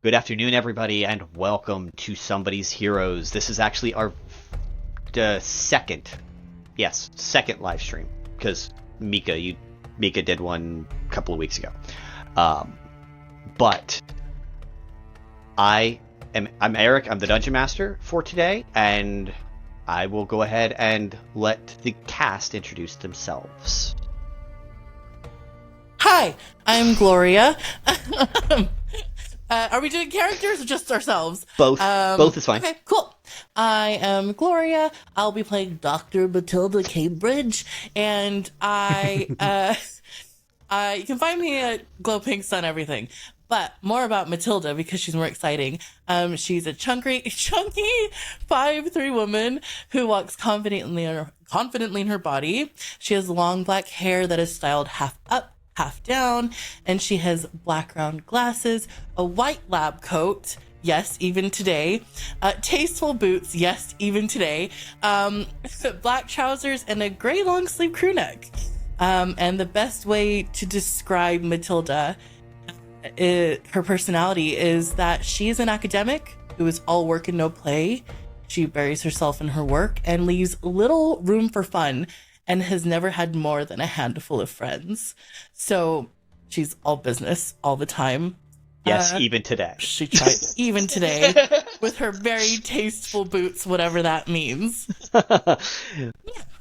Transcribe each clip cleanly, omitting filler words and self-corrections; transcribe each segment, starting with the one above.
Good afternoon, everybody, and welcome to Somebody's Heroes. This is actually our second live stream, because Mika did one a couple of weeks ago. But I'm Eric. I'm the Dungeon Master for today, and I will go ahead and let the cast introduce themselves. Hi, I'm Gloria. Are we doing characters or just ourselves? Both. Both is fine. Okay, cool. I am Gloria. I'll be playing Doctor Matilda Cambridge, and you can find me at Glow Pinks on everything. But more about Matilda because she's more exciting. She's a chunky 5'3" woman who walks confidently in her body. She has long black hair that is styled half up, half down, and she has black round glasses, a white lab coat, yes, even today, tasteful boots, yes, even today, black trousers, and a gray long sleeve crew neck. And the best way to describe Matilda, her personality, is that she is an academic who is all work and no play. She buries herself in her work and leaves little room for fun, and has never had more than a handful of friends. So she's all business all the time. Yes, even today. She tried even today with her very tasteful boots, whatever that means.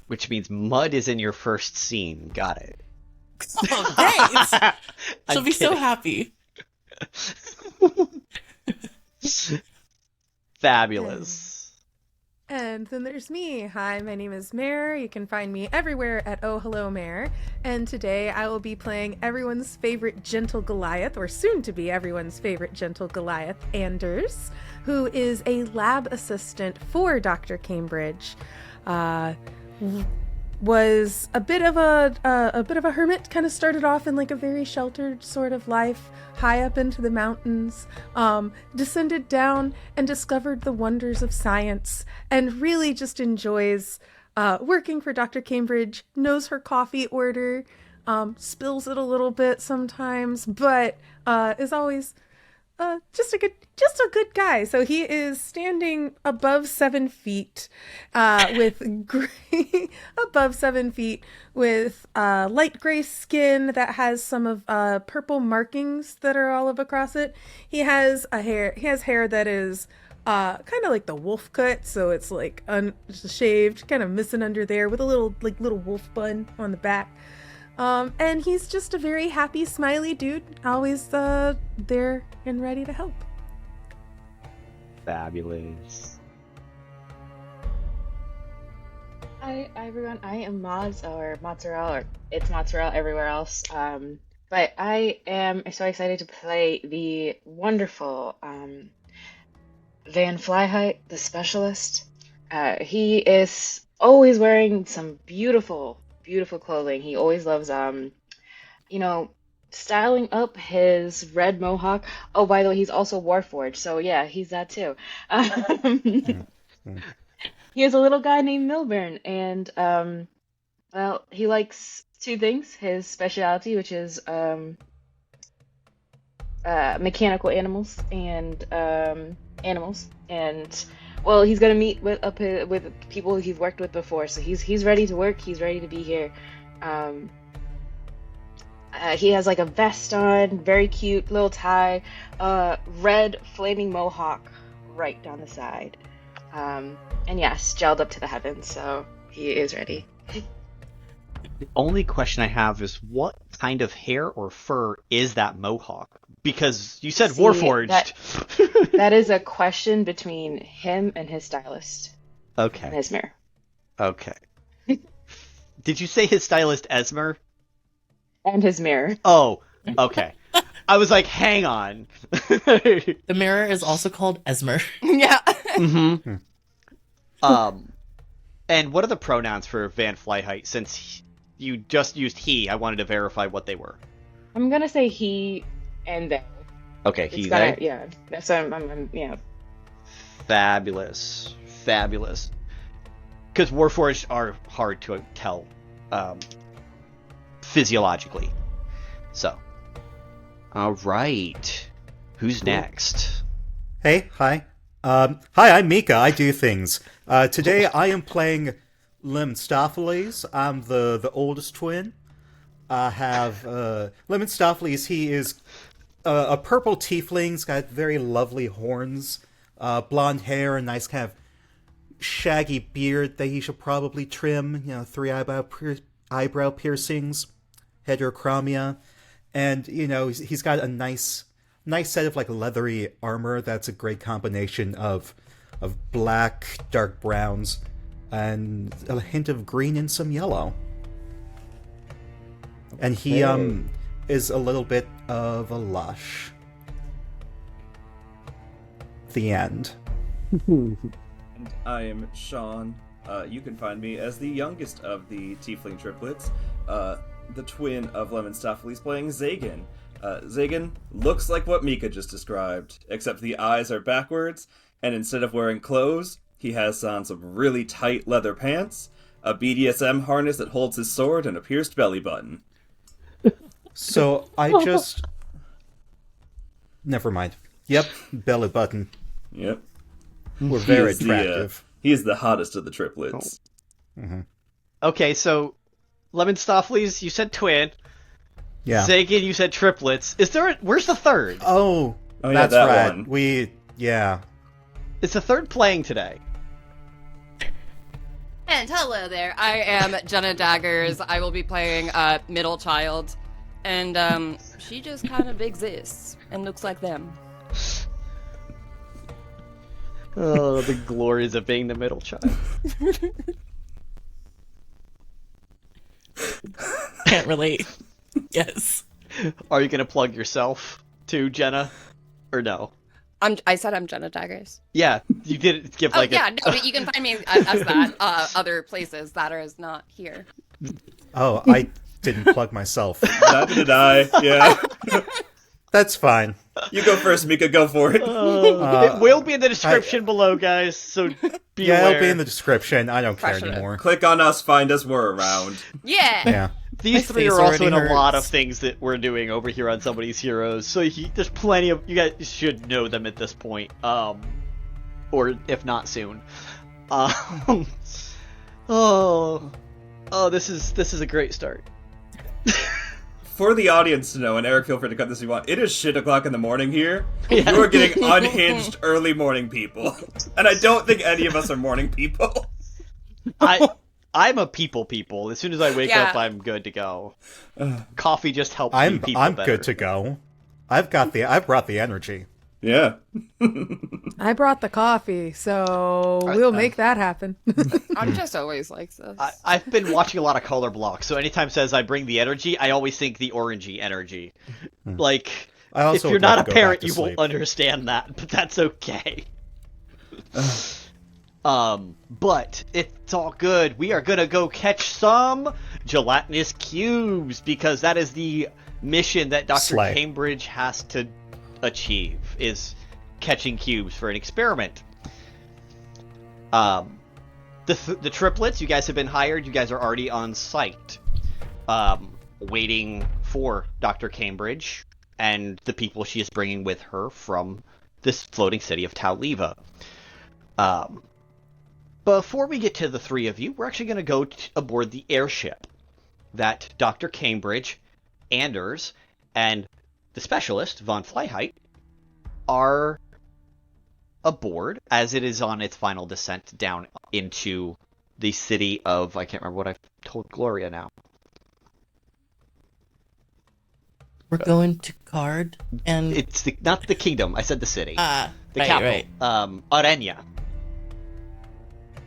Which means mud is in your first scene. Got it. Oh, thanks. She'll be so happy. Fabulous. And then there's me. Hi, my name is Mare. You can find me everywhere at Oh Hello Mare. And today I will be playing everyone's favorite gentle Goliath, or soon to be everyone's favorite gentle Goliath, Anders, who is a lab assistant for Dr. Cambridge. Was a bit of a hermit. Kind of started off in like a very sheltered sort of life, high up into the mountains, descended down and discovered the wonders of science, and really just enjoys working for Dr. Cambridge. Knows her coffee order, spills it a little bit sometimes, but is always just a good guy. So he is standing above 7 feet, with light gray skin that has some of purple markings that are olive across it. He has hair that is kind of like the wolf cut, so it's like unshaved, kind of missing under there, with a little wolf bun on the back. And he's just a very happy, smiley dude, always there and ready to help. Fabulous. Hi everyone, I am Mozzrelle, or it's Mozzrelle everywhere else. But I am so excited to play the wonderful Van Flyheight, the specialist. He is always wearing some beautiful clothing. He always loves styling up his red mohawk. Oh, by the way, he's also Warforged, so yeah, he's that too. He has a little guy named Milburn, and he likes two things. His specialty, which is mechanical animals, and well, he's gonna meet with people he's worked with before, so he's ready to work. He's ready to be here. He has like a vest on, very cute little tie, red flaming mohawk right down the side, and yes, gelled up to the heavens. So he is ready. The only question I have is, what kind of hair or fur is that mohawk? Because you said Warforged. That is a question between him and his stylist. Okay. And his mirror. Okay. Did you say his stylist Esmer? And his mirror. Oh, okay. I was like, hang on. The mirror is also called Esmer. Yeah. Mm-hmm. And what are the pronouns for Van Flyheight? Since you just used he, I wanted to verify what they were. I'm gonna say he and they. Okay, he, they? Yeah. That's I'm yeah. Fabulous. Because Warforged are hard to tell physiologically. So, all right. Who's next? Hey, hi. Hi, I'm Mika. I do things. Today I am playing Lemstopheles. I'm the oldest twin. I have Lemstopheles. He is a purple tiefling. He's got very lovely horns, blonde hair, a nice kind of shaggy beard that he should probably trim. 3 eyebrow piercings, heterochromia, and he's got a nice set of like leathery armor that's a great combination of black, dark browns, and a hint of green and some yellow. And he is a little bit of a lush. The end. And I am Sean. You can find me as the youngest of the tiefling triplets, the twin of Lemstopheles, playing Zagan. Zagan looks like what Mika just described, except the eyes are backwards, and instead of wearing clothes, he has on some really tight leather pants, a BDSM harness that holds his sword, and a pierced belly button. So I just... Never mind. Yep, belly button. Yep. We're very attractive. He is the hottest of the triplets. Oh. Mm-hmm. Okay, so Lemstopheles, you said twin. Yeah. Zagan, you said triplets. Where's the third? Oh, yeah, that's that right. one. Is the third playing today? And hello there, I am Jenna Daggers. I will be playing middle child, and she just kind of exists and looks like them. Oh, the glories of being the middle child. Can't relate. Yes. Are you gonna plug yourself too, Jenna, or no? I said I'm Jenna Daggers. Yeah, you did give No, but you can find me as that other places that is not here. Oh, I didn't plug myself. Neither did I. Yeah. That's fine. You go first, Mika. Go for it. It will be in the description below, guys. So be aware. It'll be in the description. I don't care Pressure it. anymore. Click on us, find us, we're around. Yeah. Yeah. These My three face are also already in a lot of hurts. things that we're doing over here on Somebody's Heroes. So there's plenty of you guys should know them at this point, or if not soon. This is a great start. For the audience to know, and Eric, feel free to cut this if you want, it is shit o'clock in the morning here. Yeah. You are getting unhinged early morning people. And I don't think any of us are morning people. I'm a people. As soon as I wake Yeah. up, I'm good to go. Coffee just helps me I'm people better. good to go. I brought the energy. Yeah. I brought the coffee, so we'll make that happen. I'm just always like this. I've been watching a lot of color blocks, so anytime it says I bring the energy, I always think the orangey energy. Like, I also if you're would not like a to go parent, back you to won't sleep. understand that, but that's okay. But it's all good. We are gonna go catch some gelatinous cubes, because that is the mission that Dr. Slay. Cambridge has to achieve, is catching cubes for an experiment. The triplets, you guys have been hired. You guys are already on site, waiting for Dr. Cambridge and the people she is bringing with her from this floating city of Tauliva. Before we get to the three of you, we're actually going to go aboard the airship that Dr. Cambridge, Anders, and the specialist, von Flyheight, are aboard as it is on its final descent down into the city of... I can't remember what I've told Gloria now. We're going to Card, and It's not the kingdom, I said the city. The right, capital. right. Arenya.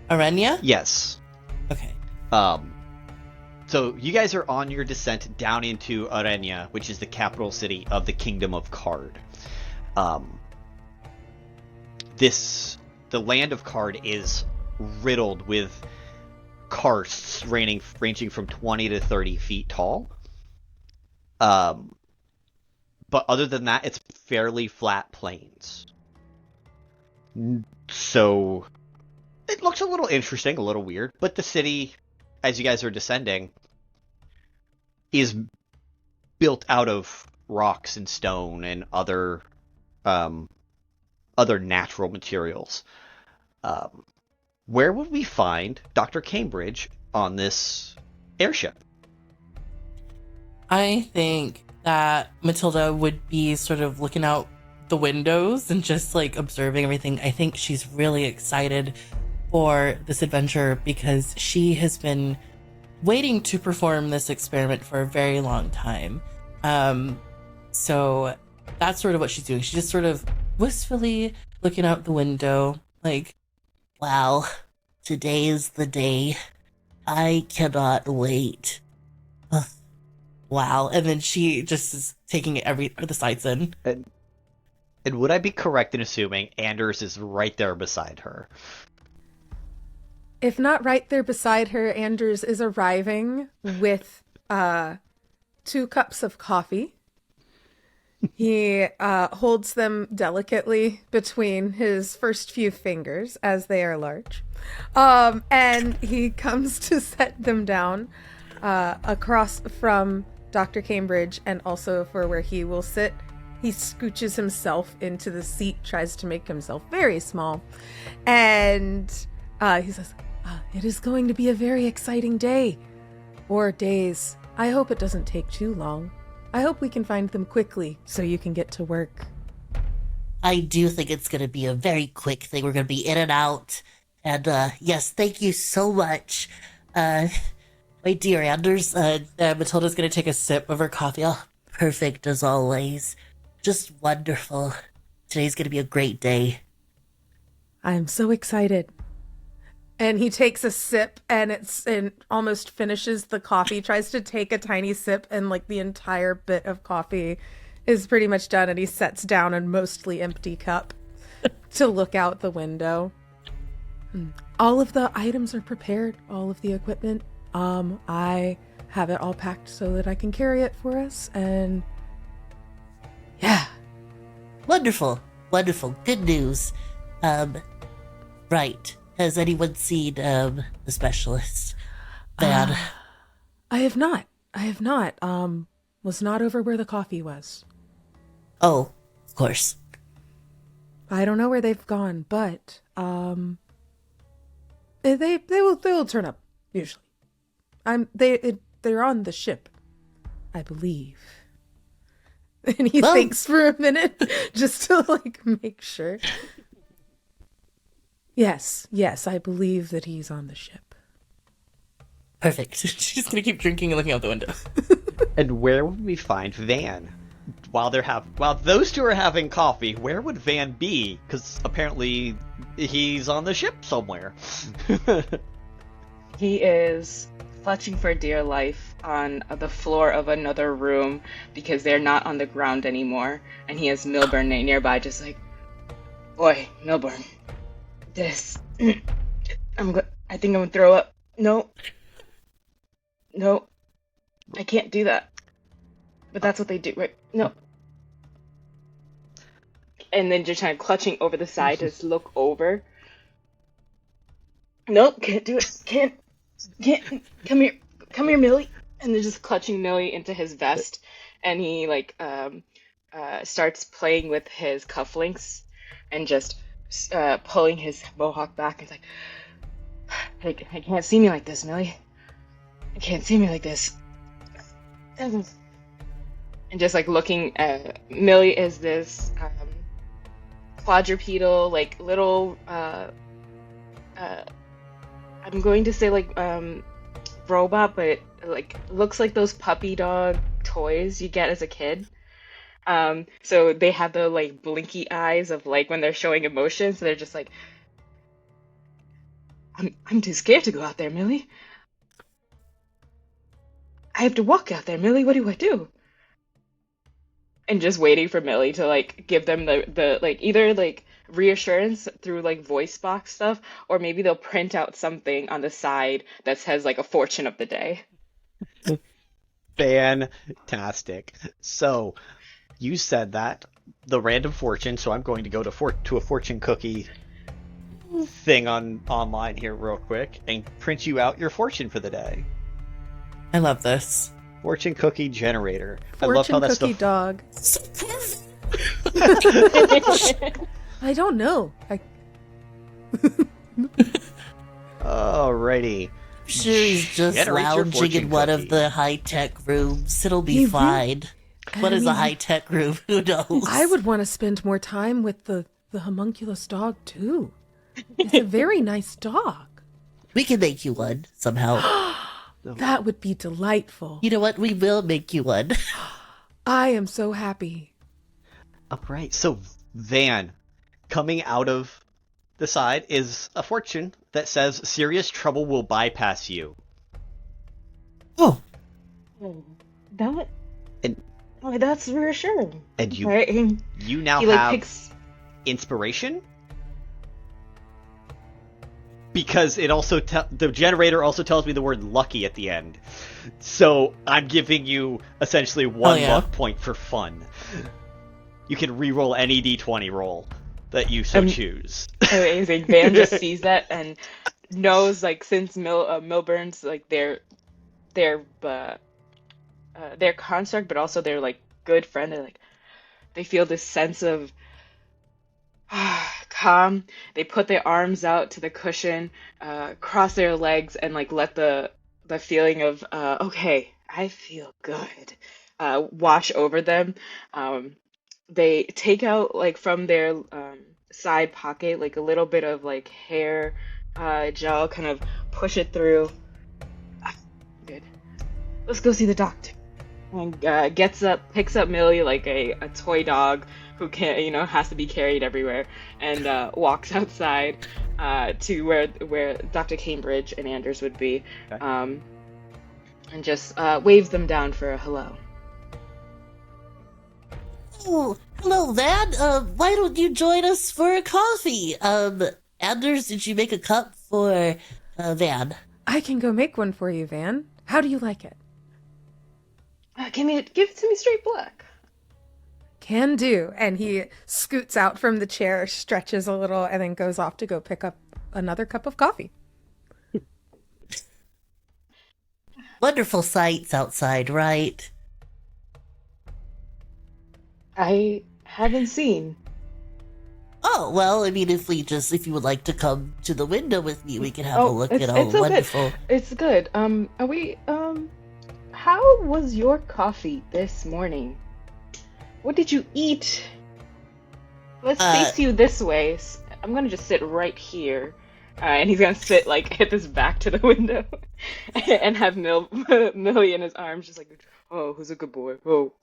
Arenya? Yes. Okay. So you guys are on your descent down into Arenya, which is the capital city of the Kingdom of Card. The land of Card is riddled with karsts ranging from 20 to 30 feet tall. But other than that, it's fairly flat plains. So it looks a little interesting, a little weird, but the city, as you guys are descending, is built out of rocks and stone and other other natural materials. Where would we find Dr. Cambridge on this airship? I think that Matilda would be sort of looking out the windows and just like observing everything. I think she's really excited for this adventure because she has been waiting to perform this experiment for a very long time. So that's sort of what she's doing. She's just sort of wistfully looking out the window like, wow, today is the day. I cannot wait. Ugh. Wow. And then she just is taking the sights in. And would I be correct in assuming Anders is right there beside her? If not right there beside her, Anders is arriving with 2 cups of coffee. He holds them delicately between his first few fingers, as they are large. And he comes to set them down across from Dr. Cambridge and also for where he will sit. He scooches himself into the seat, tries to make himself very small. And he says, it is going to be a very exciting day. Or days. I hope it doesn't take too long. I hope we can find them quickly so you can get to work. I do think it's going to be a very quick thing. We're going to be in and out. And, yes, thank you so much. My dear Anders, Matilda's going to take a sip of her coffee. oh, perfect as always. Just wonderful. Today's going to be a great day. I'm so excited. And he takes a sip and almost finishes the coffee, tries to take a tiny sip, and like the entire bit of coffee is pretty much done, and he sets down a mostly empty cup to look out the window. All of the items are prepared, all of the equipment. I have it all packed so that I can carry it for us, and yeah. Wonderful. Wonderful. Good news. Right. Has anyone seen, the specialist? Bad. I have not. Was not over where the coffee was. Oh, of course. I don't know where they've gone, but, they will turn up, usually. They're on the ship, I believe. And he thinks for a minute, just to, like, make sure. Yes, I believe that he's on the ship. Perfect. She's going to keep drinking and looking out the window. And where would we find Van? While those two are having coffee, where would Van be? Because apparently he's on the ship somewhere. He is clutching for dear life on the floor of another room because they're not on the ground anymore. And he has Milburn nearby, just like, boy, Milburn, this. I think I'm gonna throw up. No, I can't do that. But that's what they do, right? No. And then just kind of clutching over the side to just look over. Nope, can't do it. Can't. Come here, Millie. And then just clutching Millie into his vest, and he starts playing with his cufflinks, and just pulling his mohawk back. It's like, hey, I can't see me like this, Millie. I can't see me like this. And just like looking at Millie is this quadrupedal, like little I'm going to say like robot, but it like looks like those puppy dog toys you get as a kid. So they have the like blinky eyes of like when they're showing emotions, so they're just like, I'm too scared to go out there, Millie. I have to walk out there, Millie. What do I do? And just waiting for Millie to like give them the like either like reassurance through like voice box stuff, or maybe they'll print out something on the side that says like a fortune of the day. Fantastic. So you said that the random fortune, so I'm going to go to a fortune cookie thing online here real quick and print you out your fortune for the day. I love this. Fortune cookie generator. Fortune I love how that's cookie dog. I don't know. Alrighty. Sure, he's just Generate your lounging fortune in one cookie. of the high-tech rooms. It'll be He fine. What is a mean, high-tech room? Who knows? I would want to spend more time with the homunculus dog, too. It's a very nice dog. We can make you one, somehow. That would be delightful. You know what? We will make you one. I am so happy. Alright, so Van, coming out of the side is a fortune that says serious trouble will bypass you. Oh, That. And- Oh, that's reassuring. And you Right? you now He like have picks. inspiration? Because it also the generator also tells me the word lucky at the end. So I'm giving you essentially one luck point for fun. You can re-roll any d20 roll that you so choose. Amazing. Van just sees that and knows, like, since Milburn's like their construct, but also their like good friend, and like they feel this sense of calm. They put their arms out to the cushion, cross their legs, and like let the feeling of okay, I feel good wash over them. They take out, like, from their side pocket, like a little bit of like hair gel, kind of push it through. Good. Let's go see the doctor. And gets up, picks up Millie like a toy dog who has to be carried everywhere, and walks outside to where Dr. Cambridge and Anders would be, Okay. and just waves them down for a hello. Oh, hello, Van. Why don't you join us for a coffee? Anders, did you make a cup for Van? I can go make one for you, Van. How do you like it? Give it to me straight black. Can do. And he scoots out from the chair, stretches a little, and then goes off to go pick up another cup of coffee. Wonderful sights outside, right? I haven't seen. Oh, well, I mean, if you would like to come to the window with me, we can have a look at all it's so wonderful. good. It's good. Are we, how was your coffee this morning? What did you eat? Let's face you this way. I'm gonna just sit right here. And he's gonna sit, like, hit his back to the window and have Millie in his arms, just like, oh, who's a good boy? Oh.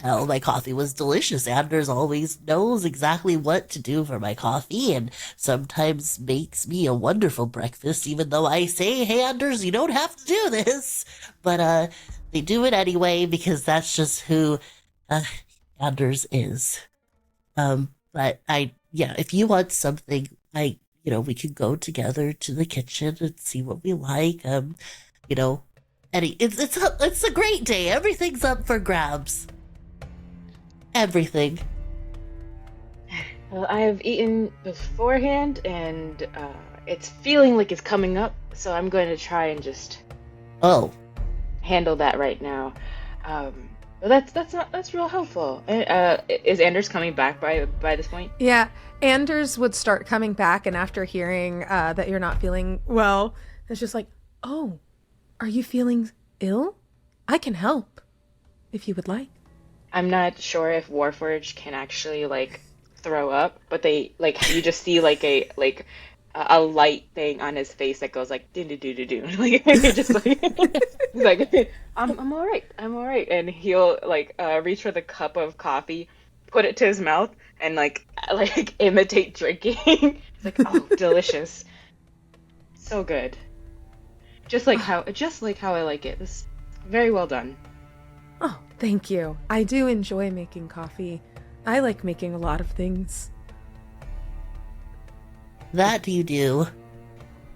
Well, my coffee was delicious. Anders always knows exactly what to do for my coffee, and sometimes makes me a wonderful breakfast, even though I say, hey, Anders, you don't have to do this. But, they do it anyway, because that's just who, Anders is. But if you want something, we could go together to the kitchen and see what we like. It's a great day. Everything's up for grabs. Everything. Well, I have eaten beforehand, and it's feeling like it's coming up, so I'm going to try and just handle that right now. But that's real helpful. Is Anders coming back by this point? Yeah, Anders would start coming back, and after hearing that you're not feeling well, it's just like, oh, are you feeling ill? I can help, if you would like. I'm not sure if Warforged can actually, like, throw up, but they, like, you just see, like, a light thing on his face that goes, like, do-do-do-do-do. Like, just, like, he's like, I'm all right. And he'll, like, reach for the cup of coffee, put it to his mouth, and, like imitate drinking. It's like, oh, delicious. So good. Just like how I like it. This very well done. Oh, thank you. I do enjoy making coffee. I like making a lot of things. That you do.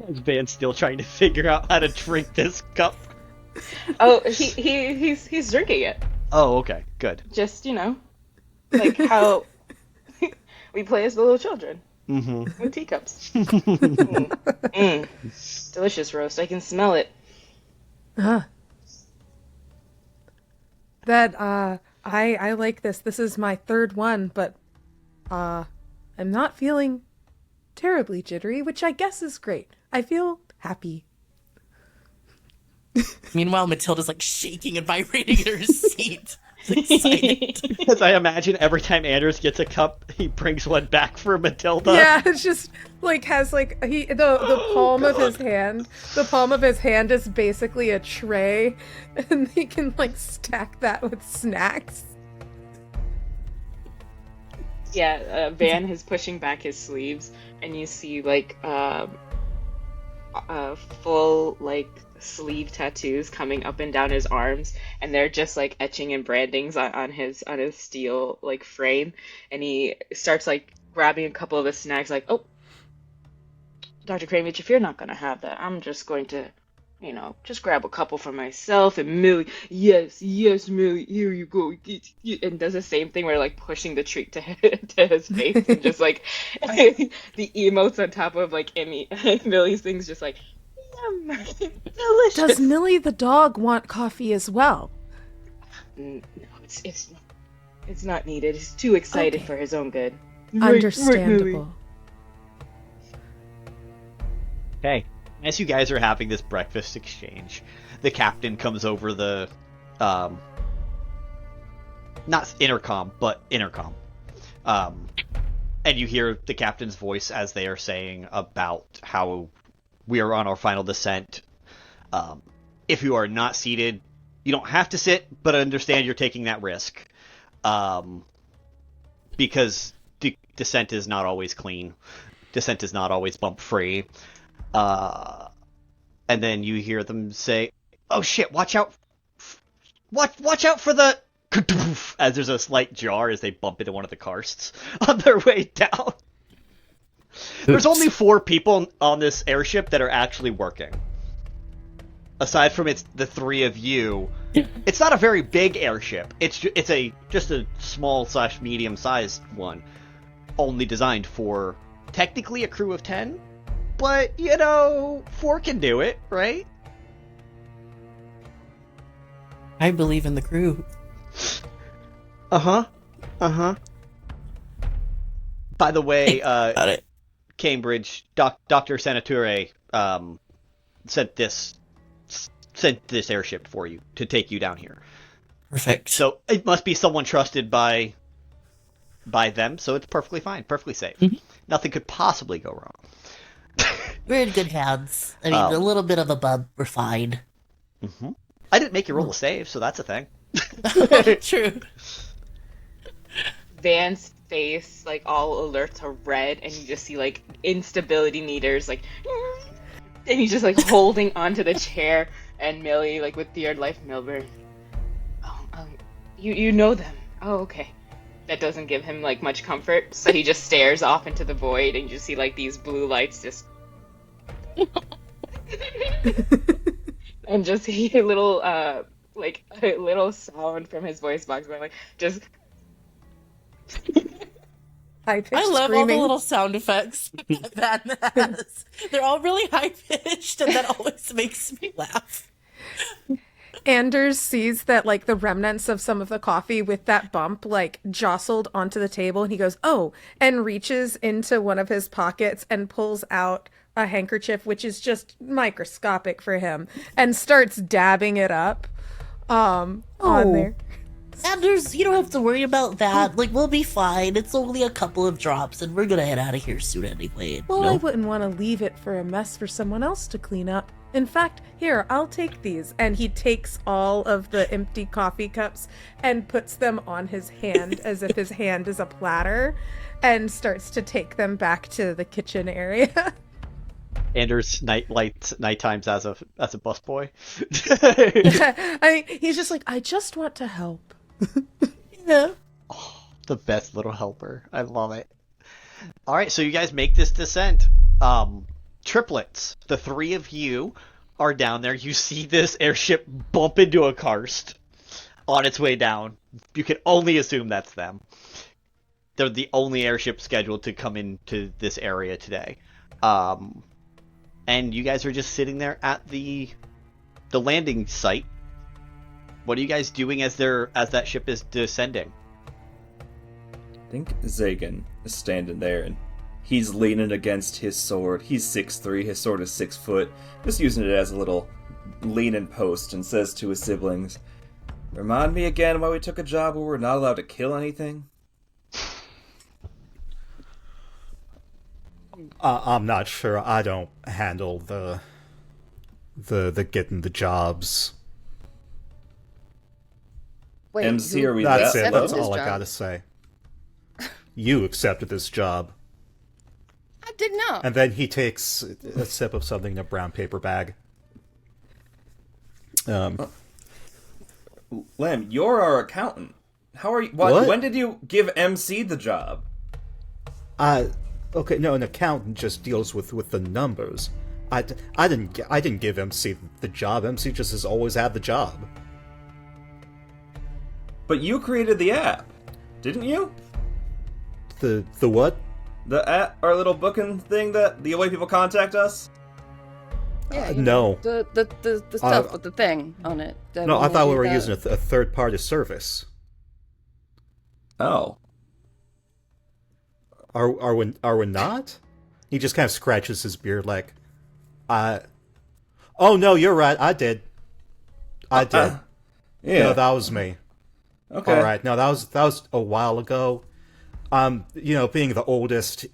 Is Van still trying to figure out how to drink this cup? Oh, he's drinking it. Oh, okay, good. Just, like how we play as the little children. Mm-hmm. With teacups. Delicious roast. I can smell it. That I like this. This is my third one, but I'm not feeling terribly jittery, which I guess is great. I feel happy. Meanwhile, Matilda's like shaking and vibrating in her seat. Excited. Because I imagine every time Anders gets a cup, he brings one back for Matilda. Yeah, it's just like has like the palm of his hand. The palm of his hand is basically a tray, and he can like stack that with snacks. Yeah, Van is pushing back his sleeves, and you see like full like sleeve tattoos coming up and down his arms, and they're just like etching and brandings on his steel like frame. And he starts like grabbing a couple of the snacks, like, "Oh, Dr. Cambridge, if you're not gonna have that, I'm just going to, just grab a couple for myself." And Millie, yes, Millie, here you go. And does the same thing where like pushing the treat to his face, and just like the emotes on top of like Millie's things, just like, yum, delicious. Does Millie the dog want coffee as well? No, it's not needed. He's too excited for his own good. Understandable. Okay. As you guys are having this breakfast exchange, the captain comes over the, not intercom, but intercom. And you hear the captain's voice as they are saying about how we are on our final descent. If you are not seated, you don't have to sit, but understand you're taking that risk. Because descent is not always clean. Descent is not always bump-free. And then you hear them say, "Oh shit, watch out for the," as there's a slight jar as they bump into one of the karsts on their way down. There's only 4 people on this airship that are actually working. Aside from the 3 of you, it's not a very big airship. It's just a small/medium-sized one, only designed for technically a crew of 10. But, 4 can do it, right? I believe in the crew. Uh-huh. By the way, Got it. Cambridge, Dr. Senature sent this airship for you to take you down here. Perfect. So it must be someone trusted by them, so it's perfectly fine, perfectly safe. Mm-hmm. Nothing could possibly go wrong. We're in good hands. I mean, a little bit of a bump, we're fine. Mm-hmm. I didn't make you roll a save, so that's a thing. True. Van's face, like, all alert to red, and you just see, like, instability meters, like, and he's just, like, holding onto the chair, and Millie, like, with Dear Life Milburn. You know them. Oh, okay. That doesn't give him, like, much comfort, so he just stares off into the void, and you just see, like, these blue lights just... and just hear a little, like, a little sound from his voice box going, like, just... I love all the little sound effects that has. They're all really high-pitched, and that always makes me laugh. Anders sees that, like, the remnants of some of the coffee with that bump, like, jostled onto the table, and he goes, "Oh," and reaches into one of his pockets and pulls out a handkerchief, which is just microscopic for him, and starts dabbing it up on there. Anders, you don't have to worry about that. Like, we'll be fine. It's only a couple of drops, and we're gonna head out of here soon anyway. Well, I wouldn't want to leave it for a mess for someone else to clean up. In fact, here, I'll take these. And he takes all of the empty coffee cups and puts them on his hand as if his hand is a platter, and starts to take them back to the kitchen area. Anders night times as a busboy. I mean, he's just like, I just want to help. Yeah. Oh, the best little helper. I love it. All right, so you guys make this descent. Triplets. The 3 of you are down there. You see this airship bump into a karst on its way down. You can only assume that's them. They're the only airship scheduled to come into this area today. And you guys are just sitting there at the landing site. What are you guys doing as that ship is descending? I think Zagan is standing there, and he's leaning against his sword. He's 6'3", his sword is 6 foot, just using it as a little leaning post, and says to his siblings, "Remind me again why we took a job where we're not allowed to kill anything?" I'm not sure. I don't handle the getting the jobs. Wait, MC, who- are we That's that it. That's his all I job? gotta say. You accepted this job. I did not. And then he takes a sip of something in a brown paper bag. Lem, you're our accountant. How are you? What? When did you give MC the job? Okay, no, an accountant just deals with the numbers. I didn't give MC the job. MC just has always had the job. But you created the app, didn't you? The what? The app, our little booking thing, that the way people contact us. Yeah, no. The stuff with the thing on it. No, I thought we were using a third-party service. Oh. Are we not? He just kind of scratches his beard like, oh no, you're right. I did. Yeah. No, that was me. Okay. All right. No, that was a while ago. Being the oldest,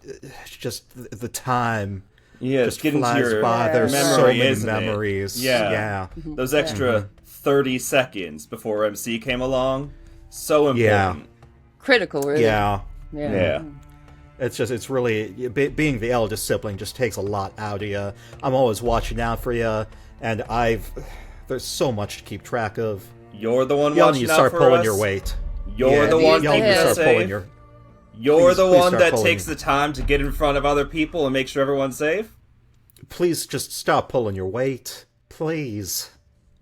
just the time Yeah, just get into flies your by. There's so memory, many isn't it? memories. Yeah. Those extra 30 seconds before MC came along, so important. Yeah. Critical, really. Yeah. Yeah. It's really being the eldest sibling just takes a lot out of you. I'm always watching out for you, and there's so much to keep track of. You're the one Y'all watching need to out start for pulling us. your weight. You're the one Y'all need keeping to us start pulling safe. your. You're Please- the please one start that pulling. takes the time to get in front of other people and make sure everyone's safe. Please just stop pulling your weight, please.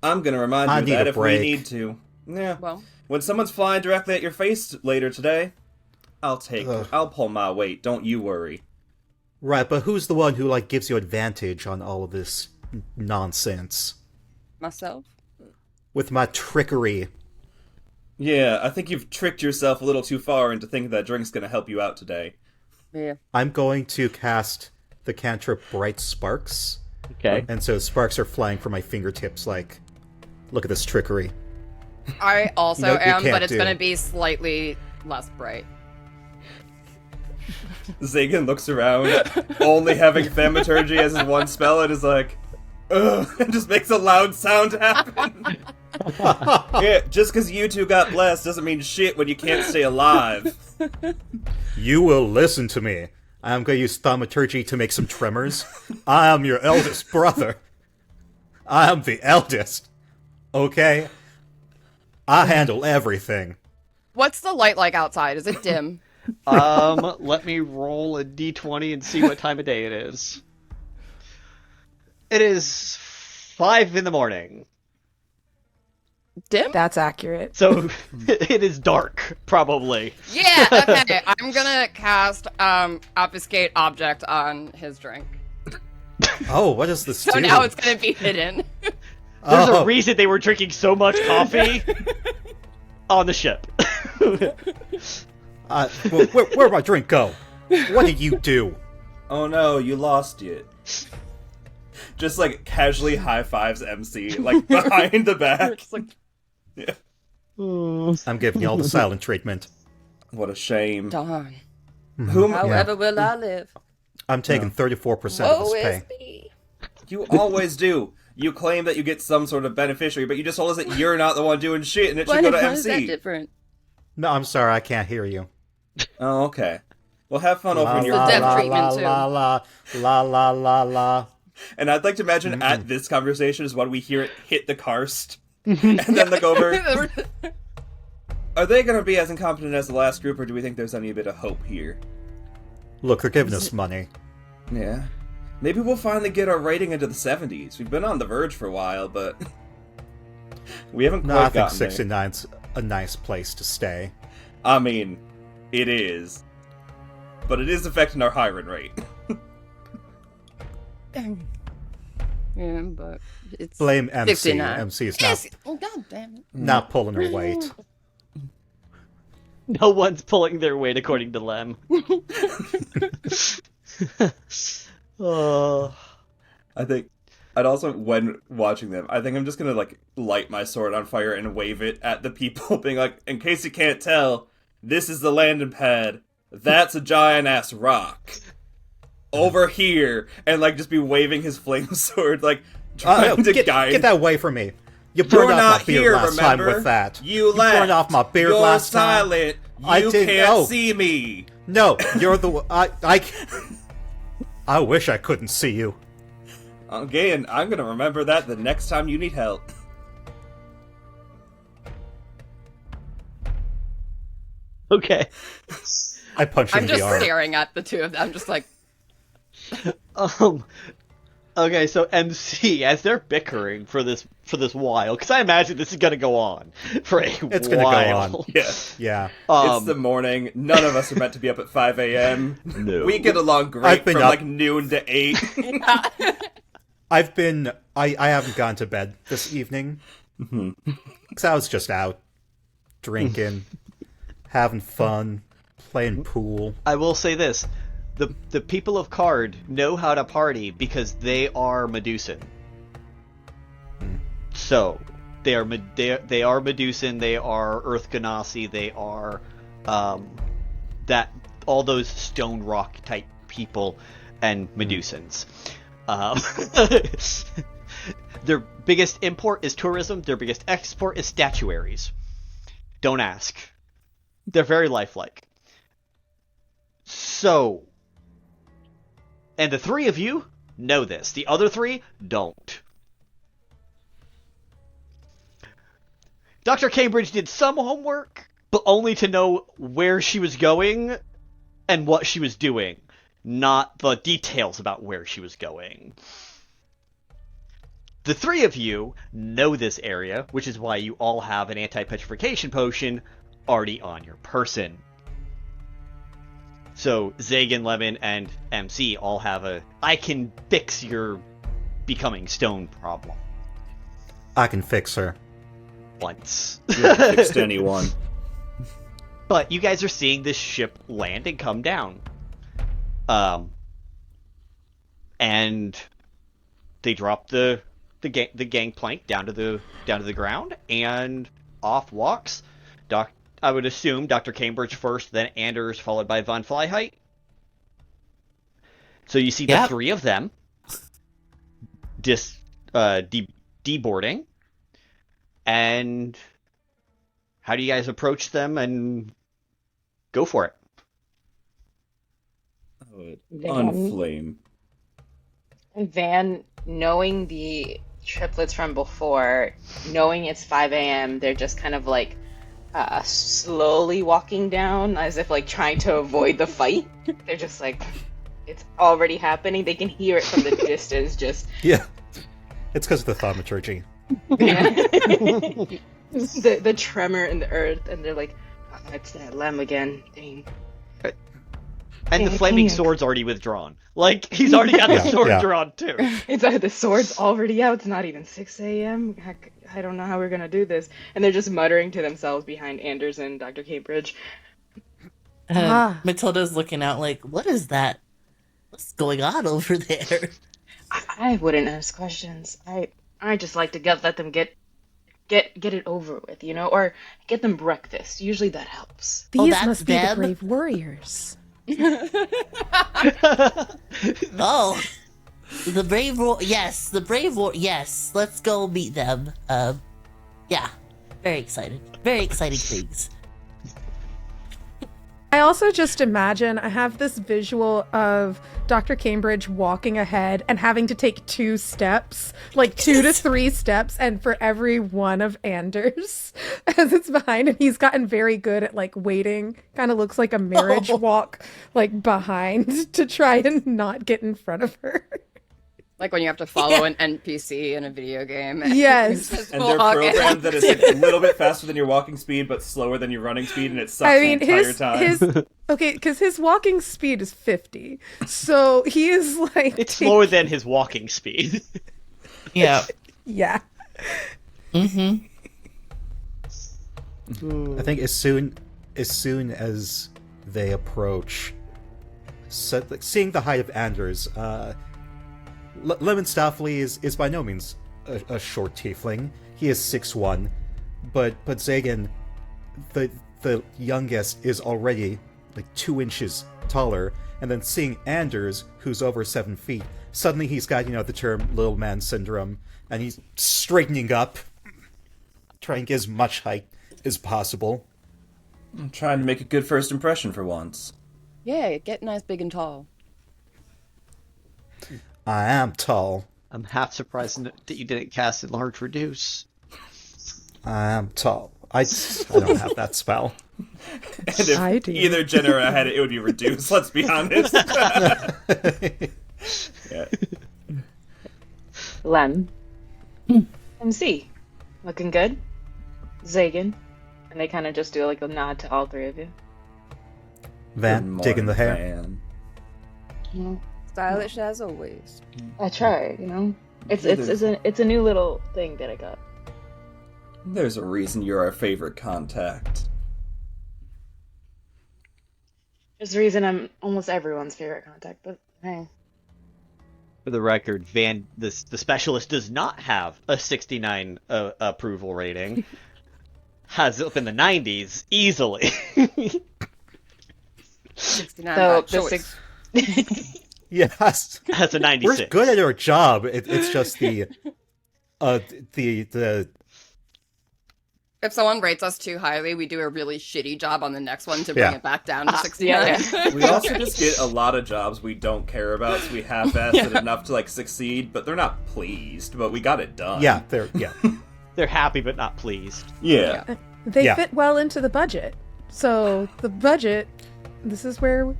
I'm gonna remind I you of need that a if we break. need to. Yeah. Well, When someone's flying directly at your face later today, I'll pull my weight. Don't you worry. Right, but who's the one who gives you advantage on all of this nonsense myself. with my trickery? Yeah, I think you've tricked yourself a little too far into thinking that drink's gonna help you out today. Yeah. I'm going to cast the cantrip Bright Sparks, Okay. and so sparks are flying from my fingertips. Look at this trickery. I also You am, can't but it's do. going to be slightly less bright. Zagan looks around, only having thaumaturgy as his one spell, and is like, ugh, and just makes a loud sound happen. Yeah, just because you two got blessed doesn't mean shit when you can't stay alive. You will listen to me. I'm going to use thaumaturgy to make some tremors. I am your eldest brother. I am the eldest. Okay? I handle everything. What's the light like outside? Is it dim? Let me roll a d20 and see what time of day it is. It is 5 in the morning. Dim? That's accurate. So it is dark, probably. Yeah, okay. I'm gonna cast Obfuscate Object on his drink. Oh, what does this So do? now it's gonna be hidden. There's Oh. a reason they were drinking so much coffee on the ship. Where'd my drink go? What did you do? Oh no, you lost it. Just casually high fives MC, behind the back. Just like, Yeah. I'm giving you all the silent treatment. What a shame. darn. Whom However will I live? I'm taking 34% of Woe his is pay. me. you always do. You claim that you get some sort of beneficiary, but you just told us that you're not the one doing shit, and it should Why go to is that MC. different? No, I'm sorry, I can't hear you. Oh, okay. Well, have fun over in your The death la, treatment, la, too. la, la, la, la, la. And I'd like to imagine at this conversation is when we hear it hit the karst, and then look over. Are they going to be as incompetent as the last group, or do we think there's any bit of hope here? Look, they're giving us money. Yeah. Maybe we'll finally get our rating into the 70s. We've been on the verge for a while, but we haven't quite No, I think gotten there. 69's a nice place to stay. I mean, it is. But it is affecting our hiring rate. Yeah, but it's Blame MC. 69. MC is Yes. Oh god damn it. not pulling her weight. No one's pulling their weight according to Lem. I think I'd also, when watching them, I think I'm just gonna like light my sword on fire and wave it at the people, being like, in case you can't tell, this is the landing pad. That's a giant ass rock. Over here, and like just be waving his flame sword, like trying to guide. Get that away from me. You burned You're off not my beard here, last remember? time with that. You left. burned off my beard You're last time. silent. I You didn't can't know. see me. No, you're the I wish I couldn't see you. Again, I'm gonna remember that the next time you need help. Okay. I punched him I'm in the just arm. staring at the two of them, just like, Okay, so MC, as they're bickering for this while, because I imagine this is gonna go on for a while. It's gonna go on. Yeah. Yeah. It's the morning. None of us are meant to be up at 5 a.m. No. We get along great I've been from up- like noon to 8. I haven't gone to bed this evening. Because I was just out, drinking, having fun, playing pool. I will say this: the people of Card know how to party because they are Medusan. So they are Medusan. They are Earth Ganassi. They are that all those stone rock type people and Medusans. Their biggest import is tourism. Their biggest export is statuaries. Don't ask. They're very lifelike. So, and the three of you know this. The other three don't. Dr. Cambridge did some homework, but only to know where she was going and what she was doing, not the details about where she was going. The three of you know this area, which is why you all have an anti-petrification potion already on your person. So Zagan, Lemon, and MC all have a I can fix your becoming stone problem I can fix her. once. Fixed anyone. But you guys are seeing this ship land and come down. And they drop the gangplank down to the ground, and off walks I would assume Dr. Cambridge first, then Anders, followed by Von Flyheight. So you see the three of them deboarding. And how do you guys approach them and go for it? On flame. Van, knowing the triplets from before, knowing it's 5 a.m., they're just kind of like slowly walking down as if like trying to avoid the fight. They're just like, it's already happening. They can hear it from the distance, just Yeah. It's because of the thaumaturgy. the tremor in the earth, and they're like, it's that Lem again. Dang. And the Yeah, flaming King. sword's already withdrawn. Like, he's already got the sword yeah. drawn, too. It's the sword's already out. It's not even 6 a.m. I don't know how we're gonna do this. And they're just muttering to themselves behind Anders and Dr. Cambridge. Matilda's looking out like, what is that? What's going on over there? I wouldn't ask questions. I just like to let them get it over with, you know, or get them breakfast. Usually that helps. These that's must be them? the brave warriors. Oh, the brave yes, the brave yes. Let's go meet them. Yeah, very excited. Very exciting things. I also just imagine, I have this visual of Dr. Cambridge walking ahead and having to take 2 steps, like 2 to 3 steps, and for every one of Anders as it's behind him. He's gotten very good at like waiting, kind of looks like a marriage walk, like behind to try and not get in front of her. like when you have to follow an NPC in a video game. Yes. Just And they're walk programmed that it's like a little bit faster than your walking speed, but slower than your running speed, and it sucks I mean, the entire time. because his walking speed is 50, so he is like It's slower than his walking speed. Yeah. Yeah. Mm-hmm. I think as soon as they approach, seeing the height of Anders, Lemon Staffley is by no means a short tiefling. He is 6'1", but Zagan, the youngest, is already like 2 inches taller. And then seeing Anders, who's over 7 feet, suddenly he's got, the term little man syndrome, and he's straightening up, trying to get as much height as possible. I'm trying to make a good first impression for once. Yeah, get nice, big, and tall. I am tall. I'm half surprised that you didn't cast Enlarge Reduce. I am tall. I don't have that spell. And if I do. either Jenna or I had it, it would be reduced, let's be honest. Yeah. Lem. MC. Looking good. Zagan. And they kind of just do like a nod to all three of you. Van, digging the hair. Van. Stylish as always. I try, It's a new little thing that I got. There's a reason you're our favorite contact. There's a reason I'm almost everyone's favorite contact, but hey. For the record, Van, the specialist does not have a 69 approval rating. Has it up in the 90s easily. 69 So by the choice. Yes. Has a 96. We're good at our job. It's just the If someone rates us too highly, we do a really shitty job on the next one to bring it back down to 69. We also just get a lot of jobs we don't care about, so we half-assed it enough to succeed, but they're not pleased, but we got it done. Yeah, They're happy but not pleased. Yeah. They fit well into the budget. So the budget, this is where we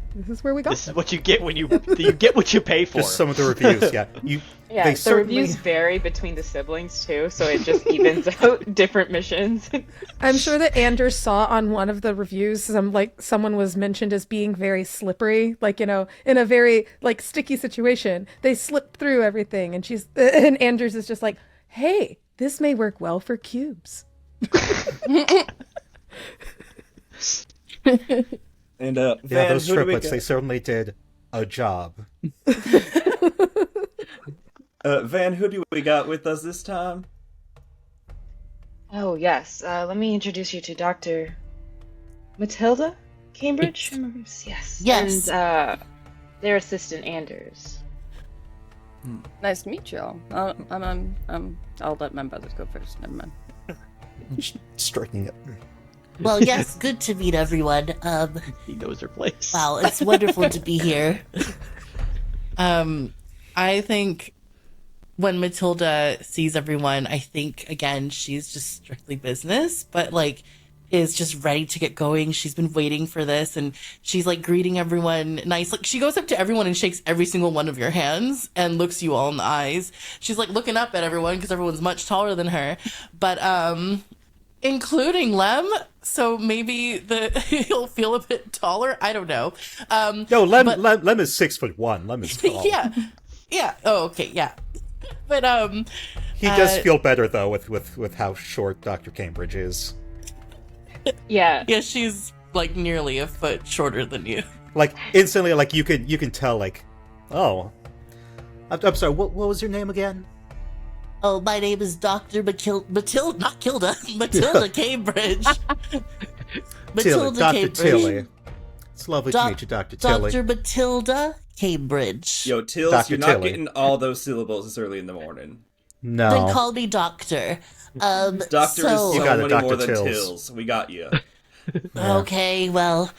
go. This is what you get when you get what you pay for. Just some of the reviews. Yeah, the reviews vary between the siblings too, so it just evens out different missions. I'm sure that Anders saw on one of the reviews someone was mentioned as being very slippery, in a very sticky situation. They slipped through everything, and Anders is just like, "Hey, this may work well for cubes." And Van, those triplets, they certainly did a job. Van, who do we got with us this time? Oh yes, let me introduce you to Doctor Matilda Cambridge. Yes. Yes. And their assistant Anders. Nice to meet y'all. I'll let my brothers go first. Never mind. Straightening it. Well, yes, good to meet everyone. He knows her place. Wow, it's wonderful to be here. I think when Matilda sees everyone, I think, again, she's just strictly business, but, is just ready to get going. She's been waiting for this, and she's, greeting everyone nice. She goes up to everyone and shakes every single one of your hands and looks you all in the eyes. She's, looking up at everyone because everyone's much taller than her. But, including Lem, so maybe he'll feel a bit taller. I don't know. No, Lem is 6'1". Lem is tall. Yeah. Oh, okay. Yeah. But he does feel better though with how short Dr. Cambridge is. Yeah. Yeah, she's nearly a foot shorter than you. Instantly, you can tell. Oh, I'm sorry. What was your name again? Oh, my name is Dr. Matilda Cambridge. Matilda Dr. Cambridge. Tilly. It's lovely to meet you, Dr. Tilly. Dr. Matilda Cambridge. Yo, Tills, Dr. you're not Tilly. getting all those syllables this early in the morning. No. Then call me Doctor. Doctor is so You got it, many Dr. more than Tills. Tills. We got you. Okay, well,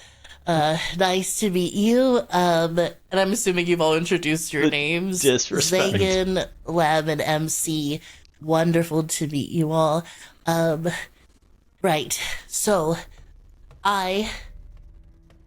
nice to meet you. And I'm assuming you've all introduced your names. Disrespect. Zagan, Lem, and MC. Wonderful to meet you all. Right, so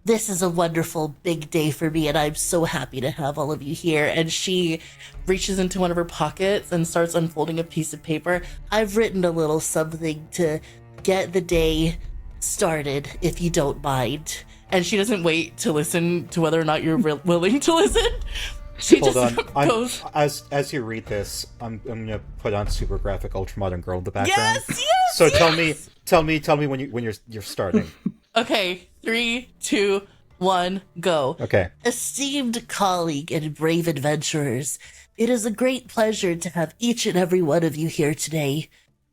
this is a wonderful big day for me, and I'm so happy to have all of you here. And she reaches into one of her pockets and starts unfolding a piece of paper. I've written a little something to get the day started, if you don't mind. And she doesn't wait to listen to whether or not you're willing to listen. She Hold just on. goes, As you read this, I'm gonna put on super graphic ultra modern girl in the background. yes, So yes! tell me when you're starting. Okay, 3, 2, 1, go. Okay. Esteemed colleague and brave adventurers, it is a great pleasure to have each and every one of you here today.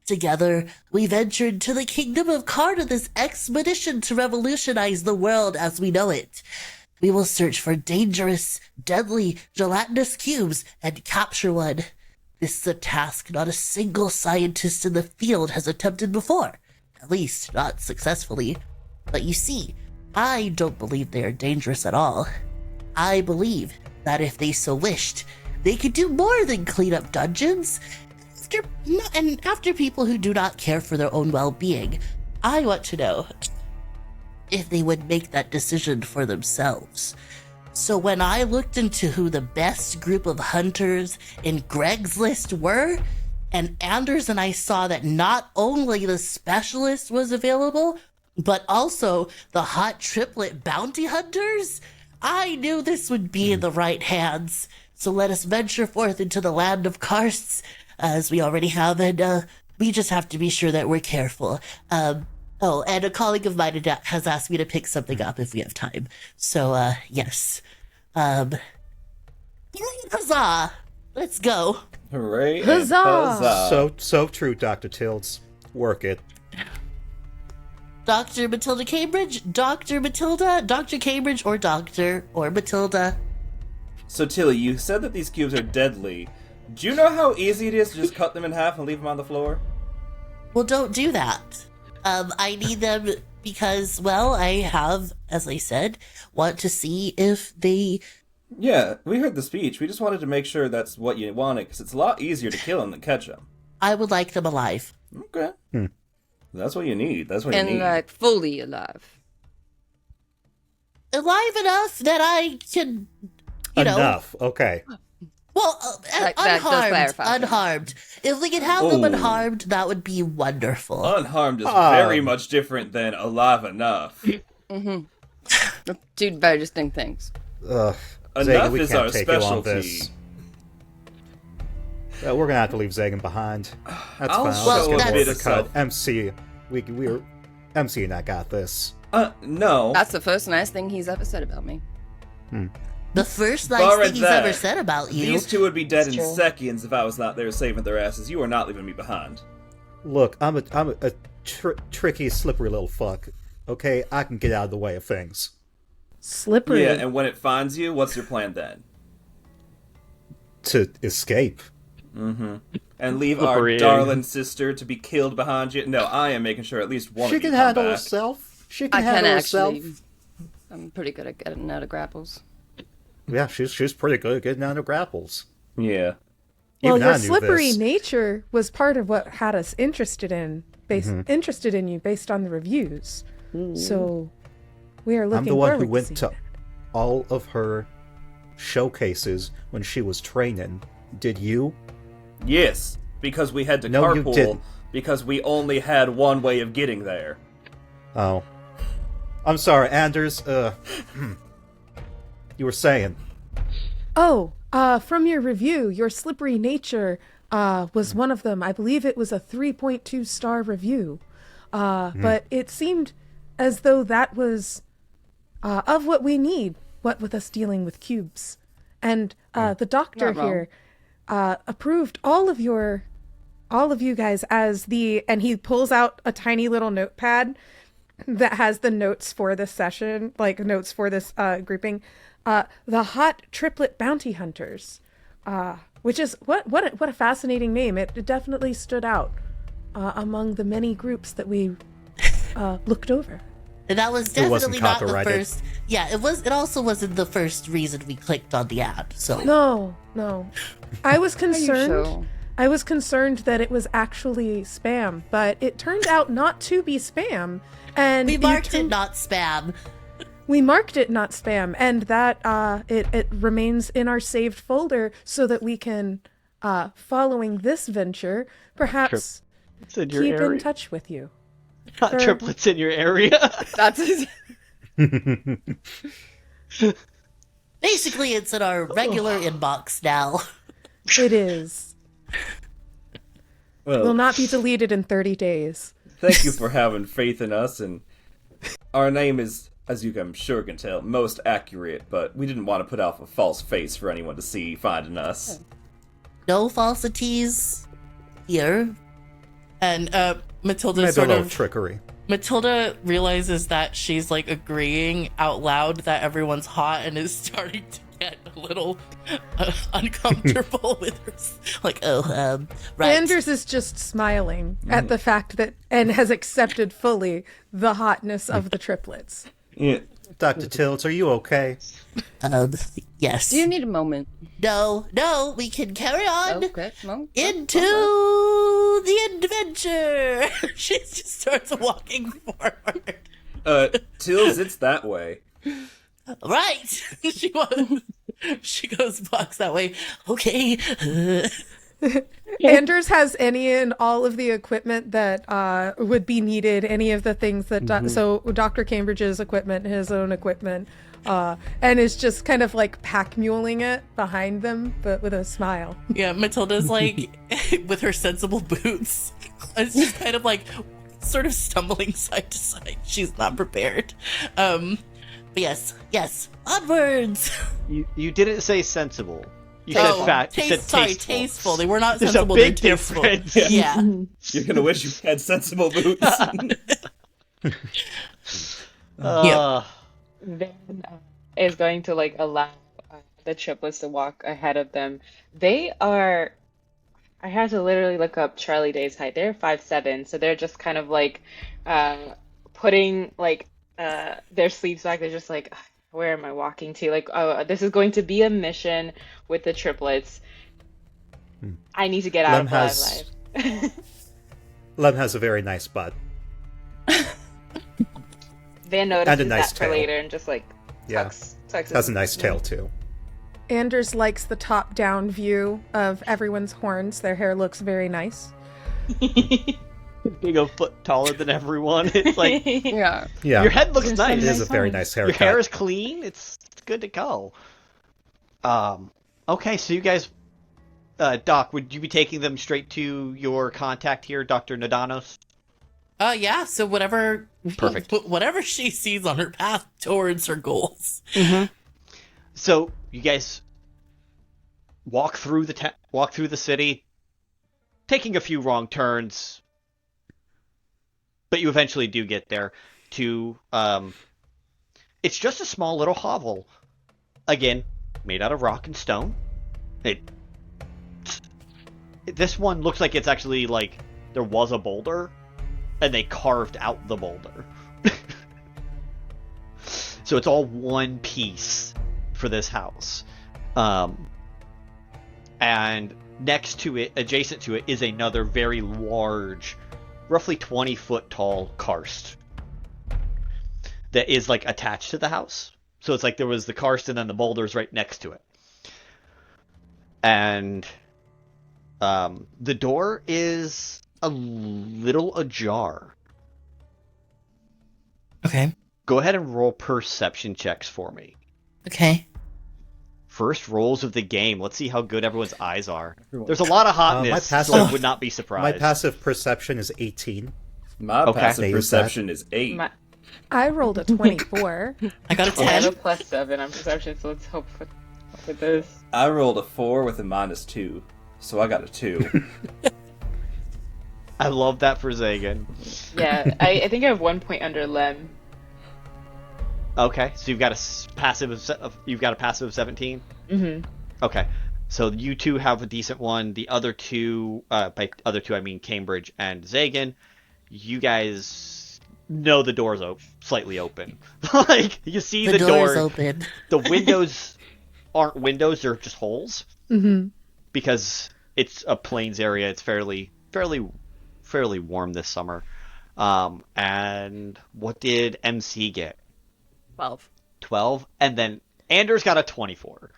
Together, we ventured to the kingdom of Card on this expedition to revolutionize the world as we know it. We will search for dangerous, deadly, gelatinous cubes and capture one. This is a task not a single scientist in the field has attempted before. At least, not successfully. But you see, I don't believe they are dangerous at all. I believe that if they so wished, they could do more than clean up dungeons. After people who do not care for their own well-being, I want to know if they would make that decision for themselves. So when I looked into who the best group of hunters in Greg's list were, and Anders and I saw that not only the specialist was available, but also the hot triplet bounty hunters, I knew this would be in the right hands. So let us venture forth into the land of Karsts, as we already have, and we just have to be sure that we're careful. Oh, and a colleague of mine has asked me to pick something up if we have time. So, yes. Huzzah! Let's go. Hooray! and Huzzah! So true, Dr. Tilds. Work it. Dr. Matilda Cambridge, Dr. Matilda, Dr. Cambridge, or Dr. or Matilda. So Tilly, you said that these cubes are deadly. Do you know how easy it is to just cut them in half and leave them on the floor? Well, don't do that. I need them because, well, I have, as I said, want to see if they... Yeah, we heard the speech. We just wanted to make sure that's what you wanted, because it's a lot easier to kill them than catch them. I would like them alive. Okay. That's what you need. That's what you And need. like fully alive. Alive enough that I can, Enough. Okay. Well, That does clarify. unharmed. If we could have them Ooh. unharmed, that would be wonderful. Unharmed is very much different than alive enough. Two very distinct things. Ugh. Enough Zagan, we is can't our take you on specialty. this. We're gonna have to leave Zagan behind. That's I'll fine. show I'll just a get bit more of to cut. self- MC, we're MC and I got this. No. That's the first nice thing he's ever said about me. The first nice Barring thing he's that, ever said about you. These two would be dead in true. seconds if I was not there saving their asses. You are not leaving me behind. Look, I'm a tricky, slippery little fuck. Okay, I can get out of the way of things. Slippery. Yeah, and when it finds you, what's your plan then? To escape. And leave Slippery. our darling sister to be killed behind you? No, I am making sure at least one She of you can come handle back. herself. She I can can handle actually. herself. I'm pretty good at getting out of grapples. Yeah, she's pretty good at getting out of grapples. Yeah. Well, Even your I knew slippery this. nature was part of what had us interested in you based on the reviews. So we are looking I'm the one who forward went to to seeing all of her showcases when she was training. Did you? Yes, because we had to No, you carpool didn't. because we only had one way of getting there. Oh. I'm sorry, Anders. You were saying. Oh, from your review, your slippery nature was one of them. I believe it was a 3.2 star review. But it seemed as though that was of what we need, what with us dealing with cubes. And the doctor Not wrong. here approved all of you guys as and he pulls out a tiny little notepad that has the notes for this session, like notes for this grouping. The hot triplet bounty hunters, which is what a fascinating name. It definitely stood out among the many groups that we looked over. And that was It wasn't definitely not the copyrighted. first. Yeah, it was. It also wasn't the first reason we clicked on the ad. So No. I was concerned. So, I was concerned that it was actually spam, but it turned out not to be spam. And we you marked it turned- not spam. We marked it not spam, and that it remains in our saved folder so that we can, following this venture, perhaps It's in your keep area. in touch with you. Hot triplets in your area. that's Basically, it's in our regular inbox now. It is. Well, Will not be deleted in 30 days. thank you for having faith in us, and our name is, as you I'm sure can tell, most accurate, but we didn't want to put off a false face for anyone to see finding us. No falsities here. And Matilda Maybe a sort little of trickery. Matilda realizes that she's like agreeing out loud that everyone's hot and is starting to get a little uncomfortable with her. Like, right. Anders is just smiling at the fact that, and has accepted fully the hotness of the triplets. Yeah. Dr. Tills, are you okay? Yes. Do you need a moment? No, we can carry on Okay. No. into the adventure. She just starts walking forward. Tills, it's that way. Right. She walks that way. Okay. Anders has any and all of the equipment that would be needed, any of the things that, so Dr. Cambridge's equipment, his own equipment, and is just kind of like pack muling it behind them, but with a smile. Yeah, Matilda's like, with her sensible boots, it's just kind of like, sort of stumbling side to side. She's not prepared. But yes, onwards. You didn't say sensible. You Oh, said fat. You said tasteful. tasteful. They were not There's sensible. a big they're tasteful. difference. Yeah. You're gonna wish you had sensible boots. Van is going to like allow the triplets to walk ahead of them. They are. I had to literally look up Charlie Day's height. They're 5'7", so they're just kind of like putting like their sleeves back. They're just like, where am I walking to? Like, oh, this is going to be a mission with the triplets. I need to get out of life. Lem has a very nice butt. Van notices And a nice that for tail. later and just like Yeah. tucks Has a nice tail, too. Anders likes the top-down view of everyone's horns. Their hair looks very nice. Being a foot taller than everyone, it's like Yeah. Yeah. your head looks There's nice. It is a very nice Your haircut. hair is clean. It's good to go. Okay, so you guys, Doc, would you be taking them straight to your contact here, Dr. Nadanos? Yeah, so whatever she sees on her path towards her goals. So you guys walk through the city, taking a few wrong turns, but you eventually do get there to it's just a small little hovel, again made out of rock and stone. This one looks like it's actually like there was a boulder and they carved out the boulder. So it's all one piece for this house. And next to it, adjacent to it, is another very large, roughly 20-foot tall karst that is like attached to the house. So it's like there was the karst and then the boulders right next to it. And the door is a little ajar. Okay. Go ahead and roll perception checks for me. Okay. First rolls of the game. Let's see how good everyone's eyes are. There's a lot of hotness, my so I would not be surprised. My passive perception is 18. My Okay. passive Use perception is 8. I rolled a 24. I got a I have a 10. +7 on perception, so let's hope with this. I rolled a 4 with a -2, so I got a 2. I love that for Zagan. Yeah, I think I have 1 point under Lem. Okay, so you've got a passive of 17. Mm-hmm. Okay, so you two have a decent one. The other two, by other two I mean Cambridge and Zagan, you guys know the door's slightly open. Like you see the door's door. open. The windows aren't windows; they're just holes. Mm-hmm. Because it's a plains area. It's fairly warm this summer. And what did MC get? 12, and then Anders got a 24.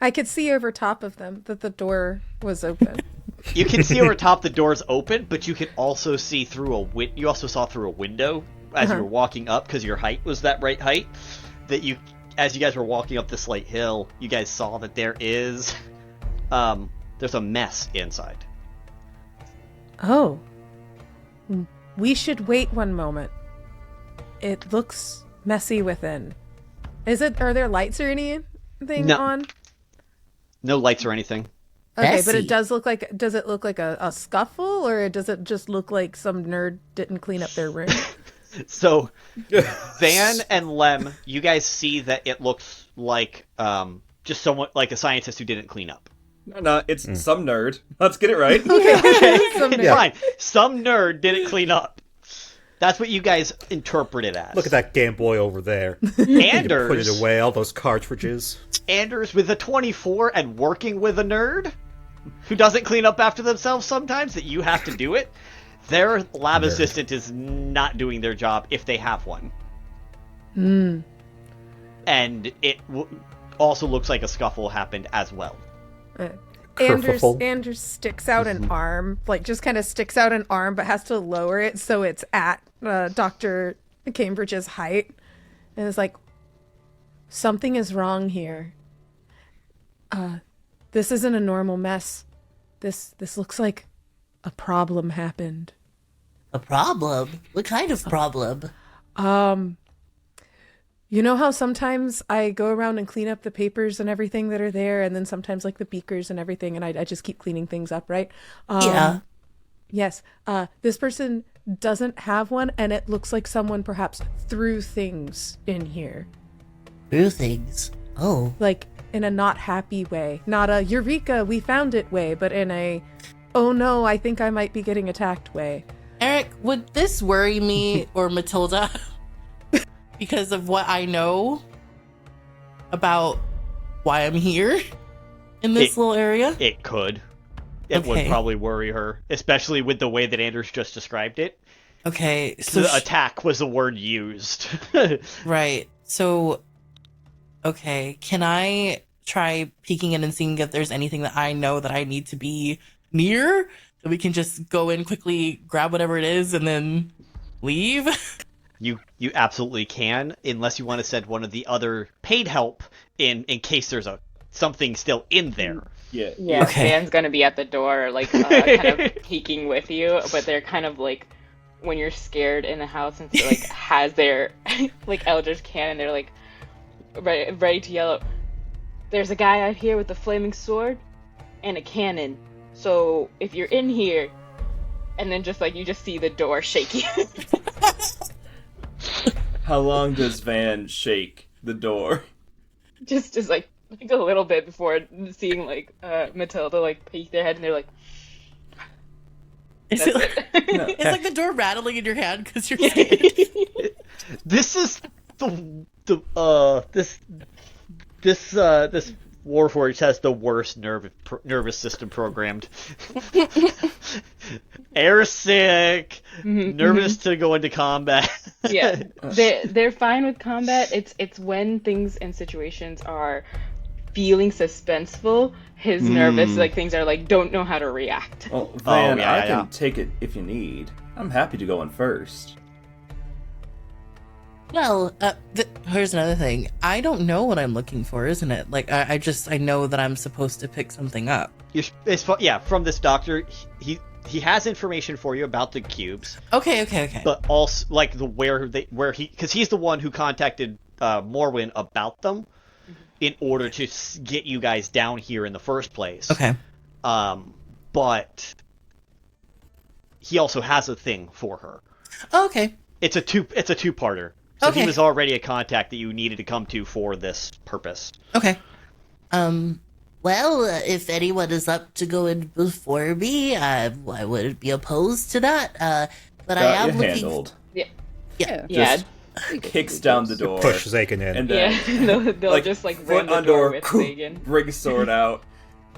I could see over top of them that the door was open. You can see over top the door's open, but you can also see through you also saw through a window as you were walking up because your height was that right height that as you guys were walking up the slight hill, you guys saw that there's a mess inside. Oh. We should wait one moment. It looks messy within. Are there lights or anything on? No lights or anything. Okay, Messy. but does it look like a scuffle, or does it just look like some nerd didn't clean up their room? So, Van and Lem, you guys see that it looks like just someone, like a scientist who didn't clean up. No, it's some nerd. Let's get it right. Okay, Some nerd. fine. Some nerd didn't clean up. That's what you guys interpret it as. Look at that Game Boy over there. Anders. Put it away, all those cartridges. Anders with a 24 and working with a nerd who doesn't clean up after themselves sometimes, that you have to do it. Their lab assistant is not doing their job if they have one. And it also looks like a scuffle happened as well. Kerfuffle. Anders sticks out an arm, like just kind of sticks out an arm, but has to lower it so it's at Dr. Cambridge's height. And it's like, something is wrong here. This isn't a normal mess. This looks like a problem happened. A problem? What kind of problem? You know how sometimes I go around and clean up the papers and everything that are there, and then sometimes like the beakers and everything, and I just keep cleaning things up, right? Yeah. Yes. This person doesn't have one, and it looks like someone perhaps threw things in here. Through things. Oh. Like in a not happy way. Not a Eureka, we found it way, but in a, oh no, I think I might be getting attacked way. Eric, would this worry me or Matilda because of what I know about why I'm here in this little area? It could. It would Okay. probably worry her, especially with the way that Anders just described it. Okay, so The attack was the word used. right. So, okay, can I try peeking in and seeing if there's anything that I know that I need to be near? So we can just go in quickly, grab whatever it is, and then leave? You absolutely can, unless you want to send one of the other paid help in case there's something still in there. Yeah. Yeah, Okay. Van's gonna be at the door, like, kind of peeking with you, but they're kind of like, when you're scared in the house and so, like, has their, like, Eldritch cannon, they're like, ready to yell out, there's a guy out here with a flaming sword and a cannon, so if you're in here, and then just, like, you just see the door shaking. How long does Van shake the door? just like a little bit before seeing, like, Matilda, like, peek their head, and they're like, Is that's it, it. it's like the door rattling in your hand because you're scared. This is this Warforged has the worst nervous system programmed. Air sick, nervous to go into combat. Yeah, they're fine with combat. It's when things and situations are feeling suspenseful, his nervous, like, things are like, don't know how to react. Well, Van, yeah, I yeah. can take it if you need. I'm happy to go in first. Well, here's another thing. I don't know what I'm looking for, isn't it? Like, I know that I'm supposed to pick something up. From this doctor, he has information for you about the cubes, Okay. but also like because he's the one who contacted Morwin about them in order to get you guys down here in the first place. Okay. But he also has a thing for her. Oh, okay. It's a two-parter. So Okay. he was already a contact that you needed to come to for this purpose. Okay. Well, if anyone is up to go in before me, I wouldn't be opposed to that. But I Got am you looking. handled. Yeah, Just kicks down the door. Push Zagan in. And yeah. then, they'll just, like, ram foot the on door door, with Zagan. bring sword out.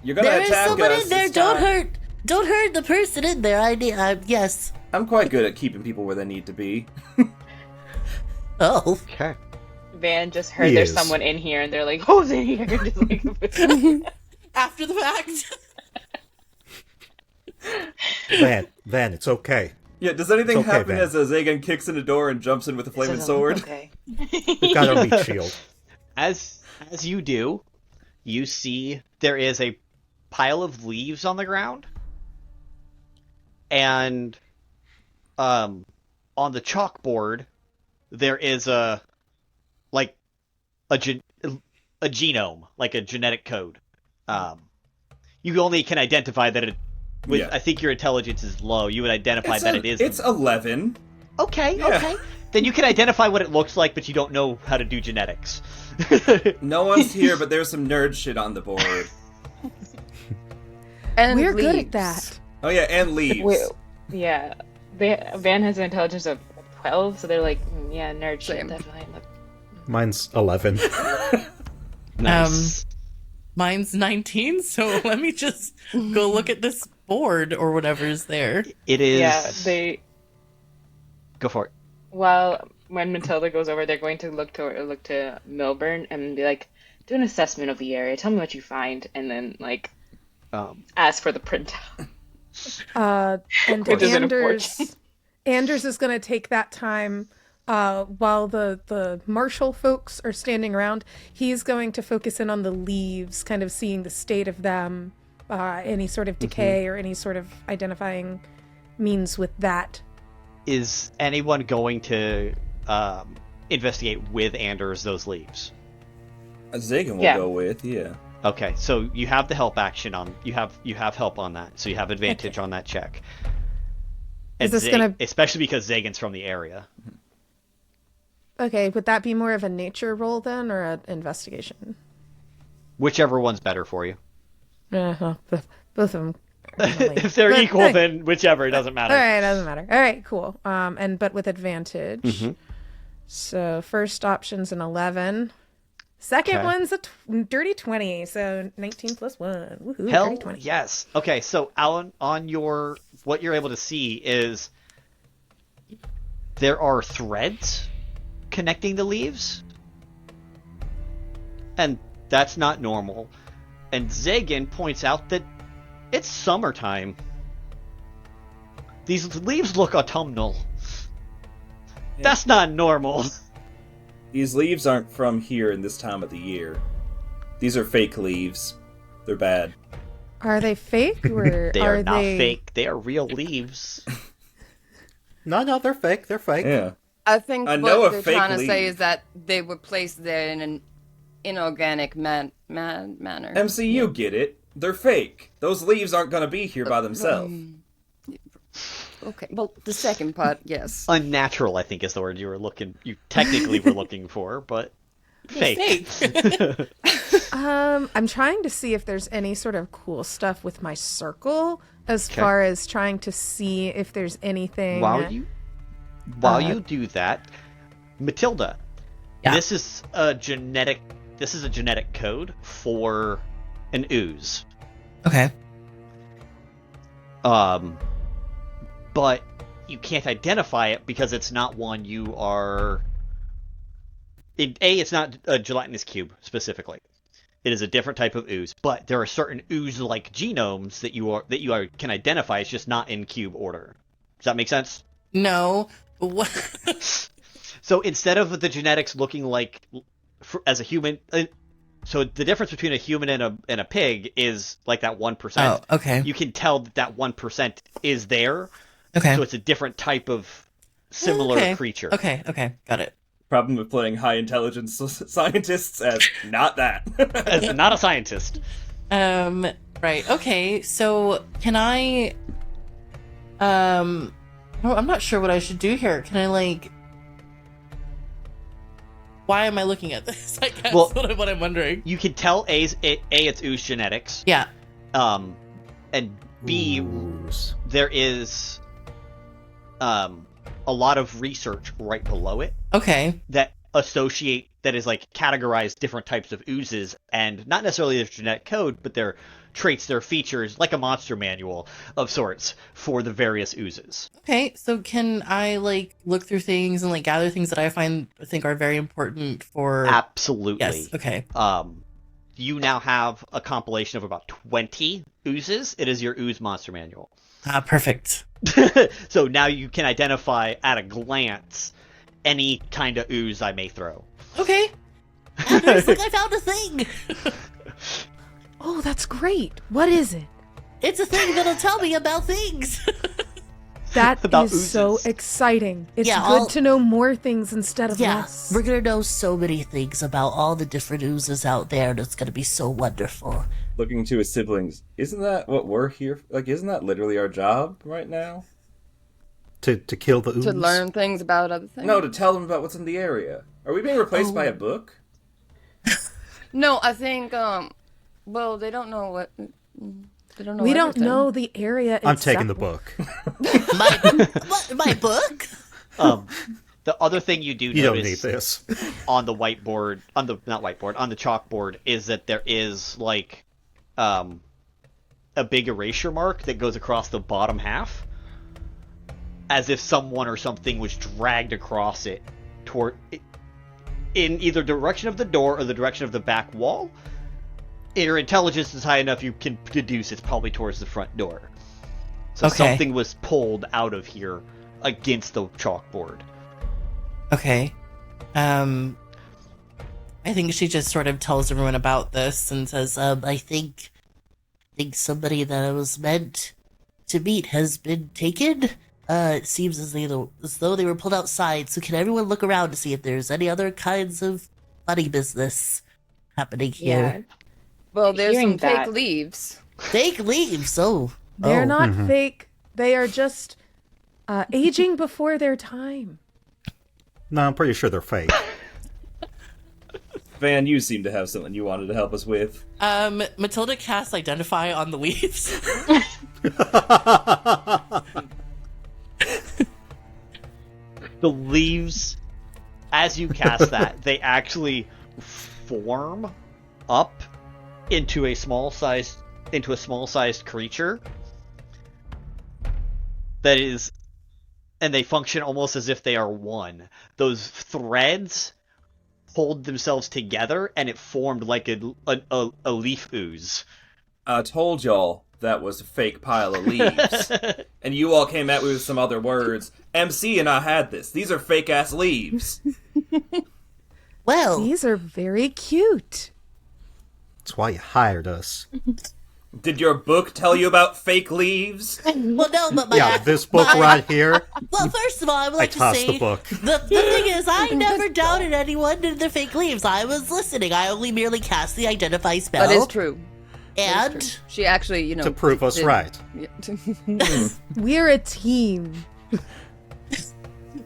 You're gonna There is attack someone us. in there. it's Don't time. hurt the person in there. Yes. I'm quite good at keeping people where they need to be. Oh. Okay. Van just heard He there's is. someone in here, and they're like, who's in here? Just like, After the fact. Van, it's okay. Yeah, does anything It's okay, happen Van. as Zagan kicks in the door and jumps in with a flaming sword? Okay. We've got our meat shield. as you do, you see there is a pile of leaves on the ground, and on the chalkboard there is a genome, like a genetic code. You only can identify that it. I think your intelligence is low. You would identify it is. It's 11. Okay, okay. Then you can identify what it looks like, but you don't know how to do genetics. No one's here, but there's some nerd shit on the board. And We're leaves. good at that. Oh yeah, and leaves. Yeah, Van has an intelligence of 12, so they're like, yeah, nerd shit, Same. definitely. Mine's 11. Nice. Mine's 19, so let me just go look at this board or whatever's there. It is. Yeah, they. Go for it. Well, when Matilda goes over, they're going to look to Milburn and be like, do an assessment of the area. Tell me what you find, and then like ask for the printout. And Which is unfortunate. Anders is going to take that time while the marshal folks are standing around. He's going to focus in on the leaves, kind of seeing the state of them, any sort of decay or any sort of identifying means with that. Is anyone going to investigate with Anders those leaves? Zagan will go with, yeah. Okay, so you have the help action on. You have help on that, so you have advantage on that check. Is this gonna... especially because Zagan's from the area? Okay, would that be more of a nature roll then, or an investigation? Whichever one's better for you. Both of them. If they're equal, then whichever, it doesn't matter. All right, doesn't matter. All right, cool. But with advantage. Mm-hmm. So first option's an 11. Second one's a dirty 20. So 19 plus 1. Woohoo! Hell, dirty 20. yes. Okay, so Alan, on your what you're able to see is there are threads connecting the leaves, and that's not normal. And Zagan points out that it's summertime. These leaves look autumnal. Yeah. That's not normal. These leaves aren't from here in this time of the year. These are fake leaves. They're bad. Are they fake? Or They are not fake. They are real leaves. No, they're fake. They're fake. Yeah. I think I know what a they're fake trying to say leaf. is that they were placed there in an inorganic manner. MC, you get it. They're fake. Those leaves aren't going to be here by themselves. Okay, well, the second part, yes. Unnatural, I think, is the word you technically were looking for, but fake. I'm trying to see if there's any sort of cool stuff with my circle as far as trying to see if there's anything. While you do that, Matilda, this is a genetic code for an ooze. Okay. But you can't identify it because it's not one you are. It's not a gelatinous cube specifically. It is a different type of ooze, but there are certain ooze-like genomes that you can identify. It's just not in cube order. Does that make sense? No. So instead of the genetics looking like as a human, so the difference between a human and a pig is like that 1%. Oh, okay. You can tell that 1% is there. Okay. So it's a different type of similar creature. Okay, got it. Problem with playing high intelligence scientists as not that. As not a scientist. Right. Okay. So can I? I'm not sure what I should do here. Can I Why am I looking at this? I guess what I'm wondering. You can tell it's ooze genetics. Yeah. And B, Ooze. there is a lot of research right below it. Okay. That is categorized different types of oozes, and not necessarily their genetic code, but their traits, their features, like a monster manual of sorts for the various oozes. Okay, so can I look through things and gather things that I think are very important for? Absolutely. Yes. Okay. You now have a compilation of about 20 oozes. It is your ooze monster manual. Perfect. So now you can identify at a glance any kind of ooze I may throw. Okay. Anders, look, I found a thing. Oh, that's great. What is it? It's a thing that'll tell me about things. That About is so oozes. exciting. It's Yeah, good to know more things instead of Yeah, less. we're gonna know so many things about all the different oozes out there, and it's gonna be so wonderful. Looking to his siblings. Isn't that what we're here? Like, isn't that literally our job right now? To kill the ooze? To learn things about other things. No, to tell them about what's in the area. Are we being replaced by a book? No, I think well, they don't know what. They don't know. We don't everything. know the area. I'm taking the exactly. book. My book? The other thing you do You don't notice need this. on the whiteboard, on the chalkboard, is that there is like a big erasure mark that goes across the bottom half, as if someone or something was dragged across it toward in either direction of the door or the direction of the back wall. Your intelligence is high enough, you can deduce it's probably towards the front door. So Okay. something was pulled out of here against the chalkboard. Okay. I think she just sort of tells everyone about this and says, I think somebody that I was meant to meet has been taken. It seems as though they were pulled outside, so can everyone look around to see if there's any other kinds of funny business happening here? Well, there's Hearing some fake that- leaves. Fake leaves, oh. They're oh. not fake. They are just aging before their time. No, I'm pretty sure they're fake. Van, you seem to have something you wanted to help us with. Matilda casts Identify on the leaves. The leaves, as you cast that, they actually form up into a small sized creature that is, and they function almost as if they are one. Those threads hold themselves together, and it formed like a leaf ooze. I told y'all that was a fake pile of leaves. And you all came at me with some other words. MC and I had this. These are fake-ass leaves. Well, These are very cute. That's why you hired us. Did your book tell you about fake leaves? well, no, but my Yeah, this book right here. Well, first of all, I would like to tossed say the book. The thing is, I never doubted anyone did the fake leaves. I was listening. I only merely cast the Identify spell. That is true. And She actually, you know, To prove us did- right. Yeah. We're a team.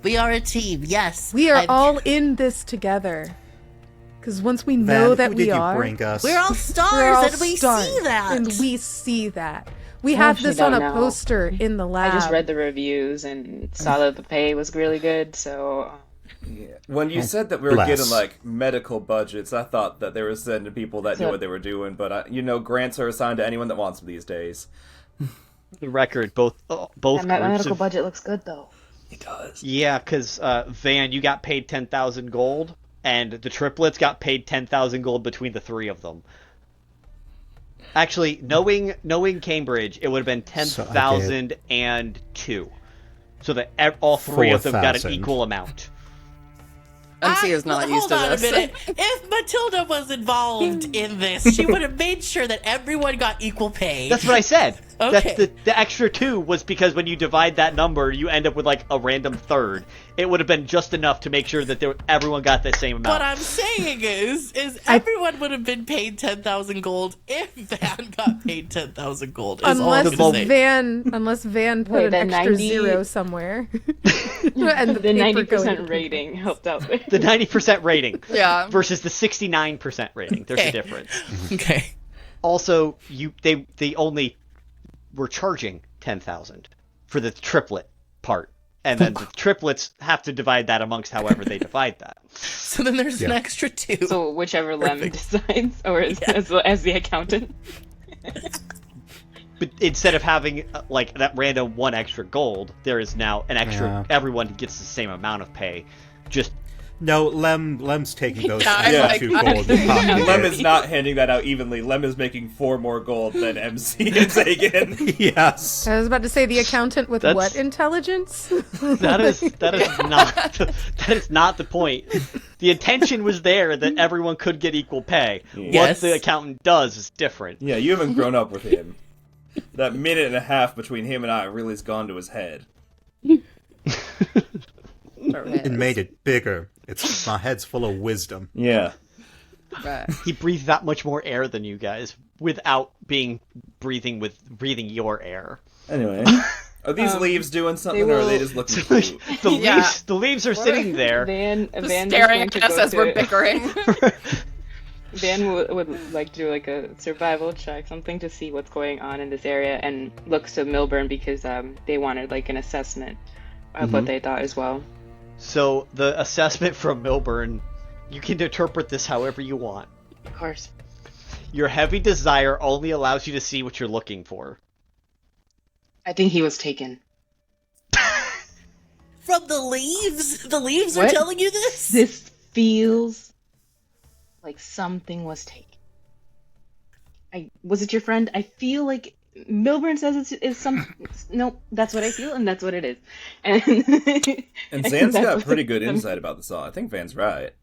we are a team. Yes, We are I'm- all in this together. Because once we know Van, that who we did you are, bring us? We're all stars, we're all and we stars, see that. and we see that. We have actually this on a don't know. poster in the lab. I just read the reviews and saw that the pay was really good, so When you said that we were Bless. getting, like, medical budgets, I thought that they were sending people that knew what they were doing, but, grants are assigned to anyone that wants them these days. The record, both and that groups medical of, budget looks good though. It does. yeah, because Van, you got paid 10,000 gold, and the triplets got paid 10,000 gold between the three of them. Actually, knowing Cambridge, it would have been 10,002. So that all three of them got an 4,000. equal amount. MC is not used to Hold on this. a minute. If Matilda was involved in this, she would have made sure that everyone got equal pay. That's what I said. Okay. The extra 2 was because when you divide that number, you end up with like a random third. It would have been just enough to make sure that everyone got the same amount. What I'm saying is everyone would have been paid 10,000 gold if Van got paid 10,000 gold. Is all I'm unless gonna say. Van put Wait, an the extra 90 zero somewhere. And The paper 90% going to rating helped out there. The 90% rating Yeah. versus the 69% rating. There's Okay. a difference. Okay. Also, they only were charging 10,000 for the triplet part, and then the triplets have to divide that amongst however they divide that. So then there's an Yeah. extra 2. So whichever Lem Perfect. decides, or as the accountant. But instead of having like that random 1 extra gold, there is now an extra. Yeah. Everyone gets the same amount of pay. Just No, Lem's taking those Yeah, as I'm 2 like- gold. and pocketing Lem it. is not handing that out evenly. Lem is making 4 more gold than MC and Zagan. Yes. I was about to say the accountant with That's- what intelligence? That is not the point. The intention was there that everyone could get equal pay. Yes. What the accountant does is different. Yeah, you haven't grown up with him. That minute and a half between him and I really has gone to his head. It made it bigger. My head's full of wisdom. Yeah. Right. He breathes that much more air than you guys without breathing your air. Anyway, are these leaves doing something, they or are they will- just looking cute? The leaves are sitting there. Van Just is staring going at to us go as we're to- bickering. Van would like do like a survival check, something to see what's going on in this area, and looks to Milburn because they wanted like an assessment of what they thought as well. So the assessment from Milburn, you can interpret this however you want. Of course. Your heavy desire only allows you to see what you're looking for. I think he was taken. From the leaves? The leaves are What? telling you this? This feels like something was taken. Was it your friend? I feel like Milburn says it's some. No, that's what I feel, and that's what it is. And And Zan's that's got what- pretty good insight about this all. I think Van's right.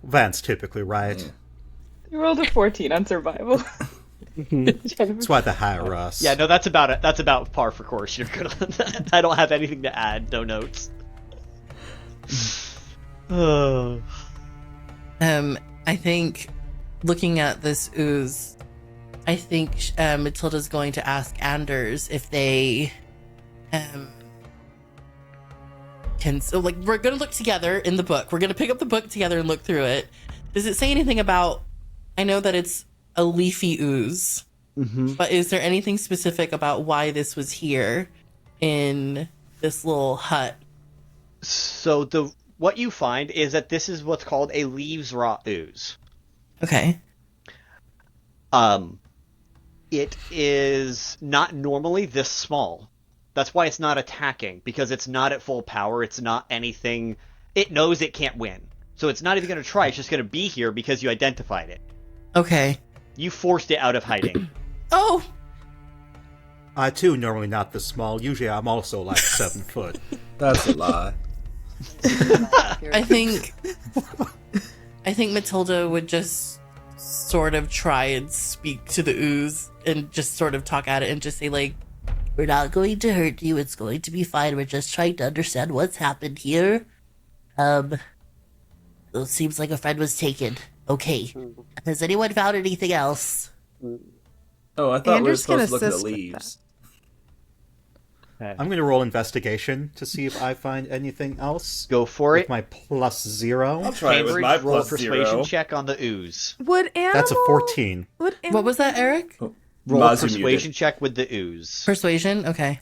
Van's typically right. You rolled a 14 on survival. That's why they hire us. Yeah, no, that's about it. That's about par for course. You're good on that. I don't have anything to add. No notes. I think looking at this ooze, I think Matilda's going to ask Anders if they can. So, like, we're gonna look together in the book. We're gonna pick up the book together and look through it. Does it say anything about? I know that it's a leafy ooze, but is there anything specific about why this was here in this little hut? So what you find is that this is what's called a leaves rot ooze. Okay. It is not normally this small. That's why it's not attacking, because it's not at full power. It's not anything. It knows it can't win. So it's not even going to try. It's just going to be here because you identified it. Okay. You forced it out of hiding. Oh, I too normally not this small. Usually I'm also like 7 foot. That's a lie. I think Matilda would just sort of try and speak to the ooze and just sort of talk at it and just say, like, We're not going to hurt you. It's going to be fine. We're just trying to understand what's happened here. It seems like a friend was taken. Okay. Has anyone found anything else? Oh, I thought we were Anders can supposed to look at the assist with leaves. I'm going to roll investigation to see if I find anything else. Go for With it. my +0. I'll try it with Cambridge, my roll a plus persuasion 0. check on the ooze. Would animal? That's a 14. Would what was that, Eric? Roll a Mazu persuasion muted. check with the ooze. Persuasion? Okay.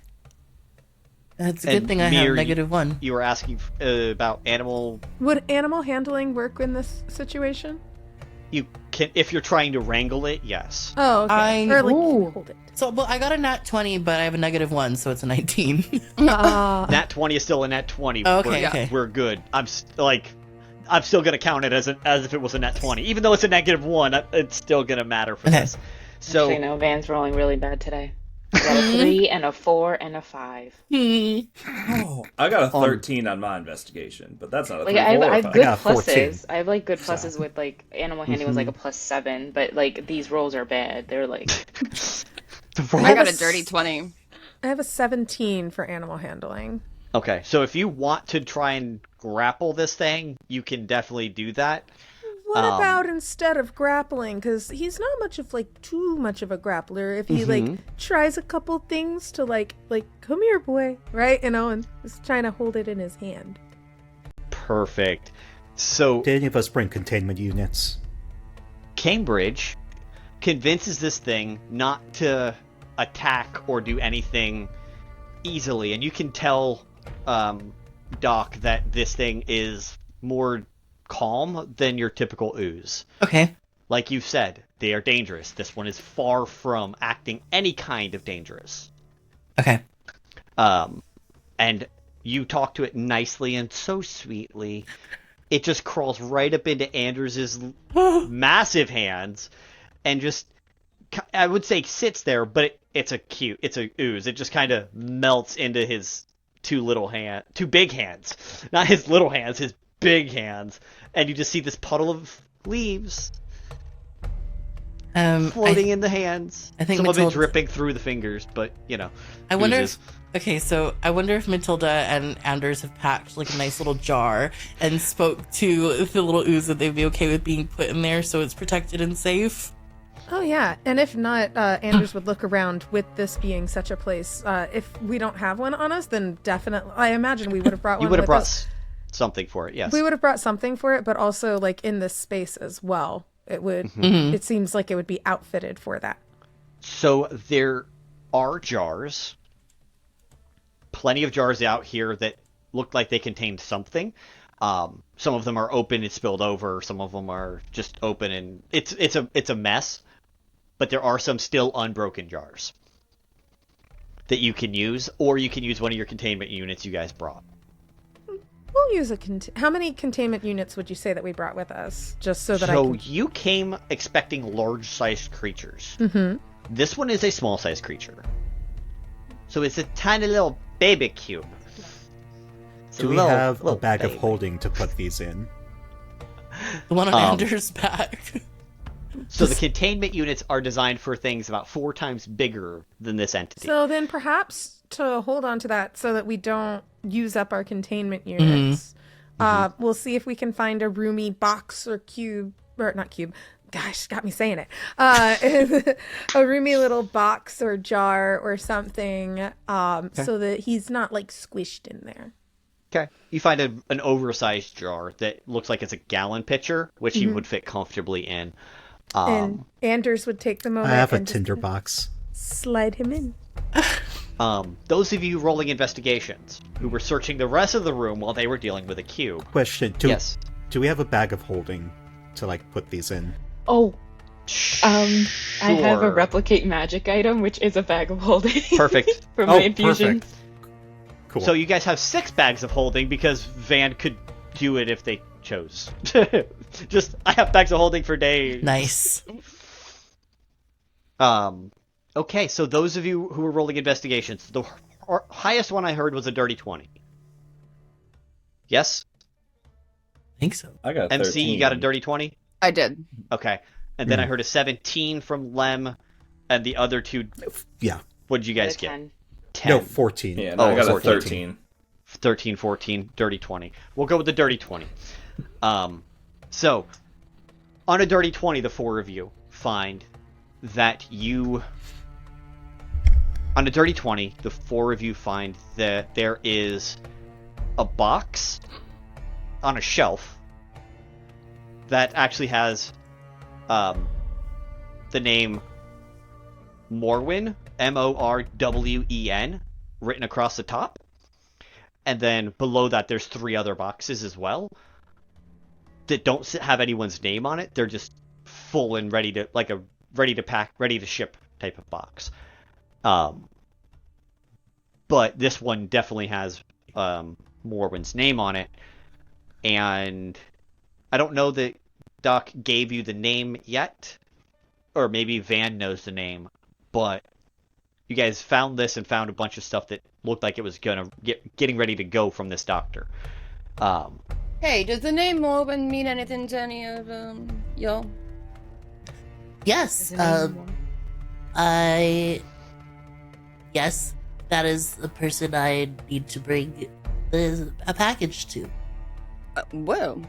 That's a And good thing I Mir, have -1. You were asking about animal. Would animal handling work in this situation? You can, if you're trying to wrangle it, yes. Oh, okay. I- Or like Ooh. hold it. So, well, I got a nat 20, but I have a -1, so it's a 19. Nat 20 is still a nat 20. Okay, we're, okay. We're good. I'm still gonna count it as if it was a nat 20, even though it's a -1. It's still gonna matter for Okay. this. So Actually, no, Van's rolling really bad today. I got a 3 and a 4 and a 5. Oh, I got a 13 on my investigation, but that's not a Like 3 I or have a 5. good got a 14. pluses. I have like good pluses with like animal handling was like a +7, but like these rolls are bad. They're like I got a dirty 20. I have a 17 for animal handling. okay, so if you want to try and grapple this thing, you can definitely do that. What about instead of grappling? Because he's not much of like too much of a grappler. If he like tries a couple things to like come here, boy, right? You know, and is trying to hold it in his hand. Perfect. So Did any of us bring containment units? Cambridge convinces this thing not to attack or do anything easily, and you can tell Doc that this thing is more calm than your typical ooze. Okay. Like you said, they are dangerous. This one is far from acting any kind of dangerous. Okay. And you talk to it nicely and so sweetly. It just crawls right up into Anders' massive hands and just, I would say, sits there, but it's a ooze. It just kind of melts into his two big hands. Not his little hands, his big hands. And you just see this puddle of leaves floating in the hands. I think some of Matilda... it dripping through the fingers, but, I wonder oozes. I wonder if Matilda and Anders have packed like a nice little jar and spoke to the little ooze that they'd be okay with being put in there so it's protected and safe. Oh yeah, and if not, Anders would look around with this being such a place. If we don't have one on us, then definitely, I imagine we would have brought one. You would have with brought us. something for it, yes. We would have brought something for it, but also like in this space as well. It would. Mm-hmm. It seems like it would be outfitted for that. So there are jars. Plenty of jars out here that look like they contained something. Some of them are open and spilled over. Some of them are just open and it's a mess. But there are some still unbroken jars that you can use, or you can use one of your containment units you guys brought. We'll use how many containment units would you say that we brought with us? Just so that So you came expecting large-sized creatures. Mm-hmm. This one is a small-sized creature. So it's a tiny little baby cube. Do we have a bag of holding to put these in? The one on Anders' back. So the containment units are designed for things about 4 times bigger than this entity. So then perhaps to hold on to that so that we don't use up our containment units, we'll see if we can find a roomy box or cube, or not cube, gosh, got me saying it, a roomy little box or jar or something, so that he's not like squished in there. Okay. You find an oversized jar that looks like it's a gallon pitcher, which he would fit comfortably in. And Anders would take the moment. I have a and just tinderbox. slide him in. Those of you rolling investigations who were searching the rest of the room while they were dealing with a cube. Question: Yes. Do we have a bag of holding to put these in? Oh, I have a Sure. replicate magic item, which is a bag of holding. Perfect. For my infusion. Perfect. Cool. So you guys have 6 bags of holding because Van could do it if they chose. Just, I have bags of holding for days. Nice. Okay, so those of you who were rolling investigations, the highest one I heard was a dirty 20. Yes? I think so. I got MC, 13. you got a dirty 20? I did. Okay. And then I heard a 17 from Lem, and the other 2, Yeah. what did you guys get? 10. 10. No, 14. Yeah, no, I got a 14. 13. 13, 14, dirty 20. We'll go with the dirty 20. So, on a dirty 20, the 4 of you find that on a dirty 20, the 4 of you find that there is a box on a shelf that actually has the name Morwen, Morwen, written across the top. And then below that, there's 3 other boxes as well that don't have anyone's name on it. They're just full and ready to, like a ready to pack, ready to ship type of box. But this one definitely has Morwen's name on it. And I don't know that Doc gave you the name yet, or maybe Van knows the name, but you guys found this and found a bunch of stuff that looked like it was getting ready to go from this doctor. Hey, does the name Morwen mean anything to any of y'all? Yes, yes, that is the person I need to bring a package to. Well,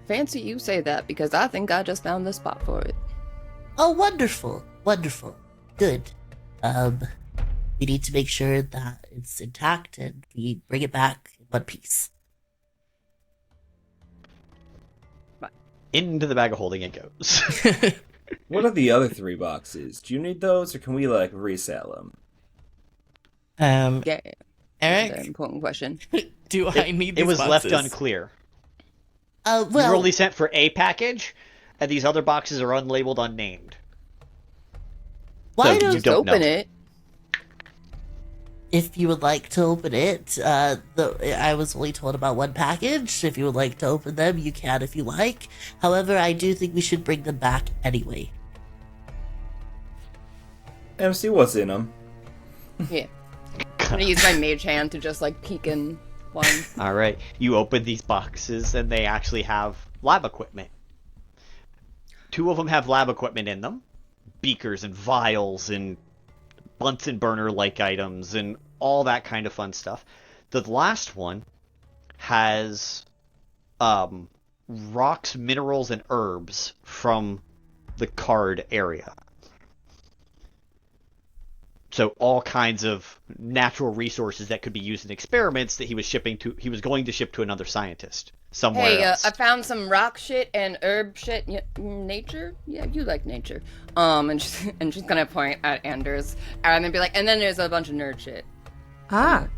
fancy you say that because I think I just found the spot for it. Oh, wonderful, wonderful, good. We need to make sure that it's intact and we bring it back in one piece. Into the bag of holding it goes. What are the other 3 boxes? Do you need those, or can we resell them? Yeah. That's an Eric, important question. do I need these It was boxes? left unclear. Well, You were only sent for a package, and these other boxes are unlabeled, unnamed. why so don't you don't Open know. it. if you would like to open it, I was only told about one package. If you would like to open them, you can if you like. However, I do think we should bring them back anyway. MC, what's in them? Yeah. I'm gonna use my mage hand to just like peek in one. All right, you open these boxes, and they actually have lab equipment. 2 of them have lab equipment in them, beakers and vials and Bunsen burner-like items and all that kind of fun stuff. The last one has rocks, minerals, and herbs from the card area. So all kinds of natural resources that could be used in experiments that he was going to ship to another scientist somewhere Hey, else. I found some rock shit and herb shit. Nature? Yeah, you like nature. And she's gonna point at Anders and then be like, and then there's a bunch of nerd shit. Ah.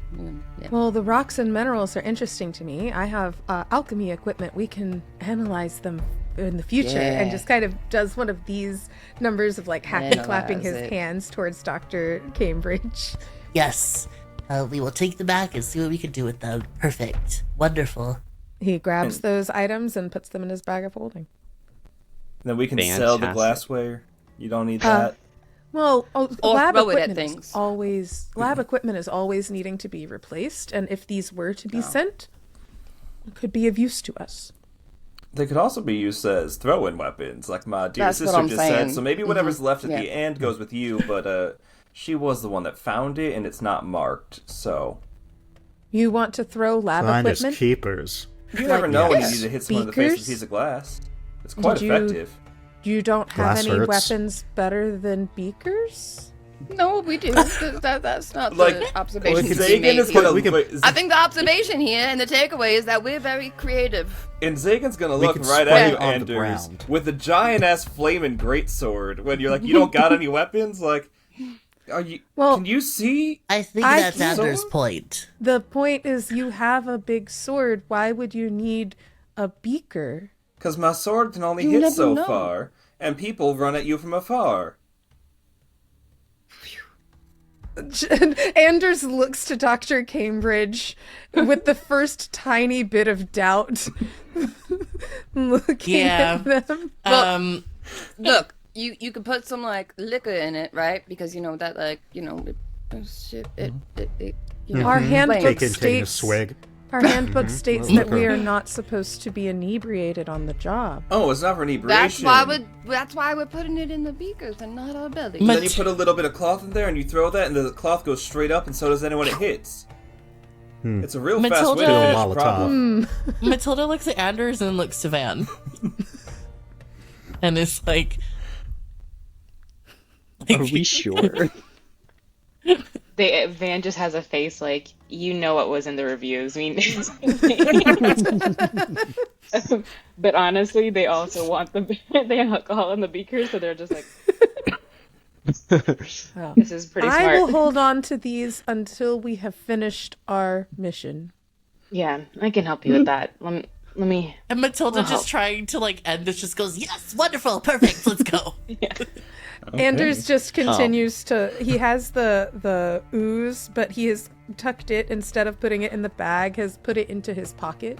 Yeah. Well, the rocks and minerals are interesting to me. I have alchemy equipment. We can analyze them in the future. Yeah. And just kind of does one of these numbers of like happy clapping Analyze his it. hands towards Dr. Cambridge. Yes, we will take them back and see what we can do with them. Perfect. Wonderful. He grabs those items and puts them in his bag of holding. Then we can sell the Fantastic. glassware. You don't need that. Well, Or lab throw it at equipment things. is always lab equipment is always needing to be replaced, and if these were to be sent, it could be of use to us. They could also be used as throw-in weapons, like my dear That's what sister I'm just saying. said. So maybe whatever's left at Yeah. the end goes with you, but she was the one that found it, and it's not marked, so... You want to throw lab Finders equipment? keepers. You never know when you yes. need to hit someone in the face with a Beakers? piece of glass. It's quite Did you- effective. You don't have Glass any hurts. weapons better than beakers? No, we do. That's not Like, the observation like to be Zagan made. is gonna... We can- wait, I think the observation here and the takeaway is that we're very creative. And Zagan's gonna We look can right spray at you, it on the Anders, ground. with a giant-ass flaming greatsword, when you're like, you don't got any weapons? Like, are you... Well- can you see? I think I that's think- Anders' point. The point is you have a big sword. Why would you need a beaker? Because my sword can only You hit never so know. far, and people run at you from afar. Anders looks to Dr. Cambridge with the first tiny bit of doubt looking Yeah. at them. Look, you could put some like liquor in it, right? Because you know that like you know it you know. Our handbook Taking a states swig. our handbook states that we are not supposed to be inebriated on the job. Oh, it's not for inebriation. That's why we're putting it in the beakers and not our belly. Ma- Then you put a little bit of cloth in there, and you throw that, and the cloth goes straight up, and so does anyone it hits. It's a real fast way to Matilda- finish a Molotov. problem. Matilda looks at Anders and looks to Van. And is like, Are we sure? Van just has a face like, you know what was in the reviews. I mean, but honestly, they also want the alcohol in the beaker, so they're just like, this is pretty I will smart. hold on to these until we have finished our mission. Yeah, I can help you with that. Let me. and Matilda just trying to like end this just goes, yes, wonderful, perfect, let's go. Anders just continues to. He has the ooze, but he has tucked it instead of putting it in the bag. Has put it into his pocket,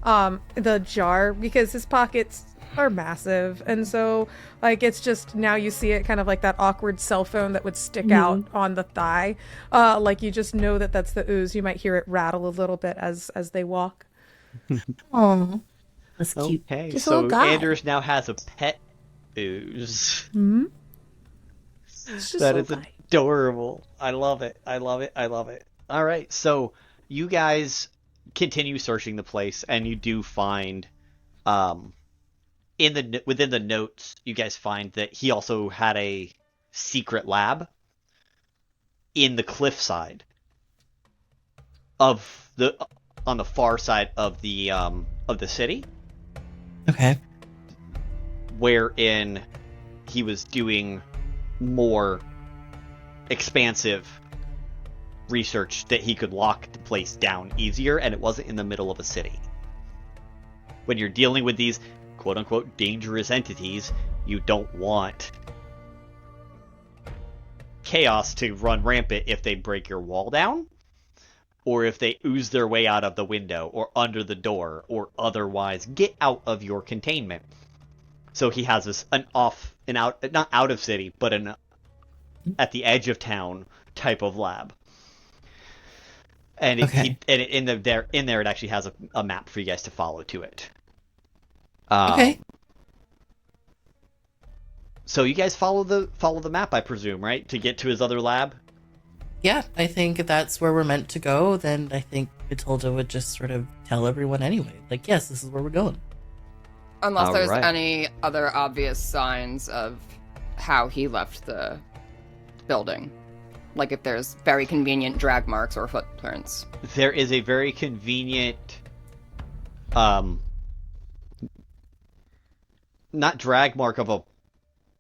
the jar, because his pockets are massive, and so like it's just now you see it kind of like that awkward cell phone that would stick out on the thigh. Like you just know that that's the ooze. You might hear it rattle a little bit as they walk. Aww. That's cute. Okay, Just a so little guy. Anders now has a pet ooze. It's just That a is little guy. adorable. I love it. I love it. I love it. All right, so you guys continue searching the place, and you do find, within the notes, you guys find that he also had a secret lab in the cliffside on the far side of the city, Okay. wherein he was doing more expansive research that he could lock the place down easier, and it wasn't in the middle of a city. When you're dealing with these quote-unquote dangerous entities, you don't want chaos to run rampant if they break your wall down, or if they ooze their way out of the window or under the door, or otherwise get out of your containment. So he has this not out of city, but at the edge of town type of lab. And in there it actually has a map for you guys to follow to it. Okay. So you guys follow the map, I presume, right, to get to his other lab? Yeah, I think if that's where we're meant to go, then I think Matilda would just sort of tell everyone anyway. Like, yes, this is where we're going. Unless there's Alright. any other obvious signs of how he left the building. Like if there's very convenient drag marks or footprints. There is a very convenient, not drag mark of a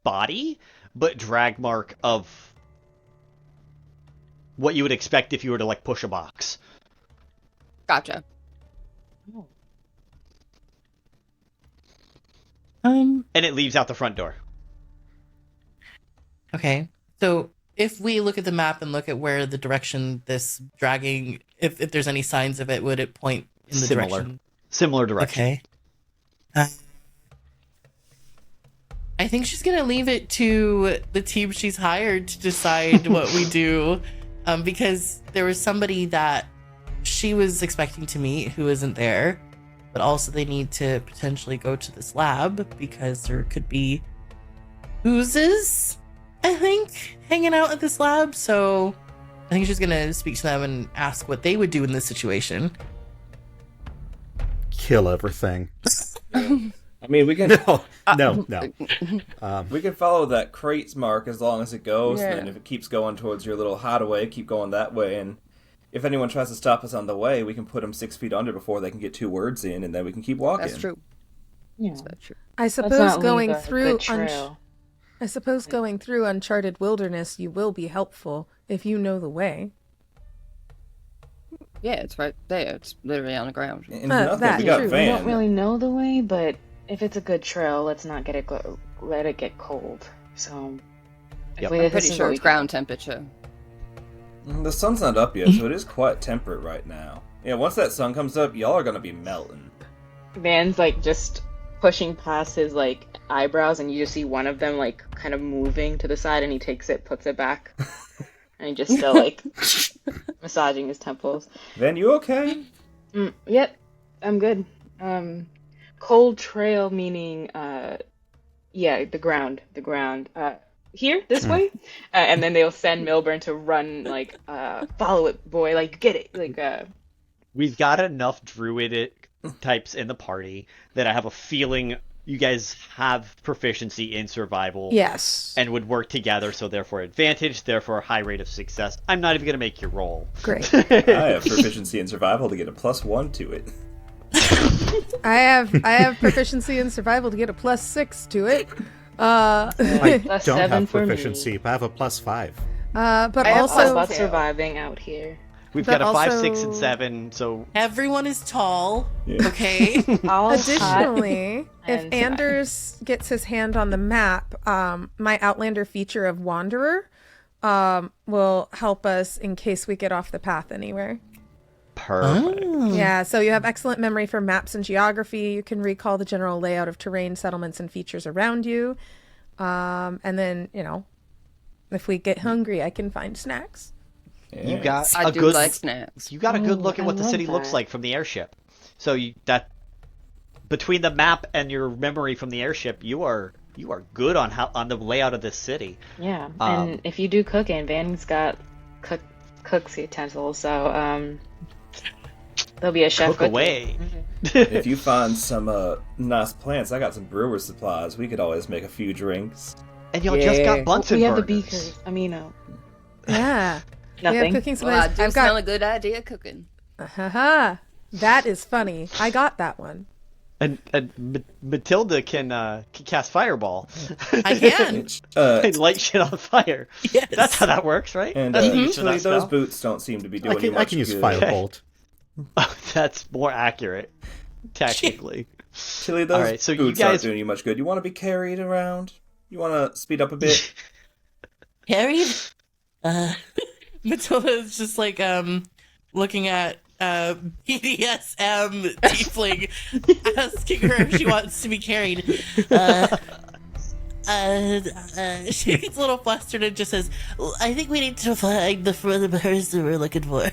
body, but drag mark of what you would expect if you were to, like, push a box. Gotcha. And it leaves out the front door. Okay. So if we look at the map and look at where the direction this dragging, if there's any signs of it, would it point in the direction? Similar direction. Okay. I think she's gonna leave it to the team she's hired to decide what we do, because there was somebody that she was expecting to meet who isn't there, but also they need to potentially go to this lab because there could be oozes, I think, hanging out at this lab. So I think she's gonna speak to them and ask what they would do in this situation. Kill everything. I mean, we can No. we can follow that crates mark as long as it goes. Yeah. And then if it keeps going towards your little hideaway, keep going that way. And if anyone tries to stop us on the way, we can put them 6 feet under before they can get 2 words in, and then we can keep walking. That's true. Yeah. That's very true. I Let's suppose not going leave a through good trail. I suppose going through uncharted wilderness, you will be helpful if you know the way. Yeah, it's right there. It's literally on the ground. And nothing. That's We got true. We Van. don't really know the way, but if it's a good trail, let's not let it get cold. So, Yep. I'm pretty sure it's ground temperature. The sun's not up yet, so it is quite temperate right now. Yeah, once that sun comes up, y'all are gonna be melting. Van's like just pushing past his like eyebrows, and you just see one of them like kind of moving to the side, and he takes it, puts it back, and he just still like massaging his temples. Van, you okay? Yep, I'm good. Cold trail meaning the ground. Here, this way, and then they'll send Milburn to run like follow it, boy, like get it, like We've got enough druidic types in the party that I have a feeling you guys have proficiency in survival. Yes. And would work together, so therefore advantage, therefore high rate of success. I'm not even going to make you roll. Great. I have proficiency in survival to get a +1 to it. I have proficiency in survival to get a +6 to it. I Plus don't 7 have for me. proficiency, but I have a +5. But I have also plus surviving out here. We've But got a 5, also- 6, and 7, so Everyone is tall, Yeah. okay? All hot additionally, if and Anders gets his hand on the map, my Outlander feature of Wanderer will help us in case we get off the path anywhere. perfect. Yeah, so you have excellent memory for maps and geography. You can recall the general layout of terrain, settlements, and features around you. And then, if we get hungry, I can find snacks. You got I a do good like snacks. You got a good look at I what the love city looks that. like from the airship. So that between the map and your memory from the airship, you are good on the layout of this city. Yeah, and if you do cooking, Van's got cook's utensils, so there'll be a chef Cook with you. away. If you find some nice plants, I got some brewer's supplies. We could always make a few drinks. And y'all just got Bunsen We have the burners. beakers. I mean, Yeah. We have nothing. cooking Well, I supplies. do I've smell got. a good idea cooking. Haha. That is funny. I got that one. And Matilda can cast fireball I can. and light shit on fire. Yes. That's how that works, right? And That's the use of actually, that those spell. boots don't seem to be I doing you can, much I can use good. Firebolt. Oh, that's more accurate, technically. Chili, those Alright, so you boots guys- aren't doing you much good. You want to be carried around? You want to speed up a bit? Carried? Matilda is just like looking at BDSM tiefling, asking her if she wants to be carried. She gets a little flustered and just says, "I think we need to find the person we're looking for."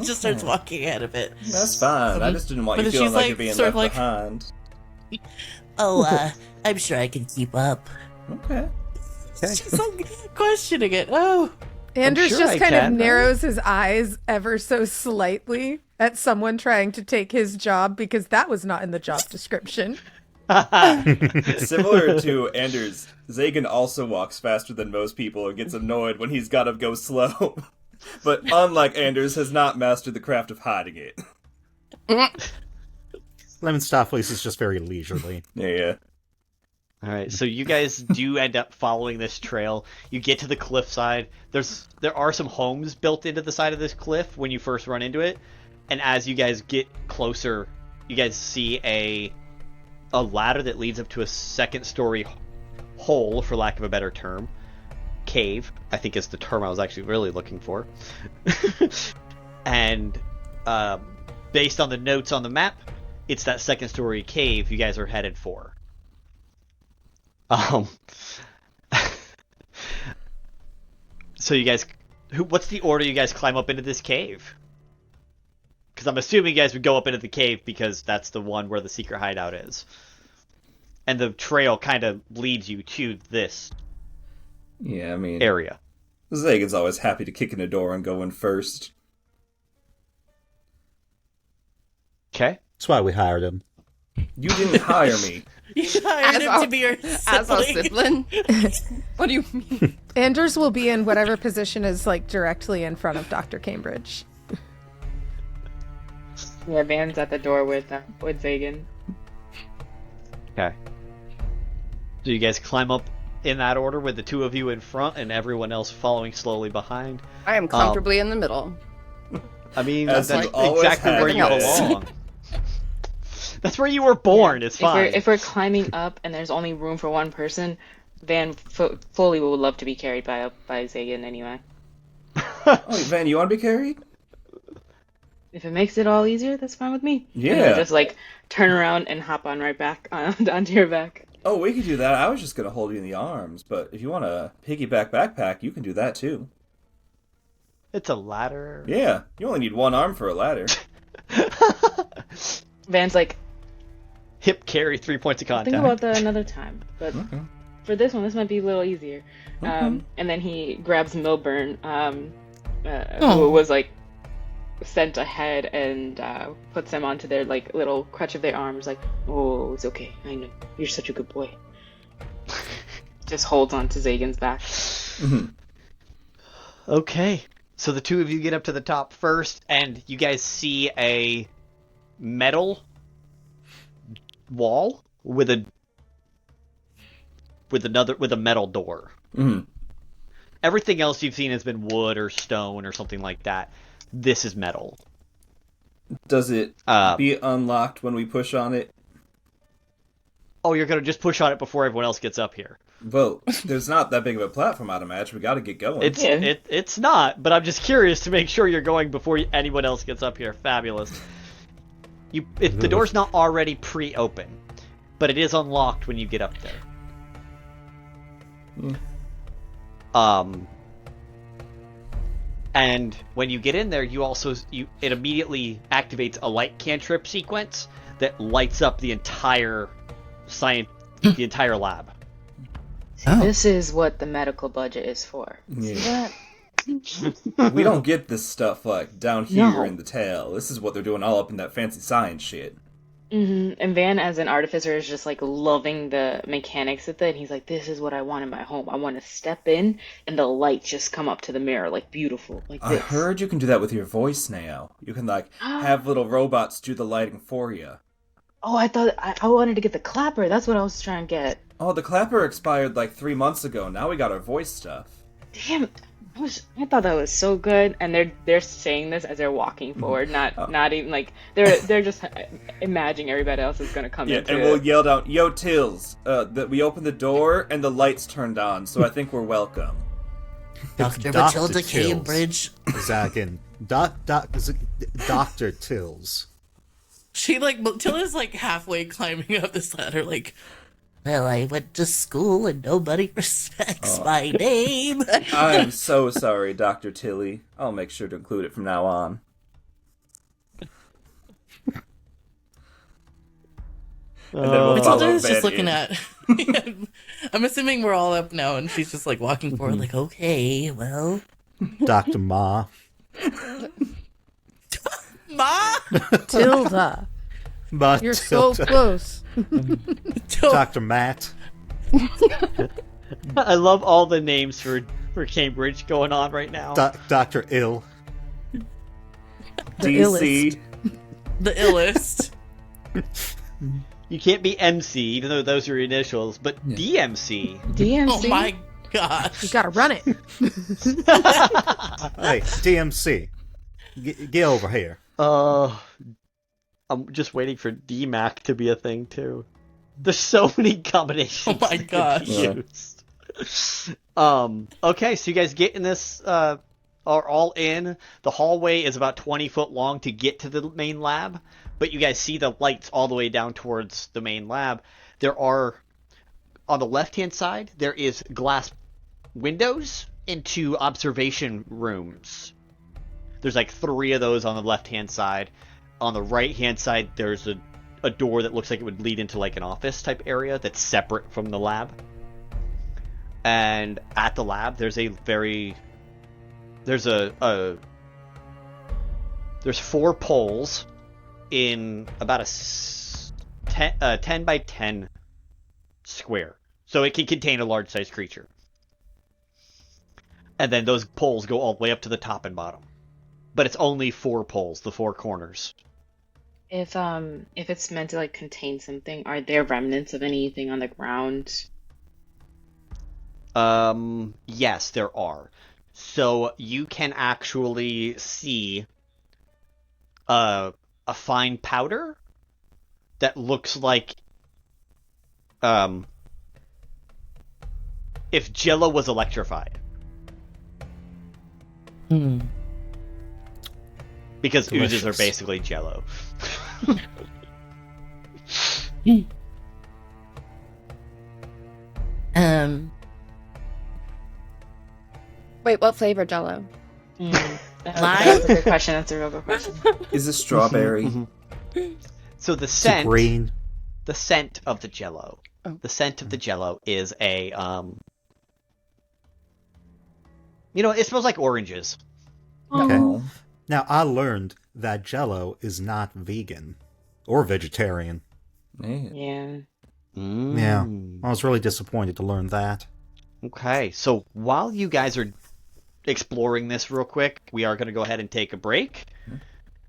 Just starts walking ahead of it. That's fine. I just didn't want you but feeling she's, like like, you're being sort left of like- behind. I'm sure I can keep up. Okay. She's like questioning it. Oh, Anders sure just I kind of can. narrows his eyes ever so slightly at someone trying to take his job because that was not in the job description. Similar to Anders, Zagan also walks faster than most people and gets annoyed when he's gotta go slow. But unlike Anders, has not mastered the craft of hiding it. Lemon Starfleece is just very leisurely. Yeah. All right, so you guys do end up following this trail. You get to the cliffside. There are some homes built into the side of this cliff when you first run into it, and as you guys get closer, you guys see a ladder that leads up to a second-story hole, for lack of a better term. Cave, I think, is the term I was actually really looking for. And based on the notes on the map, it's that second-story cave you guys are headed for. So you guys, what's the order you guys climb up into this cave? Because I'm assuming you guys would go up into the cave because that's the one where the secret hideout is. And the trail kind of leads you to this Yeah, I mean, area. Zagan's always happy to kick in a door and go in first. Okay. That's why we hired him. You didn't hire me. you hired him to be your As a sibling. sibling? What do you mean? Anders will be in whatever position is like directly in front of Dr. Cambridge. Yeah, Van's at the door with Zagan. Okay. So you guys climb up in that order with the two of you in front and everyone else following slowly behind. I am comfortably in the middle. I mean, As that's you always exactly have where you been. belong. That's where you were born. It's fine. If we're climbing up and there's only room for one person, Van fully would love to be carried by Zagan anyway. Oh, Van, you want to be carried? If it makes it all easier, that's fine with me. Yeah. And then just like turn around and hop on right back onto your back. Oh, we could do that. I was just going to hold you in the arms, but if you want a piggyback backpack, you can do that too. It's a ladder. Yeah, you only need one arm for a ladder. Van's like, Hip carry, 3 points of contact. think about that another time. But Okay. for this one, this might be a little easier. And then he grabs Milburn, who was like sent ahead, and puts them onto their like little crutch of their arms. Like, oh, it's okay. I know you're such a good boy. Just holds on to Zagan's back. Okay. So the two of you get up to the top first, and you guys see a metal wall with a metal door. Mm-hmm. Everything else you've seen has been wood or stone or something like that. This is metal. Does it be unlocked when we push on it? Oh, you're gonna just push on it before everyone else gets up here. Well, there's not that big of a platform out of match. We got to get going. It's not, but I'm just curious to make sure you're going before anyone else gets up here. Fabulous. The door's not already pre-open, but it is unlocked when you get up there. And when you get in there, it immediately activates a light cantrip sequence that lights up the entire the entire lab. This is what the medical budget is for. See Yeah. that? We don't get this stuff like down here No. in the tail. This is what they're doing all up in that fancy science shit. And Van, as an artificer, is just like loving the mechanics of it. And he's like, "This is what I want in my home. I want to step in, and the lights just come up to the mirror, like beautiful, like I this." heard you can do that with your voice now. You can like have little robots do the lighting for you. Oh, I thought I wanted to get the clapper. That's what I was trying to get. Oh, the clapper expired like 3 months ago. Now we got our voice stuff. Damn, I thought that was so good. And they're saying this as they're walking forward, not even like they're just imagining everybody else is gonna come Yeah, into and it. we'll yell down, "Yo, Tills!" That we open the door and the lights turned on, so I think we're welcome. Dr. Dr. Matilda Tills. Cambridge. Zagan. Dr. Tills. She like Matilda's like halfway climbing up this ladder, like Well, I went to school and nobody respects my name. I am so sorry, Dr. Tilly. I'll make sure to include it from now on. And then we'll Matilda follow is just Ben looking in. at. I'm assuming we're all up now, and she's just like walking forward, like, Okay, well, Dr. Ma. Ma. Tilda. You're so Matilda. close. Dr. Matt. I love all the names for Cambridge going on right now. Dr. Ill. DC. The illest. You can't be MC, even though those are your initials, but DMC. DMC. Oh my gosh. You gotta run it. Hey, DMC. Get over here. I'm just waiting for DMAC to be a thing too. There's so many combinations. Oh my that gosh. could be used. Okay, so you guys get in this, are all in. The hallway is about 20 foot long to get to the main lab, but you guys see the lights all the way down towards the main lab. There are, on the left-hand side, there is glass windows into observation rooms. There's like 3 of those on the left-hand side. On the right-hand side, there's a door that looks like it would lead into like an office type area that's separate from the lab. And at the lab, there's there's 4 poles in about a 10 by 10 square. So it can contain a large sized creature. And then those poles go all the way up to the top and bottom. But it's only 4 poles, the 4 corners. If it's meant to like contain something, are there remnants of anything on the ground? Yes, there are. So you can actually see a fine powder that looks like if Jello was electrified. Because oozes are basically Jello. Wait, what flavor Jello? That's a good question. That's a real good question. Is it strawberry? So the It's scent, green. the scent of the Jello, the scent of the Jello is a it smells like oranges. Okay. Oh. Now, I learned that Jello is not vegan or vegetarian. Man. Yeah. Yeah, I was really disappointed to learn that. Okay, so while you guys are exploring this real quick, we are going to go ahead and take a break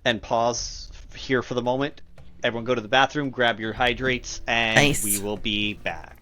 and pause here for the moment. Everyone go to the bathroom, grab your hydrates, and Nice. we will be back.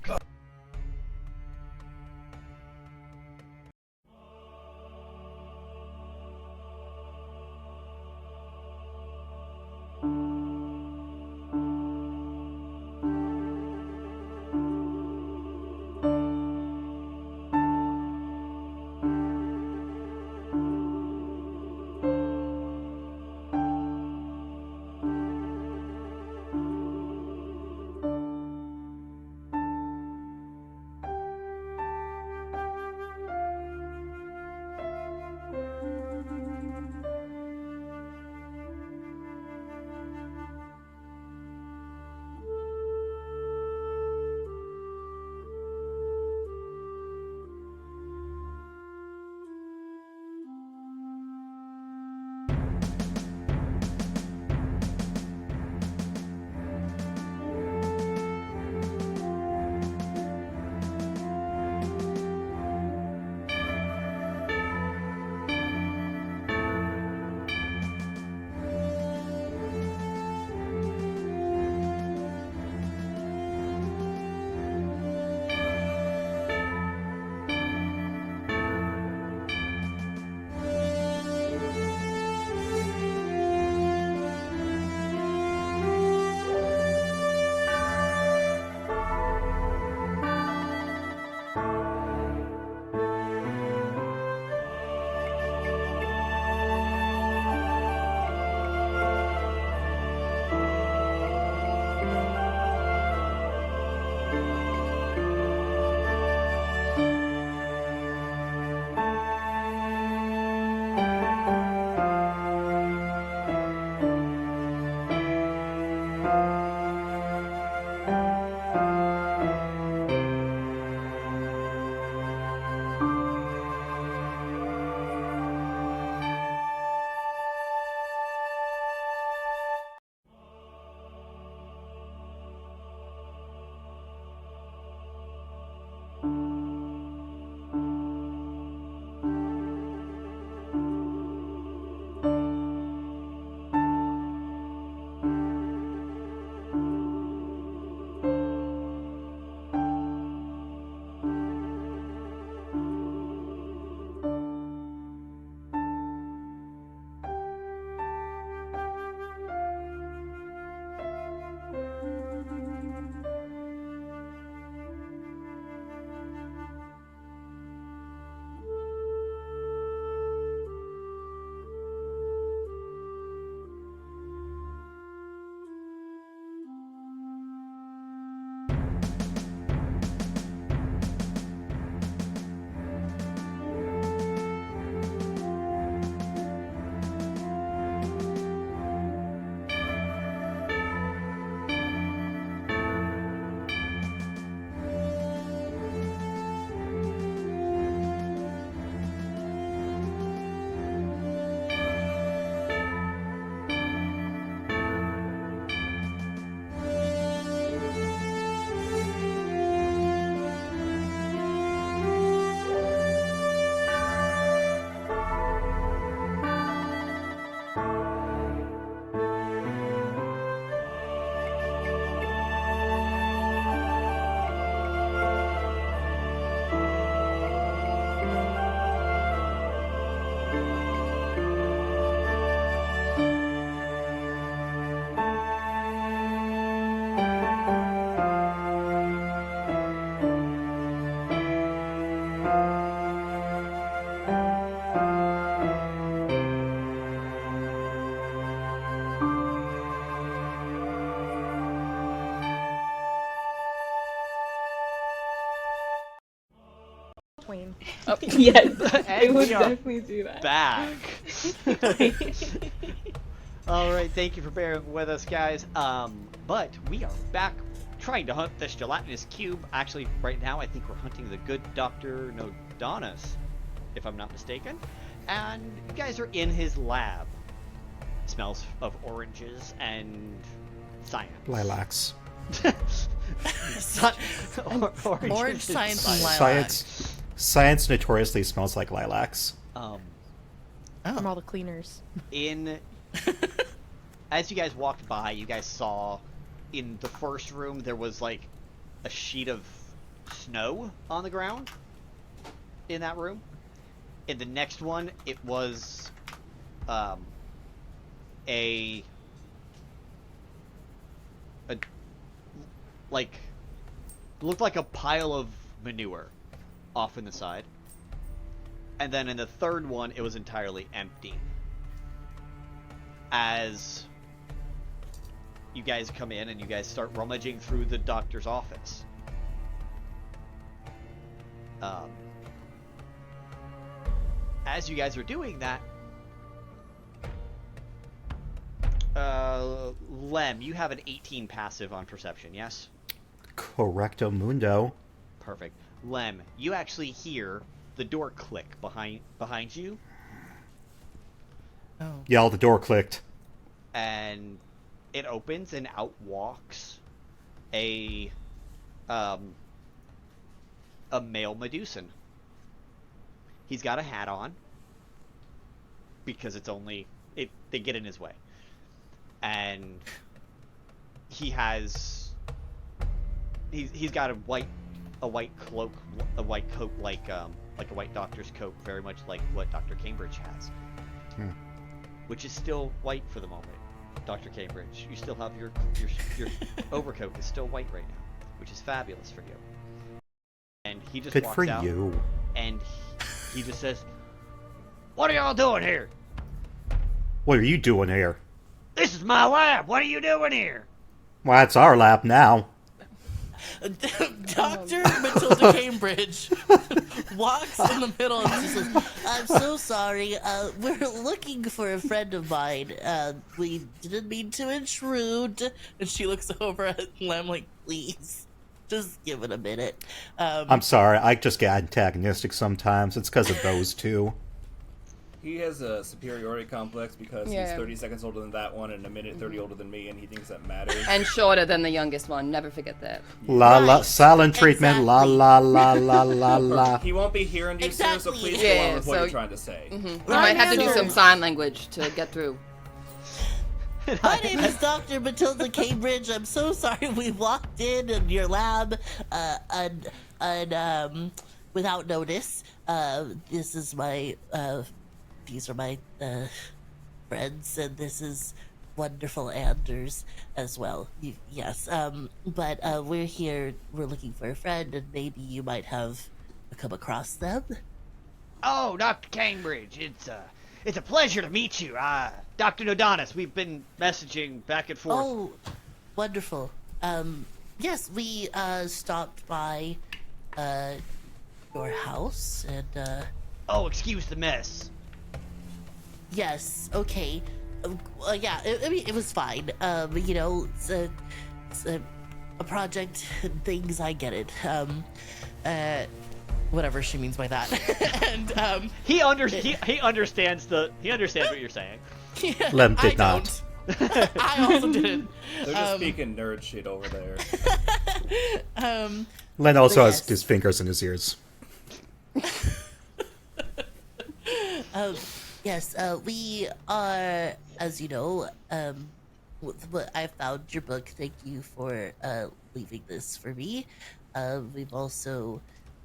Queen. Yes, I And would we are definitely do that. back. All right, thank you for bearing with us, guys. But we are back trying to hunt this gelatinous cube. Actually, right now, I think we're hunting the good Doctor Nodonis, if I'm not mistaken. And you guys are in his lab. It smells of oranges and science. Lilacs. Orange science and Science. Science notoriously smells like lilacs. From all the cleaners. As you guys walked by, you guys saw in the first room there was like a sheet of snow on the ground in that room. In the next one, it was looked like a pile of manure off in the side. And then in the third one, it was entirely empty. As you guys come in and you guys start rummaging through the doctor's office. As you guys are doing that, Lem, you have an 18 passive on perception, yes? Correcto mundo. Perfect. Lem, you actually hear the door click behind you. Oh. Yeah, the door clicked. And it opens and out walks a male Medusan. He's got a hat on because they get in his way. And he's got a white cloak, a white coat like a white doctor's coat, very much like what Dr. Cambridge has. Which is still white for the moment. Dr. Cambridge, you still have your overcoat is still white right now, which is fabulous for you. And he just Good walks for out, you. and he just says, "What are y'all doing here? What are you doing here? This is my lab. What are you doing here?" Well, it's our lab now. Dr. Matilda Cambridge walks in the middle and she says, I'm so sorry. We're looking for a friend of mine. We didn't mean to intrude. and she looks over at Lem like, please, just give it a minute. I'm sorry, I just get antagonistic sometimes. It's because of those two. He has a superiority complex because he's Yeah. 30 seconds older than that one and a minute 30 older than me, and he thinks that matters. And shorter than the youngest one. Never forget that. La la, Right, silent treatment. La exactly. la la la la la. He won't be hearing you soon, so Exactly. please go Yeah, on with what so- you're trying to say. We might have to do some sign language to get through. My name is Dr. Matilda Cambridge. I'm so sorry we walked in your lab without notice. These are my friends, and this is wonderful Anders as well. Yes, but we're here. We're looking for a friend, and maybe you might have come across them. Oh, Dr. Cambridge, it's a pleasure to meet you. Dr. Nodonis, we've been messaging back and forth. Oh, wonderful. Yes, we stopped by your house, and Oh, excuse the mess. yes, okay. Yeah, I mean, it was fine. It's a project and things. I get it. Whatever she means by that. And He understands what you're saying. yeah, Lem did I not. don't. I also didn't. They're just speaking nerd shit over there. Len also has Yes. his fingers in his ears. Yes, we are, as you know, I found your book. Thank you for leaving this for me. We've also,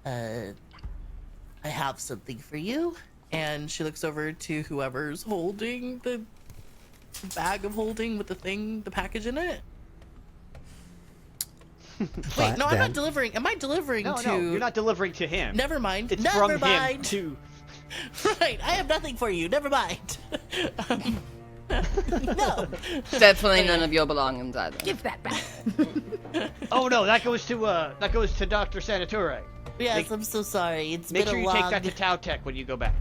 I have something for you. And she looks over to whoever's holding the bag of holding with the package in it. Wait, no, I'm not delivering. Am I delivering No, to... no, you're not delivering to him. Never mind. It's Never from him mind. to... Right, I have nothing for you. Never mind. No. Definitely none of your belongings either. Give that back. Oh no, that goes to Dr. Sanature. Yes, I'm so sorry. It's Make been sure a you long... take that to Tau Tech when you go back.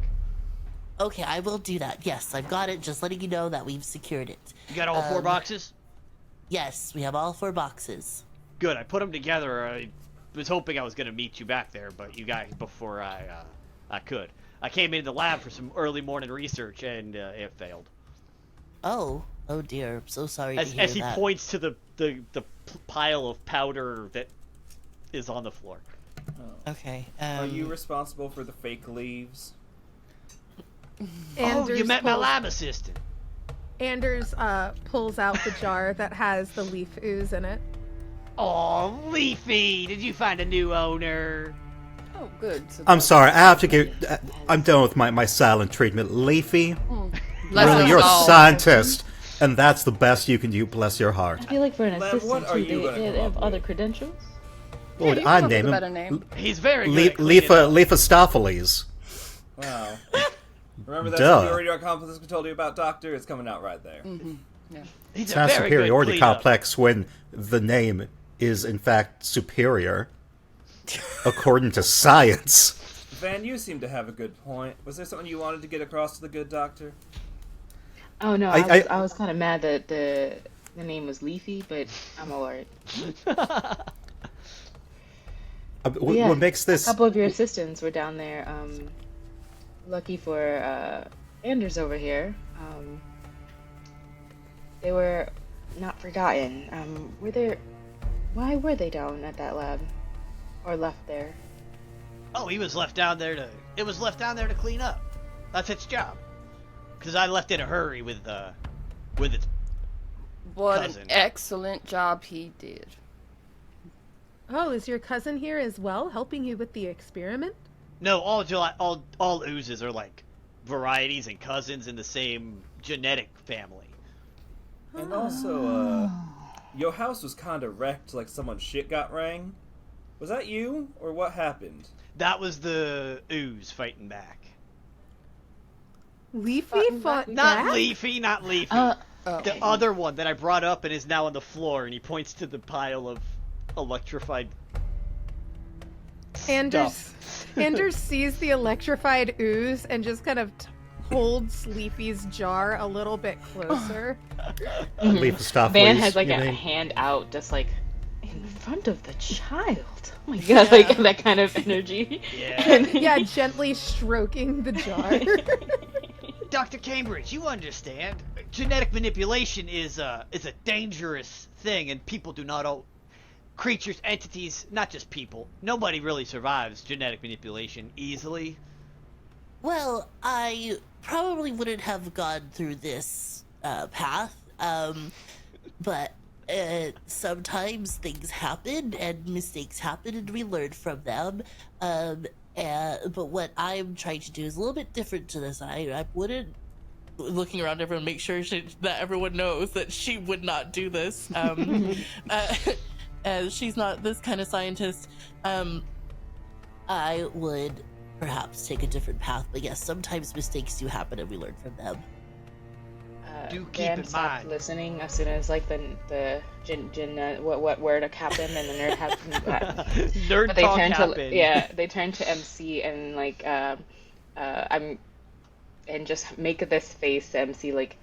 Okay, I will do that. Yes, I've got it. Just letting you know that we've secured it. You got all 4 boxes? Yes, we have all 4 boxes. Good. I put them together. I was hoping I was going to meet you back there, but you got before I could. I came into the lab for some early morning research, and it failed. Oh dear. I'm so sorry to hear As he that. points to the pile of powder that is on the floor. Okay. Are you responsible for the fake leaves? Oh, you met my pulls- lab assistant. Anders pulls out the jar that has the leaf ooze in it. Oh, Leafy, did you find a new owner? Oh, good. So I'm sorry, I have to get. I'm done with my silent treatment. Leafy, really, you're a scientist, and that's the best you can do. Bless your heart. I feel like for an Lev, what assistant are too, you gonna they come have up other with? credentials. What would you I come up name with a him? better name. He's very good at cleaning up. Lephistopheles. Wow. Remember that Duh. superiority complex we told you about, Doctor? It's coming out right there. Yeah. He's It's a not very superiority good cleanup. complex when the name is in fact superior, according to science. Van, you seem to have a good point. Was there something you wanted to get across to the good doctor? Oh no, I- I was kind of mad that the name was Leafy, but I'm alright. Yeah, What makes a this? couple of your assistants were down there. Lucky for Anders over here. They were not forgotten. Why were they down at that lab, or left there? Oh, he was left down there to. It was left down there to clean up. That's its job. Because I left in a hurry with its. What Cousin. an excellent job he did. Oh, is your cousin here as well, helping you with the experiment? No, all oozes are like varieties and cousins in the same genetic family. And also, your house was kind of wrecked, like someone's shit got rang. Was that you, or what happened? That was the ooze fighting back. Leafy fought Not back? Leafy, not Leafy. The other one that I brought up and is now on the floor, and he points to the pile of electrified stuff. Anders sees the electrified ooze and just kind of holds Leafy's jar a little bit closer. Lephistopheles. Van has like you a mean? hand out, just like in front of the child. Oh my god, like that kind of energy. Yeah. Yeah, gently stroking the jar. Dr. Cambridge, you understand. Genetic manipulation is a dangerous thing, and people do not all creatures, entities, not just people. Nobody really survives genetic manipulation easily. Well, I probably wouldn't have gone through this path, but sometimes things happen and mistakes happen and we learn from them. But what I'm trying to do is a little bit different to this. I wouldn't, looking around everyone, make sure that everyone knows that she would not do this. She's not this kind of scientist. I would perhaps take a different path, but yes, sometimes mistakes do happen and we learn from them. Do keep Van in stopped mind. listening as soon as like the Jenna what word happened and the nerd happened. Nerd But they talk turned happened. they turned to MC and like and just make this face to MC like,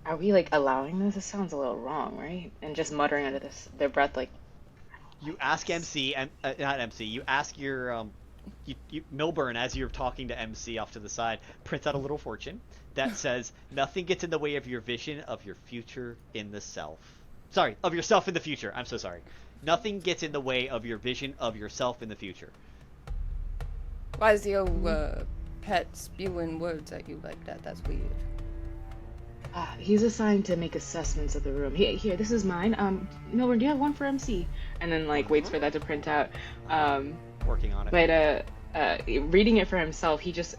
are we like allowing this? This sounds a little wrong, right? And just muttering under their breath like, You ask MC, not MC. You ask your Milburn as you're talking to MC off to the side. Prints out a little fortune that says, "Nothing gets in the way of your vision of your future in the self." Sorry, of yourself in the future. I'm so sorry. Nothing gets in the way of your vision of yourself in the future. Why is your pet spewing words at you like that? That's weird. he's assigned to make assessments of the room. Here, this is mine. Milburn, do you have one for MC? And then like waits for that to print out. Working on it. But reading it for himself, he just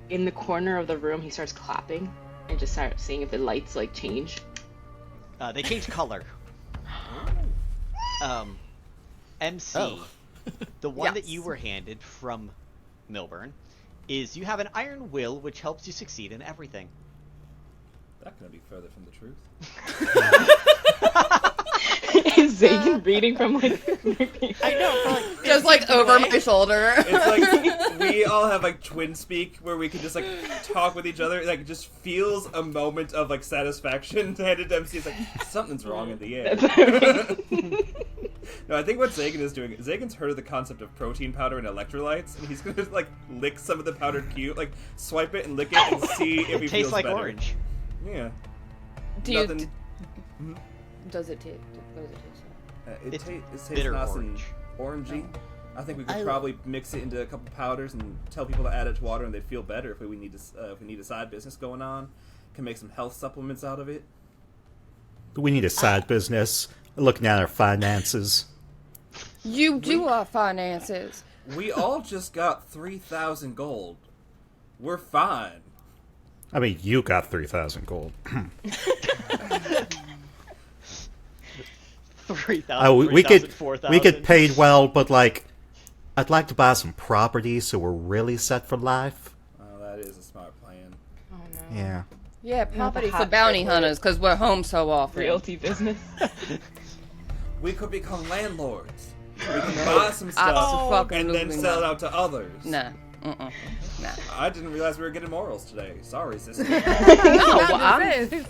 in the corner of the room he starts clapping and just starts seeing if the lights like change. They change color. MC, Oh. the one that Yes. you were handed from Milburn, is you have an iron will which helps you succeed in everything. That couldn't be further from the truth. Is Zagan reading from like? I know, for like Just like over my shoulder. It's like we all have like twin speak where we can just like talk with each other. Like it just feels a moment of like satisfaction. Handed to MC, it's like something's wrong in the air. No, I think what Zagan is doing. Zagan's heard of the concept of protein powder and electrolytes, and he's gonna like lick some of the powdered cube, like swipe it and lick it and see if he Tastes feels like better. orange. Yeah. Do you? Nothing. Does it taste? What does it taste like? It tastes bitter nice orange. and orangey. I think we could I- probably mix it into a couple powders and tell people to add it to water, and they'd feel better if we need a side business going on. Can make some health supplements out of it. We need a side business. Looking at our finances. You do our finances. We all just got 3,000 gold. We're fine. I mean, you got 3,000 gold. 3,000, we 3,000, could 4,000. we get paid well, but like, I'd like to buy some property so we're really set for life. Oh, that is a smart plan. Oh no. Yeah. Yeah, property for hot bounty chick hunters because we're home so often. Realty business. We could become landlords. We can buy some stuff Abso-fucking-lutely and then sell it not. out to others. Nah. Nah. I didn't realize we were getting morals today. Sorry, sister. No,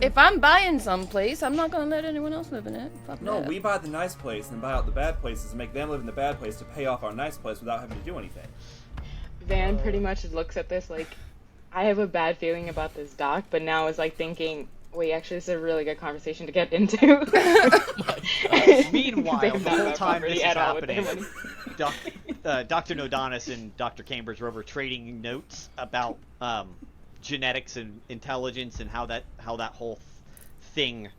if I'm buying someplace, I'm not gonna let anyone else live in it. Fuck No, that. we buy the nice place and buy out the bad places and make them live in the bad place to pay off our nice place without having to do anything. Van pretty much looks at this like, I have a bad feeling about this doc, but now is like thinking, wait, actually, this is a really good conversation to get into. Meanwhile, They the have not whole got time property this is at all with their happening, money. Dr. Nodonis and Dr. Cambridge were over trading notes about genetics and intelligence and how that whole thing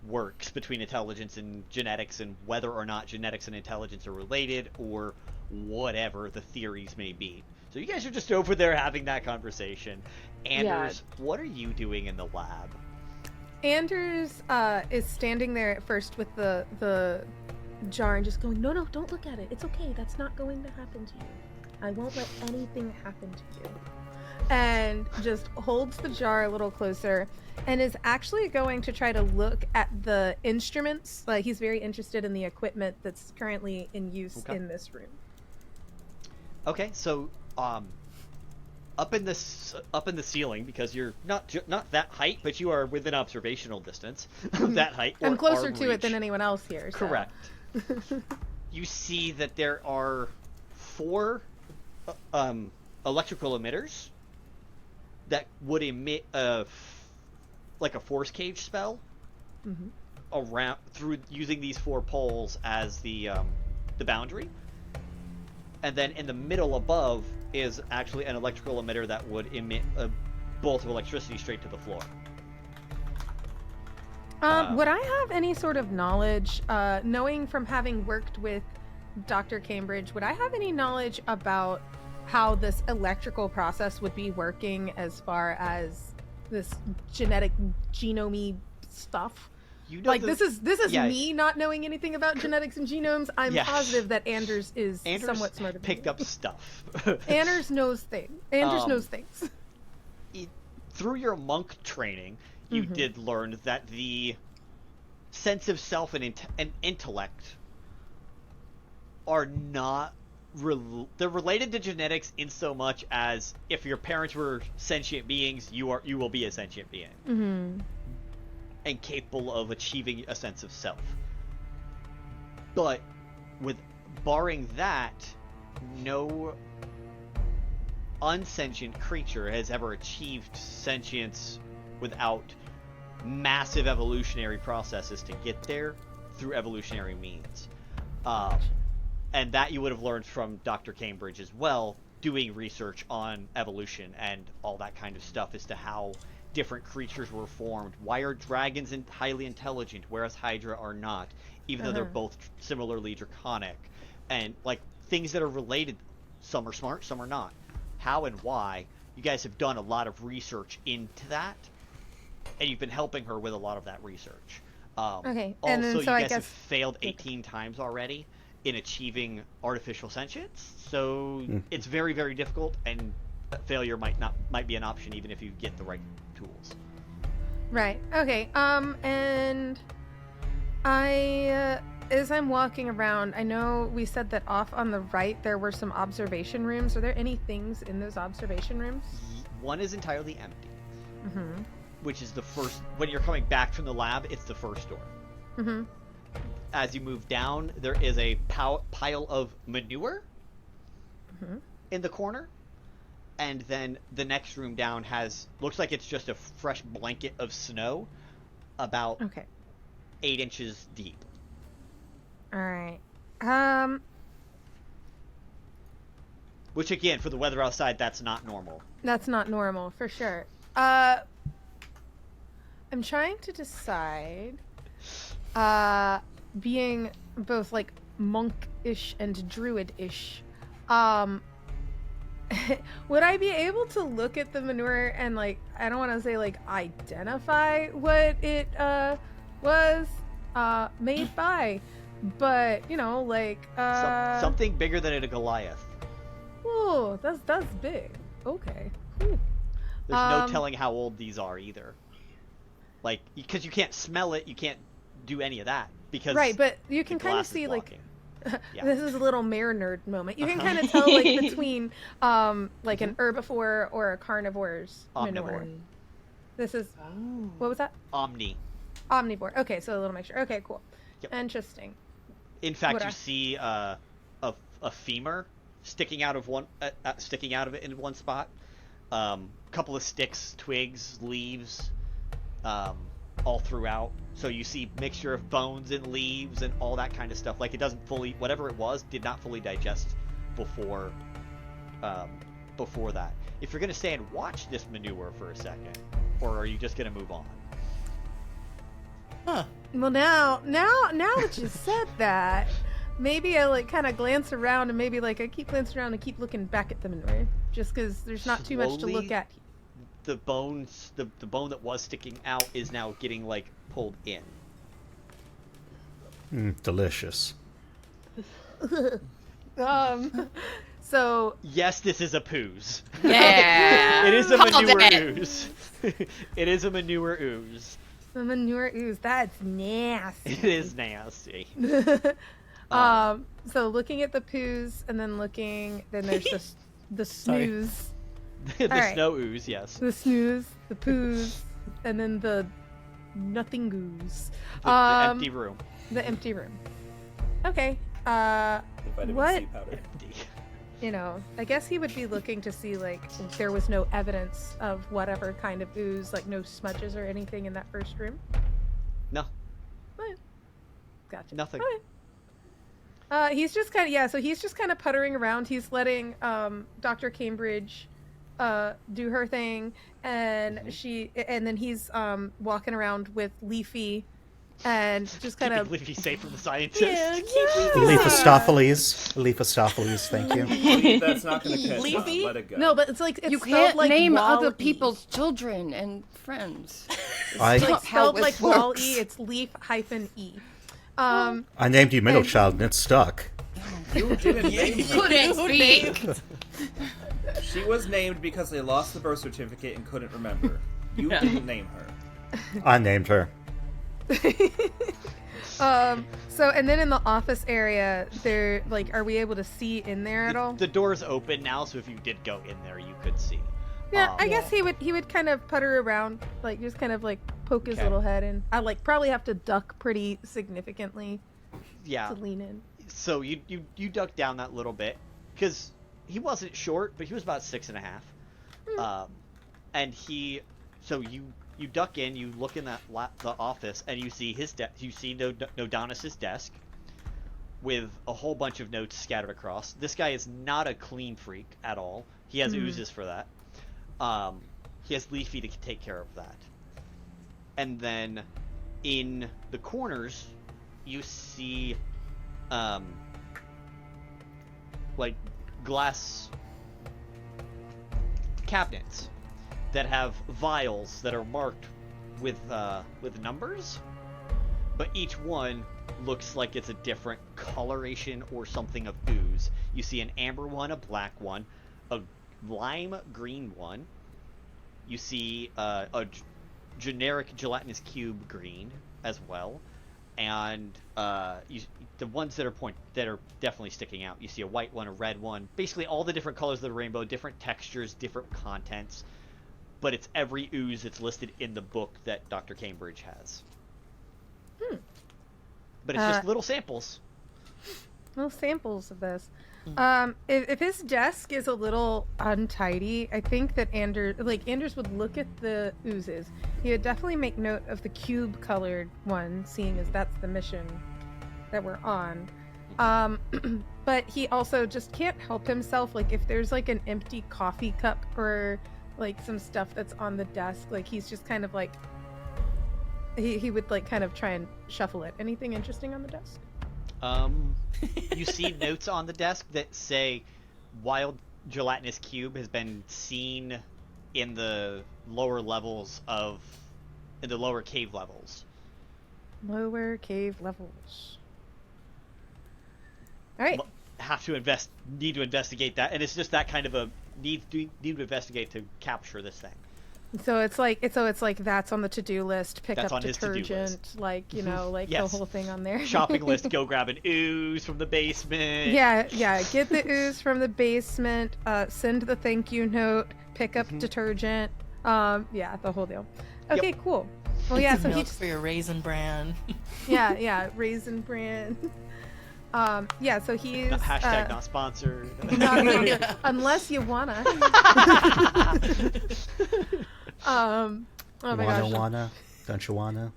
works between intelligence and genetics and whether or not genetics and intelligence are related or whatever the theories may be. So you guys are just over there having that conversation. Anders, what are you doing in the lab? Anders is standing there at first with the jar and just going, no, don't look at it. It's okay. That's not going to happen to you. I won't let anything happen to you. And just holds the jar a little closer and is actually going to try to look at the instruments. Like, he's very interested in the equipment that's currently in use in this room. Okay, so up in the ceiling, because you're not that height, but you are within observational distance of that height. I'm or closer arm to it reach. than anyone else here. So. Correct. You see that there are 4 electrical emitters that would emit like a force cage spell around through using these 4 poles as the boundary. And then in the middle above is actually an electrical emitter that would emit a bolt of electricity straight to the floor. Would I have any sort of knowledge, knowing from having worked with Dr. Cambridge, would I have any knowledge about how this electrical process would be working as far as this genetic genome stuff? You know, Like, this is yeah. me not knowing anything about genetics and genomes. I'm Yeah. positive that Anders is Anders somewhat smarter than picked me. up stuff. Anders knows things. Anders knows things. Through your monk training, you did learn that the sense of self and intellect are not they're related to genetics in so much as if your parents were sentient beings, you will be a sentient being and capable of achieving a sense of self. But with barring that, no unsentient creature has ever achieved sentience without massive evolutionary processes to get there through evolutionary means. And that you would have learned from Dr. Cambridge as well, doing research on evolution and all that kind of stuff as to how different creatures were formed. Why are dragons highly intelligent, whereas Hydra are not, even though they're both similarly draconic? And, like, things that are related, some are smart, some are not. How and why, you guys have done a lot of research into that, and you've been helping her with a lot of that research. Okay, Also, and then, so you I guys have guess- failed 18 times already in achieving artificial sentience, so it's very, very difficult, and failure might be an option even if you get the right tools. Right. Okay. And As I'm walking around, I know we said that off on the right there were some observation rooms. Are there any things in those observation rooms? One is entirely empty, Mm-hmm. which is the first. When you're coming back from the lab, it's the first door. Mm-hmm. As you move down, there is a pile of manure in the corner, and then the next room down looks like it's just a fresh blanket of snow, about 8 inches deep. All right. Which again, for the weather outside, that's not normal. That's not normal for sure. I'm trying to decide. Being both like monk-ish and druid-ish, would I be able to look at the manure and like, I don't want to say like identify what it was made by, but you know, like something bigger than a Goliath. Oh, that's big. Okay. Ooh. There's no telling how old these are either. Like, because you can't smell it, you can't do any of that because right, but you can kind of see like this is a little mare nerd moment. You can kind of tell like between like an herbivore or a carnivore's manure. This is what was that? Omnivore. Okay, so a little mixture. Okay, cool. Yep. Interesting. In fact, you see a femur sticking out of it in one spot. Couple of sticks, twigs, leaves, all throughout. So you see mixture of bones and leaves and all that kind of stuff. Like it doesn't fully, whatever it was, did not fully digest before that. If you're gonna stay and watch this manure for a second, or are you just gonna move on? Huh. Well, now that you said that, maybe I like kind of glance around and maybe like I keep glancing around and keep looking back at the manure, just because there's not too much to look at. The bones, the bone that was sticking out is now getting like pulled in. Delicious. So yes, this is a poos. Yeah. It is a manure ooze. It is a manure ooze. The manure ooze, that's nasty. It is nasty. So looking at the poos and then there's the snooze. The snow ooze, yes. The snooze, the poos, and then the nothing goose. The empty room. The empty room. Okay. The vitamin What? C powder. You know, I guess he would be looking to see like if there was no evidence of whatever kind of ooze, like no smudges or anything in that first room. No. Okay. Gotcha. Nothing. Okay. He's just kind of puttering around. He's letting Doctor Cambridge do her thing, and then he's walking around with Leafy and just kind of Leafy safe from the scientist. Leafostopheles, thank you. That's not going to catch Leafy? on. Let it go. no, but it's like it's You spelled can't like name Wall-E. other people's children and friends. I It's like how spelled this like Wall-E. works. It's Leaf-E. I named you middle child and it stuck. You didn't name her. Couldn't speak. She was named because they lost the birth certificate and couldn't remember. You didn't name her. I named her. So and then in the office area, there like, are we able to see in there at all? The door's open now, so if you did go in there, you could see. Yeah, I guess he would kind of putter around, like just kind of like poke his little head in. I like probably have to duck pretty significantly Yeah. to lean in. So you duck down that little bit because he wasn't short, but he was about 6.5. And you duck in, you look in the office, and you see you see Nodonis's desk with a whole bunch of notes scattered across. This guy is not a clean freak at all. He has oozes for that. He has Leafy to take care of that. And then in the corners, you see like glass cabinets that have vials that are marked with numbers, but each one looks like it's a different coloration or something of ooze. You see an amber one, a black one, a lime green one. You see a generic gelatinous cube green as well, and the ones that are definitely sticking out. You see a white one, a red one, basically all the different colors of the rainbow, different textures, different contents. But it's every ooze that's listed in the book that Dr. Cambridge has. But it's just little samples. Little samples of this. If his desk is a little untidy, I think that Anders would look at the oozes. He would definitely make note of the cube-colored one, seeing as that's the mission that we're on. But he also just can't help himself. Like, if there's like an empty coffee cup or like some stuff that's on the desk, like he's just kind of like he would like kind of try and shuffle it. Anything interesting on the desk? You see notes on the desk that say wild gelatinous cube has been seen in the lower cave levels. Lower cave levels. All right. Need to investigate that, and it's just that kind of a need to investigate to capture this thing. So it's like that's on the to-do list. Pick That's up on his to-do detergent, list. like Yes. the whole thing on there. Shopping list: go grab an ooze from the basement. Yeah. Get the ooze from the basement. Send the thank you note. Pick up detergent. The whole deal. Okay, cool. Well, yeah. So Milk for your raisin bran. Yeah, raisin bran. So he's Hashtag not sponsored. Unless you wanna. Oh my gosh. Wanna? Don't you wanna?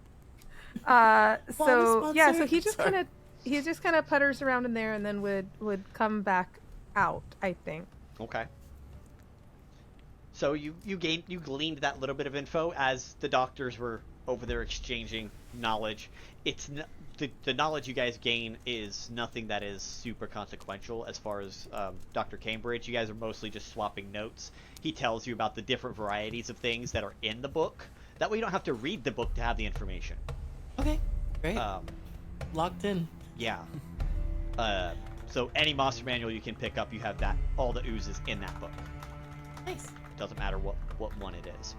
So he just Sorry. kind of putters around in there and then would come back out, I think. Okay. So you gleaned that little bit of info as the doctors were over there exchanging knowledge. It's the knowledge you guys gain is nothing that is super consequential as far as Dr. Cambridge. You guys are mostly just swapping notes. He tells you about the different varieties of things that are in the book. That way you don't have to read the book to have the information. Okay, great. Locked in. Yeah. So any monster manual you can pick up, you have all the oozes in that book. Nice. Doesn't matter what one it is.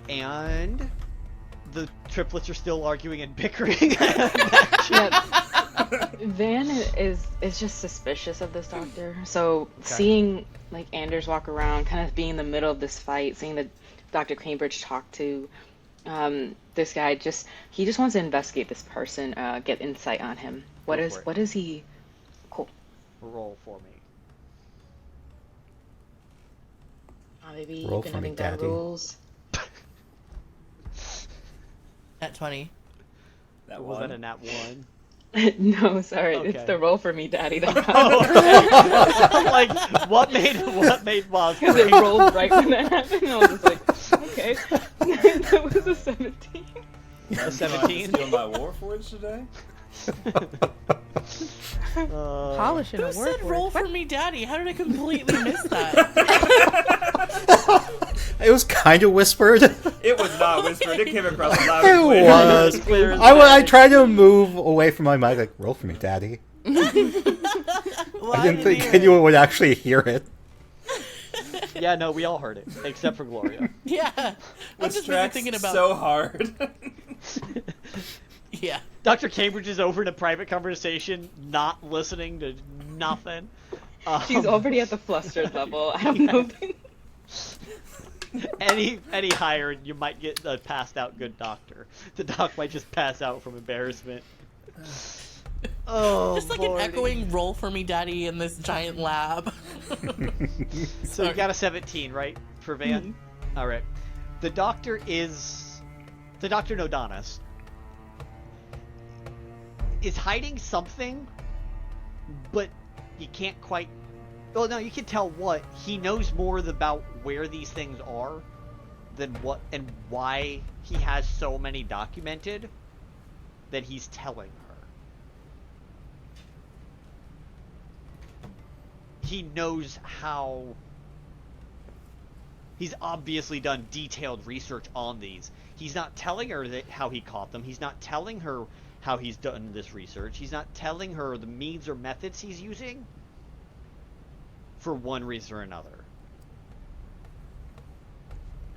And the triplets are still arguing and bickering. Van is just suspicious of this doctor. So seeing like Anders walk around, kind of being in the middle of this fight, seeing that Dr. Cambridge talk to this guy, he just wants to investigate this person, get insight on him. What is he? Cool. Roll for me. Maybe Roll you can for me, having bad Daddy. rules. At 20. That Was one. that a nat 1? No, sorry, Okay. it's the roll for me, Daddy. That Like, what made Moz because it rolled right when that happened. I was just like, okay, that was a 17. A 17? Steal my Warforged today? Polishing a Who word said for roll it. for me, daddy? How did I completely miss that? It was kind of whispered. It was not whispered. It came across loud It and clear. was. Clear as I day. tried to move away from my mic, like, roll for me, Daddy. Well, I didn't think hear anyone would actually hear it. Yeah, no, we all heard it, except for Gloria. it. Yeah. I'm With just busy Strax thinking about. so hard. Yeah. Dr. Cambridge is over in a private conversation, not listening to nothing. She's already at the flustered level. I don't know. Any higher, and you might get a passed out good doctor. The doc might just pass out from embarrassment. Oh, Just like Lordy. an echoing roll for me, daddy, in this giant lab. So you got a 17, right, for Van? All right. The doctor Nodanis is hiding something, but you can't quite. Well, no, you can tell what he knows more about where these things are than what and why he has so many documented that he's telling her. He knows how. He's obviously done detailed research on these. He's not telling her how he caught them. He's not telling her how he's done this research. He's not telling her the means or methods he's using for one reason or another.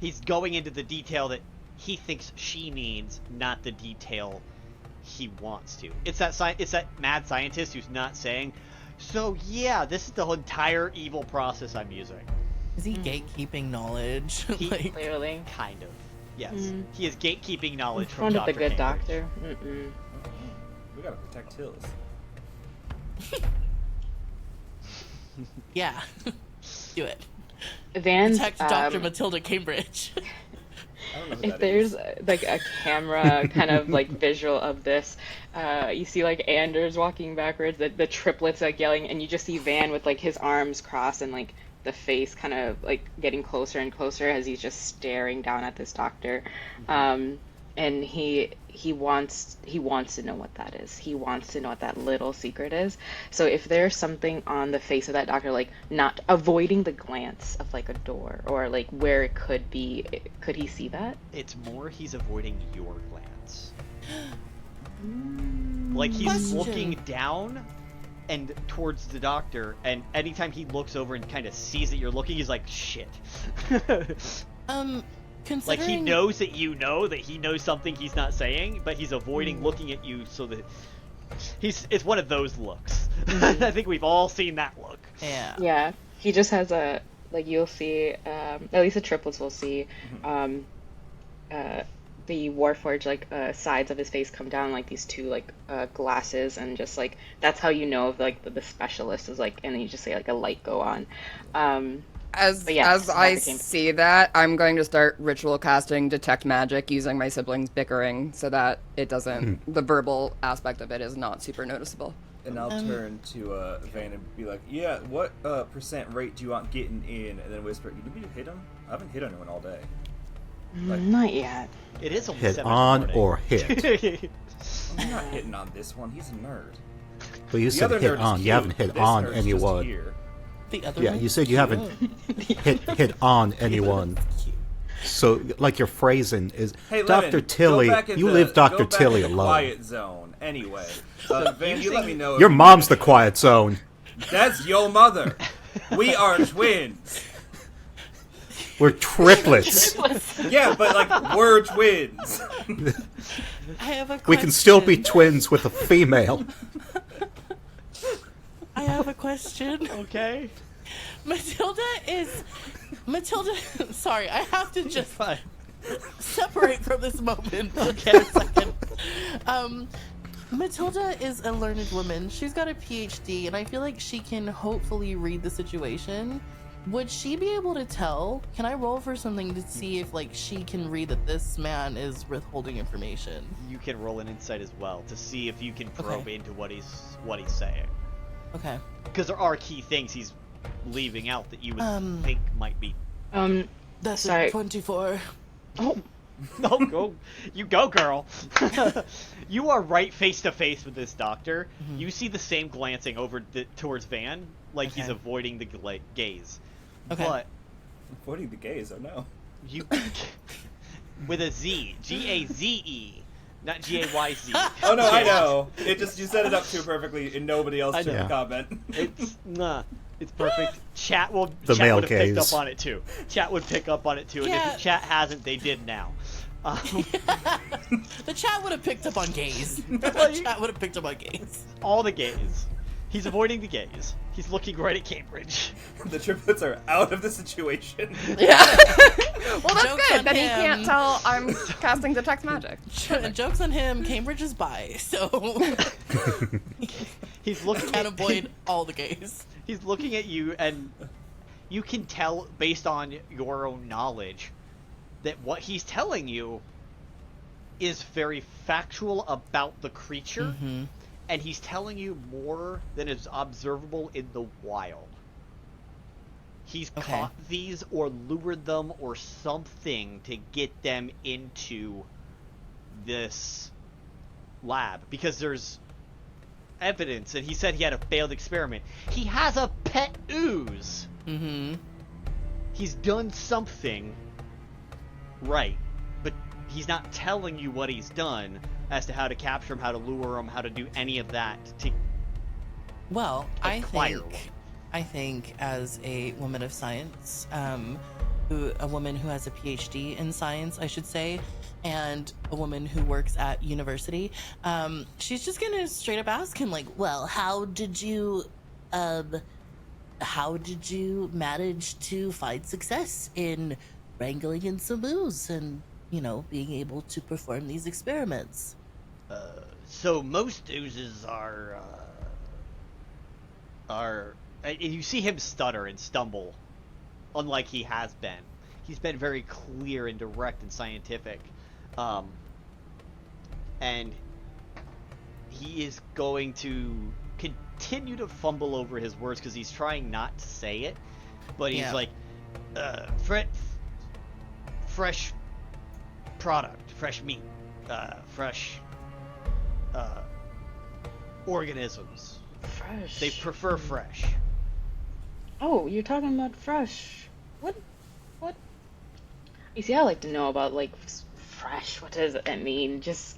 He's going into the detail that he thinks she needs, not the detail he wants to. It's that mad scientist who's not saying, so yeah, this is the whole entire evil process I'm using. Is he gatekeeping knowledge? Like, Clearly. Kind of. Yes. He is gatekeeping knowledge In from front of the Dr. good Cambridge. doctor. Mm-mm. We gotta protect Hills. yeah. Do it. Van's, Protect Dr. Matilda Cambridge. I don't know who if that there's is. like a camera kind of like visual of this, you see like Anders walking backwards, the triplets like yelling, and you just see Van with like his arms crossed and like the face kind of like getting closer and closer as he's just staring down at this doctor. And he wants to know what that is. He wants to know what that little secret is. So if there's something on the face of that doctor, like not avoiding the glance of like a door or like where it could be, could he see that? It's more he's avoiding your glance. Like he's Question. looking down and towards the doctor, and anytime he looks over and kind of sees that you're looking, he's like, shit. Considering... Like he knows that you know that he knows something he's not saying, but he's avoiding looking at you so that it's one of those looks. I think we've all seen that look. Yeah. Yeah, he just has a, like you'll see, at least the triplets will see, the Warforged like sides of his face come down like these two like glasses, and just like that's how you know if like the specialist is like, and then you just say like a light go on. As But yeah, I that became- see that, I'm going to start ritual casting Detect Magic using my siblings bickering so that it doesn't, the verbal aspect of it is not super noticeable. And I'll turn to Van and be like, yeah, what percent rate do you want getting in? And then whisper, you need me to hit him? I haven't hit anyone all day. Not yet. It is only Hit 7 on in the or morning. hit. I'm not hitting on this one, he's a nerd. Well, you The said other hit nerd is on. You cute. haven't hit This on nerd's just anyone. here. The other Yeah, one? you said you haven't hit on anyone. So, like your phrasing is, Hey, Dr. Lemon, Tilly, go back in you the- leave Dr. go back Tilly in the alone. Quiet zone. Anyway, Van, you let me know. Your if mom's the quiet zone. That's your mother. We are twins. We're triplets. Yeah, but like we're twins. I have a question. We can still be twins with a female. I have a question. Okay. Matilda, sorry, I have to just Fine. separate from this moment for Okay. a second. Matilda is a learned woman. She's got a PhD, and I feel like she can hopefully read the situation. Would she be able to tell? Can I roll for something to see if, like, she can read that this man is withholding information? You can roll an insight as well to see if you can probe Okay. into what he's saying. Okay. Because there are key things he's leaving out that you would think might be. That's Sorry. a 24. Oh, No, go. You go, girl. You are right face to face with this doctor. You see the same glancing over towards Van, like he's Okay. avoiding the gaze. Okay. But Avoiding the gays, oh no. you, with a Z, Gaze, not Gayz. Oh no, I know. It just, you set it up too perfectly and nobody else I took know. a comment. It's it's perfect. Chat will. The Chat male would have picked gaze. up on it too. Chat would pick up on it too, and Yeah. if chat hasn't, they did now. The chat would have picked up on gays. The chat would have picked up on gays. All the gaze. He's avoiding the gaze. He's looking right at Cambridge. The triplets are out of the situation. Yeah. Well, that's Joke's good. on Then he him. can't tell I'm casting Detect Magic. Joke's on him. Cambridge is bi, so He's looking can't at avoid all the gays. He's looking at you, and you can tell based on your own knowledge that what he's telling you is very factual about the creature, and he's telling you more than is observable in the wild. He's Okay. caught these or lured them or something to get them into this lab, because there's evidence, and he said he had a failed experiment. He has a pet ooze. Mm-hmm. He's done something right, but he's not telling you what he's done as to how to capture him, how to lure him, how to do any of that to Well, acquire one. I think as a woman of science, a woman who has a PhD in science, I should say, and a woman who works at university. She's just gonna straight up ask him, like, Well, how did you manage to find success in wrangling in some booze and, being able to perform these experiments? So most oozes are you see him stutter and stumble, unlike he has been. He's been very clear and direct and scientific, and he is going to continue to fumble over his words because he's trying not to say it, but he's like, fresh product, fresh meat, fresh organisms. Fresh. They prefer fresh. Oh, you're talking about fresh. What? You see, I like to know about, like, fresh. What does it mean? Just,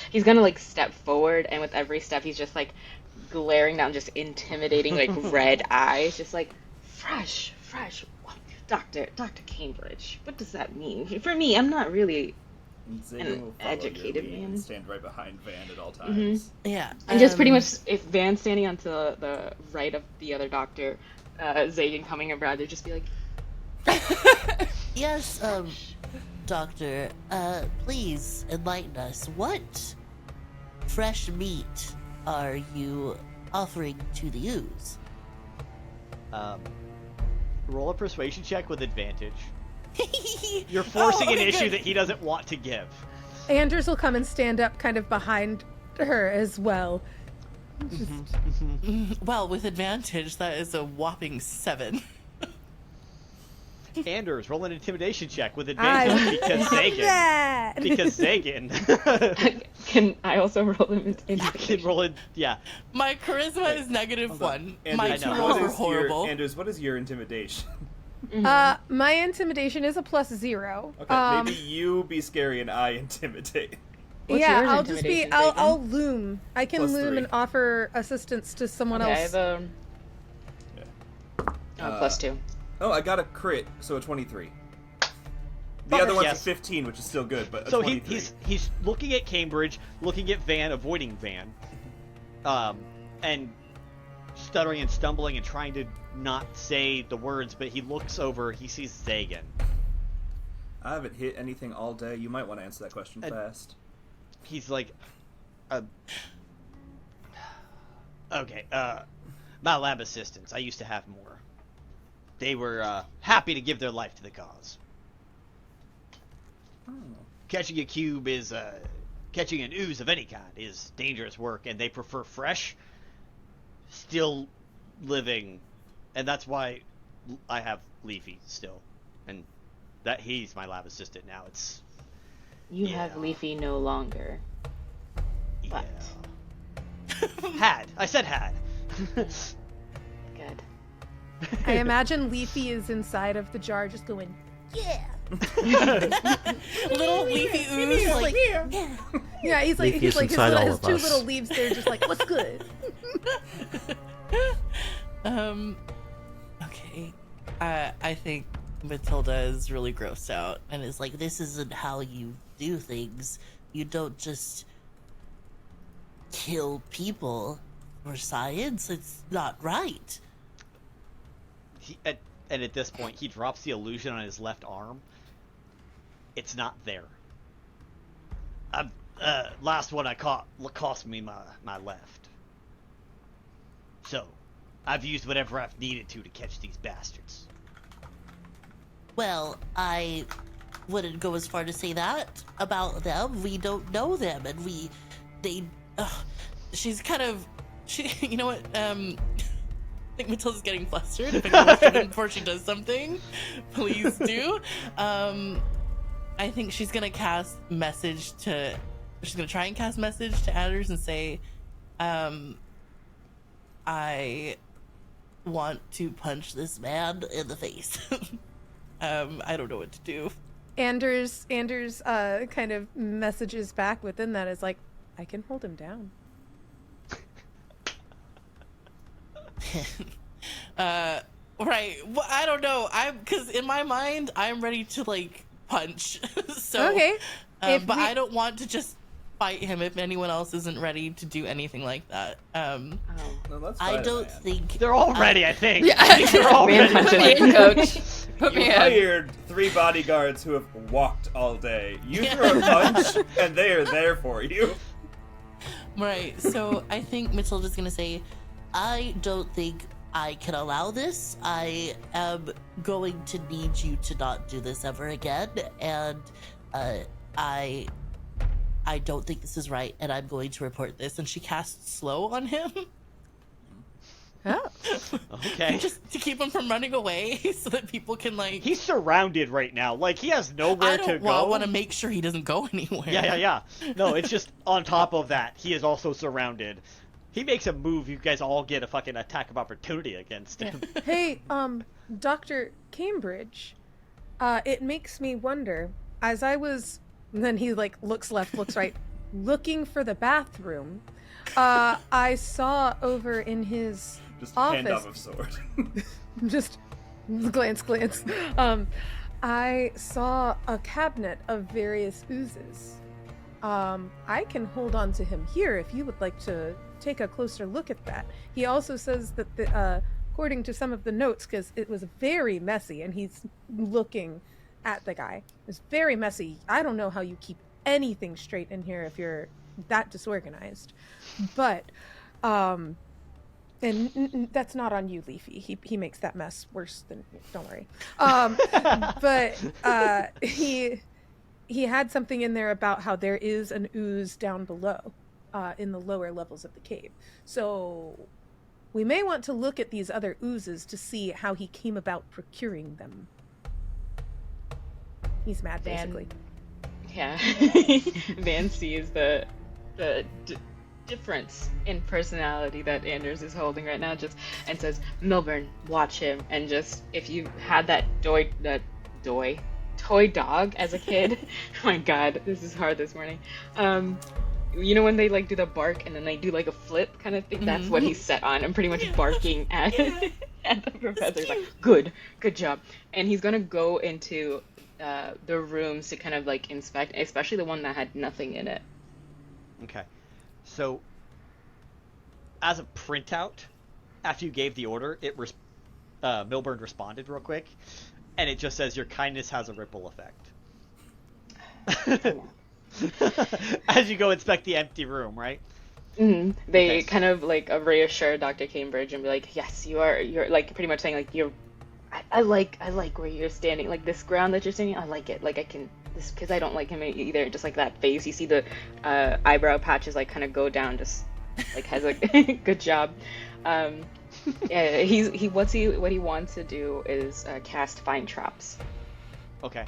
he's gonna, like, step forward, and with every step, he's just, like, glaring down, just intimidating, like, red eyes. Just, like, fresh. Dr. Cambridge. What does that mean? For me, I'm not really Zagan will follow educated your lead man. and stand right behind Van at all times. yeah. And just pretty much, if Van's standing on to the right of the other doctor, Zagan coming around, they'd just be like, Yes, Doctor, please enlighten us. What fresh meat are you offering to the ooze? Roll a persuasion check with advantage. You're forcing an issue that he doesn't want to give. Anders will come and stand up kind of behind her as well. Well, with advantage, that is a whopping 7. Anders, roll an intimidation check with advantage because Zagan. That. Because Zagan. can I also roll him in? You can roll it, yeah. My charisma is -1. My Anders, two I know. rolls what were is horrible. Anders, what is your intimidation? My intimidation is a +0. Okay, maybe you be scary and I intimidate. What's yeah, yours I'll just be. intimidation, I'll Zagan? loom. I can +3. loom and offer assistance to someone Okay, I else. have a Yeah. +2. Oh, I got a crit, so a 23. The other one's Yes. a 15, which is still good, but a So 23. he's looking at Cambridge, looking at Van, avoiding Van, and stuttering and stumbling and trying to not say the words, but he looks over, he sees Zagan. I haven't hit anything all day. You might want to answer that question fast. He's like, okay, my lab assistants, I used to have more. They were happy to give their life to the cause. Catching a cube is, catching an ooze of any kind is dangerous work, and they prefer fresh, still living, and that's why I have Leafy still, and that he's my lab assistant now. It's You Yeah. have Leafy no longer. yeah. But I said had. good. I imagine Leafy is inside of the jar, just going, yeah. Little leafy ooze, like, Yeah, he's like Leafy's his inside all his of two us. little leaves there, just like, what's good? Okay. I think Matilda is really grossed out. And it's like, this isn't how you do things. You don't just kill people for science. It's not right. And at this point, he drops the illusion on his left arm. It's not there. Last one I caught cost me my left. So, I've used whatever I've needed to catch these bastards. Well, I wouldn't go as far to say that about them. We don't know them, and she's kind of, you know what, I think Matilda's getting flustered. If anyone wants to before she does something, please do. I think she's gonna cast message to. She's gonna try and cast message to Anders and say, I want to punch this man in the face. I don't know what to do. Anders kind of messages back within that is like, I can hold him down. Right. Well, I don't know. Because in my mind, I'm ready to, like, punch. So, Okay. But I don't want to just fight him if anyone else isn't ready to do anything like that. No, let's I fight don't it, man. think They're all ready, I think. Yeah. They're all Man ready. Put me in, coach. Put You me in. hired 3 bodyguards who have walked all day. You throw a punch, and they are there for you. Right. so. I think Matilda's gonna say, I don't think I can allow this. I am going to need you to not do this ever again, and I don't think this is right, and I'm going to report this. And she casts slow on him. Oh. Okay. Just to keep him from running away so that people can, like... He's surrounded right now. Like, he has nowhere I to don't go. want to make sure he doesn't go anywhere. Yeah. No, it's just on top of that, he is also surrounded. He makes a move, you guys all get a fucking attack of opportunity against him. Hey, Dr. Cambridge, it makes me wonder, as I was, and then he, like, looks left, looks right, looking for the bathroom, I saw over in his Just office... hand off of sword. Just glance. I saw a cabinet of various oozes. I can hold on to him here if you would like to take a closer look at that. He also says that, according to some of the notes, because it was very messy, and he's looking at the guy. It's very messy. I don't know how you keep anything straight in here if you're that disorganized. But, and that's not on you, Leafy. He makes that mess worse than... Don't worry. But he had something in there about how there is an ooze down below, in the lower levels of the cave. So we may want to look at these other oozes to see how he came about procuring them. He's mad, basically. Yeah. Van sees the difference in personality that Anders is holding right now, just and says, "Milburn, watch him." And just, if you had that toy dog as a kid, oh my god, this is hard this morning. You know when they like do the bark and then they do like a flip kind of thing? Mm-hmm. That's what he's set on. I'm pretty much barking at the professor. He's like, good job. And he's gonna go into the rooms to kind of like inspect, especially the one that had nothing in it. Okay. So, as a printout, after you gave the order, Milburn responded real quick, and it just says, "Your kindness has a ripple effect." As you go inspect the empty room, right? Mm-hmm. They kind of like reassure Dr. Cambridge and be like, "Yes, you're like pretty much saying like I like where you're standing, like this ground that you're standing. I like it. Like I can this because I don't like him either. Just like that face, you see the eyebrow patches like kind of go down. Just like has a good job. Yeah, what he wants to do is cast find traps. Okay.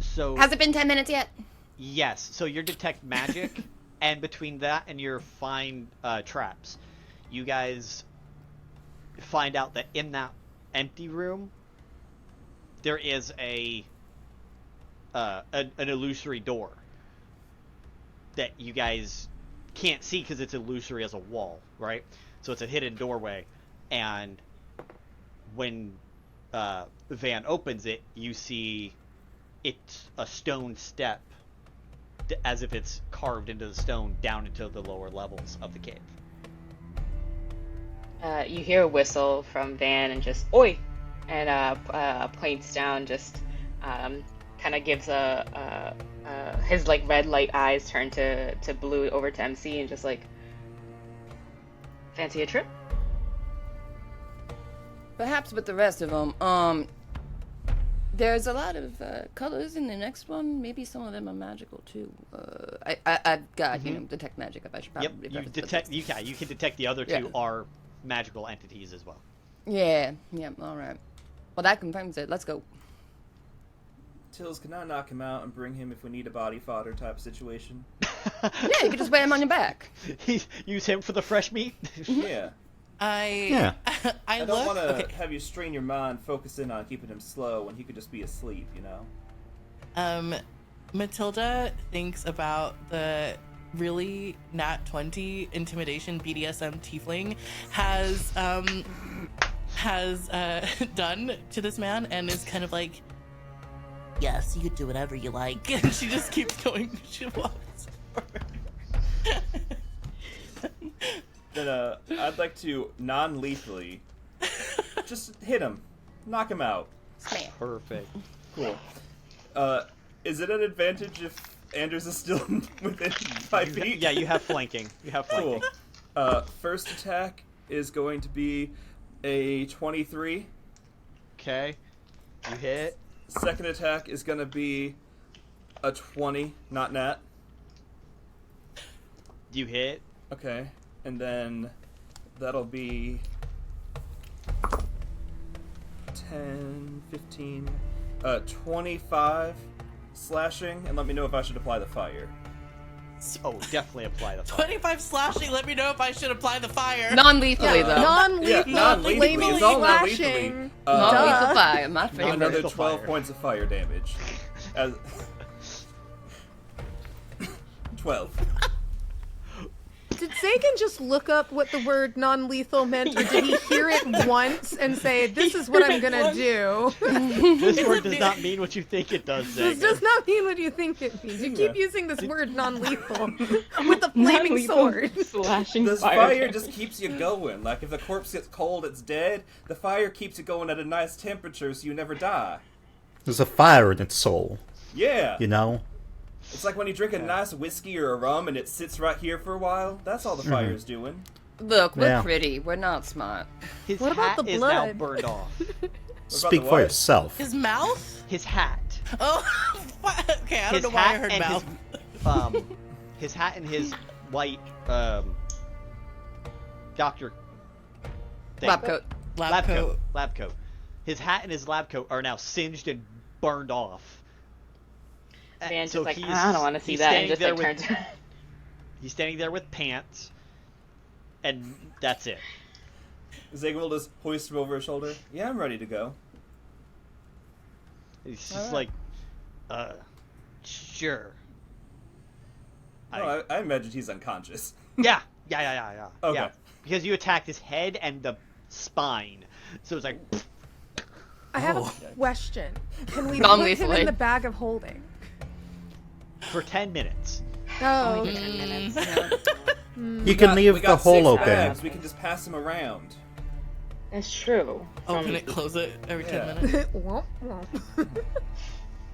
So Has it been 10 minutes yet? yes. So your detect magic, and between that and your find traps, you guys find out that in that empty room there is an illusory door that you guys can't see because it's illusory as a wall, right? So it's a hidden doorway, and when Van opens it, you see it's a stone step, as if it's carved into the stone down into the lower levels of the cave. You hear a whistle from Van and just oi, and points down. Just kind of gives his like red light eyes turn to blue over to MC and just like, fancy a trip? Perhaps with the rest of them. There's a lot of colors in the next one. Maybe some of them are magical too. I've got detect magic. If I should probably. Yep, you detect. You can detect the other two are magical entities as well. Yeah. All right. Well, that confirms it. Let's go. Tills, can I knock him out and bring him if we need a body fodder type situation? Yeah, you can just wear him on your back. Use him for the fresh meat. Yeah. I don't want to have you strain your mind focusing on keeping him slow when he could just be asleep, you know? Matilda thinks about the really nat 20 intimidation BDSM tiefling has has done to this man and is kind of like, Yes, you can do whatever you like. and she just keeps going. She walks forward. Then I'd like to non-lethally just hit him, knock him out. Smash. Perfect. Cool. Is it an advantage if Anders is still within 5 feet? Yeah, you have flanking. You have flanking. Cool. First attack is going to be a 23. Okay. You hit. Second attack is going to be a 20, not nat. You hit. Okay. And then that'll be 10, 15, 25 slashing, and let me know if I should apply the fire. Oh, definitely apply the fire. 25 slashing. Let me know if I should apply the fire. Non-lethally, though. Non-lethal, non-lethally. It's all slashing. non-lethally. Non-lethal Duh. fire, my favorite. Another Lethal 12 fire. points of fire damage. As 12. Did Zagan just look up what the word non-lethal meant, or did he hear it once and say, "This is what I'm gonna do"? This word does not mean what you think it does, This Zagan. does not mean what you think it means. You keep using this word non-lethal with a flaming Non-lethal sword. Slashing This fire. fire just keeps you going. Like, if the corpse gets cold, it's dead. The fire keeps it going at a nice temperature so you never die. There's a fire in its soul, Yeah. you know? It's like when you drink a nice whiskey or a rum and it sits right here for a while. That's all the fire's doing. Look, we're Yeah. pretty. We're not smart. His What about hat the is now blood? burned off. Speak the for what? yourself. His mouth? His hat. Oh, what? Okay, I don't His know why I hat heard and mouth. his hat and his white doctor thing. Lab coat. Lab coat. His hat and his lab coat are now singed and burned off. Van's So just like, he's- I don't want to see he's that, and standing just there like with- turns around. He's standing there with pants, and that's it. Zagan will just hoist him over his shoulder. Yeah, I'm ready to go. He's just like, sure. No, I imagine he's unconscious. Yeah. Okay. Yeah. Because you attacked his head and the spine, so it's like, I have Oh. a question. Can we put him Non-lethally. in the bag of holding? for 10 minutes. Oh, Only okay. 10 minutes. You can leave We the got hole 6 open. bags. We can just pass him around. That's true. Open it, close it every 10 Yeah. minutes. Womp, womp. Do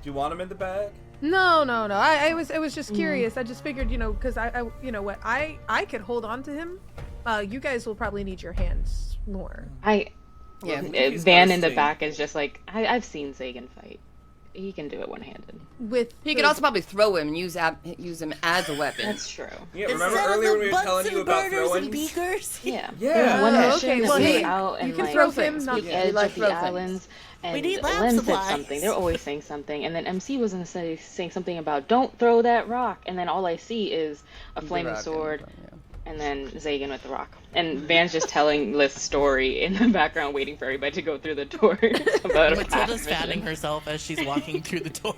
you want him in the bag? No. I was just curious. I just figured, because I you know what, I could hold on to him. You guys will probably need your hands more. Yeah. He's Van got a in the sting. back is just like, I've seen Zagan fight. He can do it one-handed. With He could also probably throw him and use him as a weapon. That's true. Yeah, remember Instead of earlier the when we were butts telling and you about burners throwing? and beakers? Yeah. Yeah. One Oh, mission okay, that well, we hey, were out and you can like throw things. him, not the Yeah, edge we like of the throw things. islands, and need lab Lem said supplies. something. They're always saying something, and then MC was gonna saying something about don't throw that rock, and then all I see is a flaming rock sword, and and then Zagan with the rock, and Van's just telling this story in the background, waiting for everybody to go through the door. about a Matilda's past fanning mission. herself as she's walking through the door.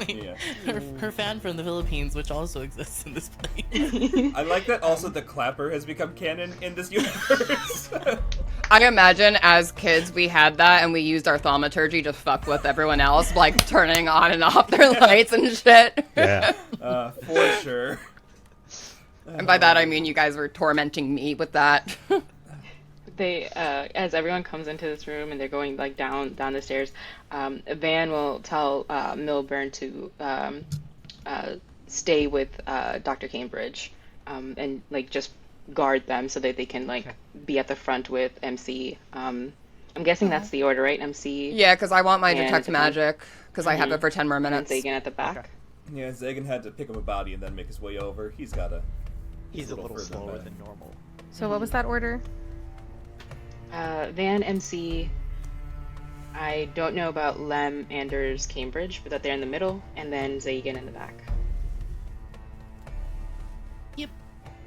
Yeah. Her fan from the Philippines, which also exists in this place. I like that also the clapper has become canon in this universe. I imagine as kids we had that and we used our thaumaturgy to fuck with everyone else, like turning on and off their lights and shit. Yeah. For sure. And by that I mean you guys were tormenting me with that. They as everyone comes into this room and they're going like down the stairs, Van will tell Milburn to stay with Dr. Cambridge and like just guard them so that they can like be at the front with MC. I'm guessing that's the order, right? MC Yeah, because I want my And detect to- magic because I have it for 10 more and minutes. Zagan at the back. Okay. Yeah, Zagan had to pick up a body and then make his way over. He's He's a little further slower back. than normal. So what was that order? Van, MC. I don't know about Lem, Anders, Cambridge, but that they're in the middle, and then Zagan in the back.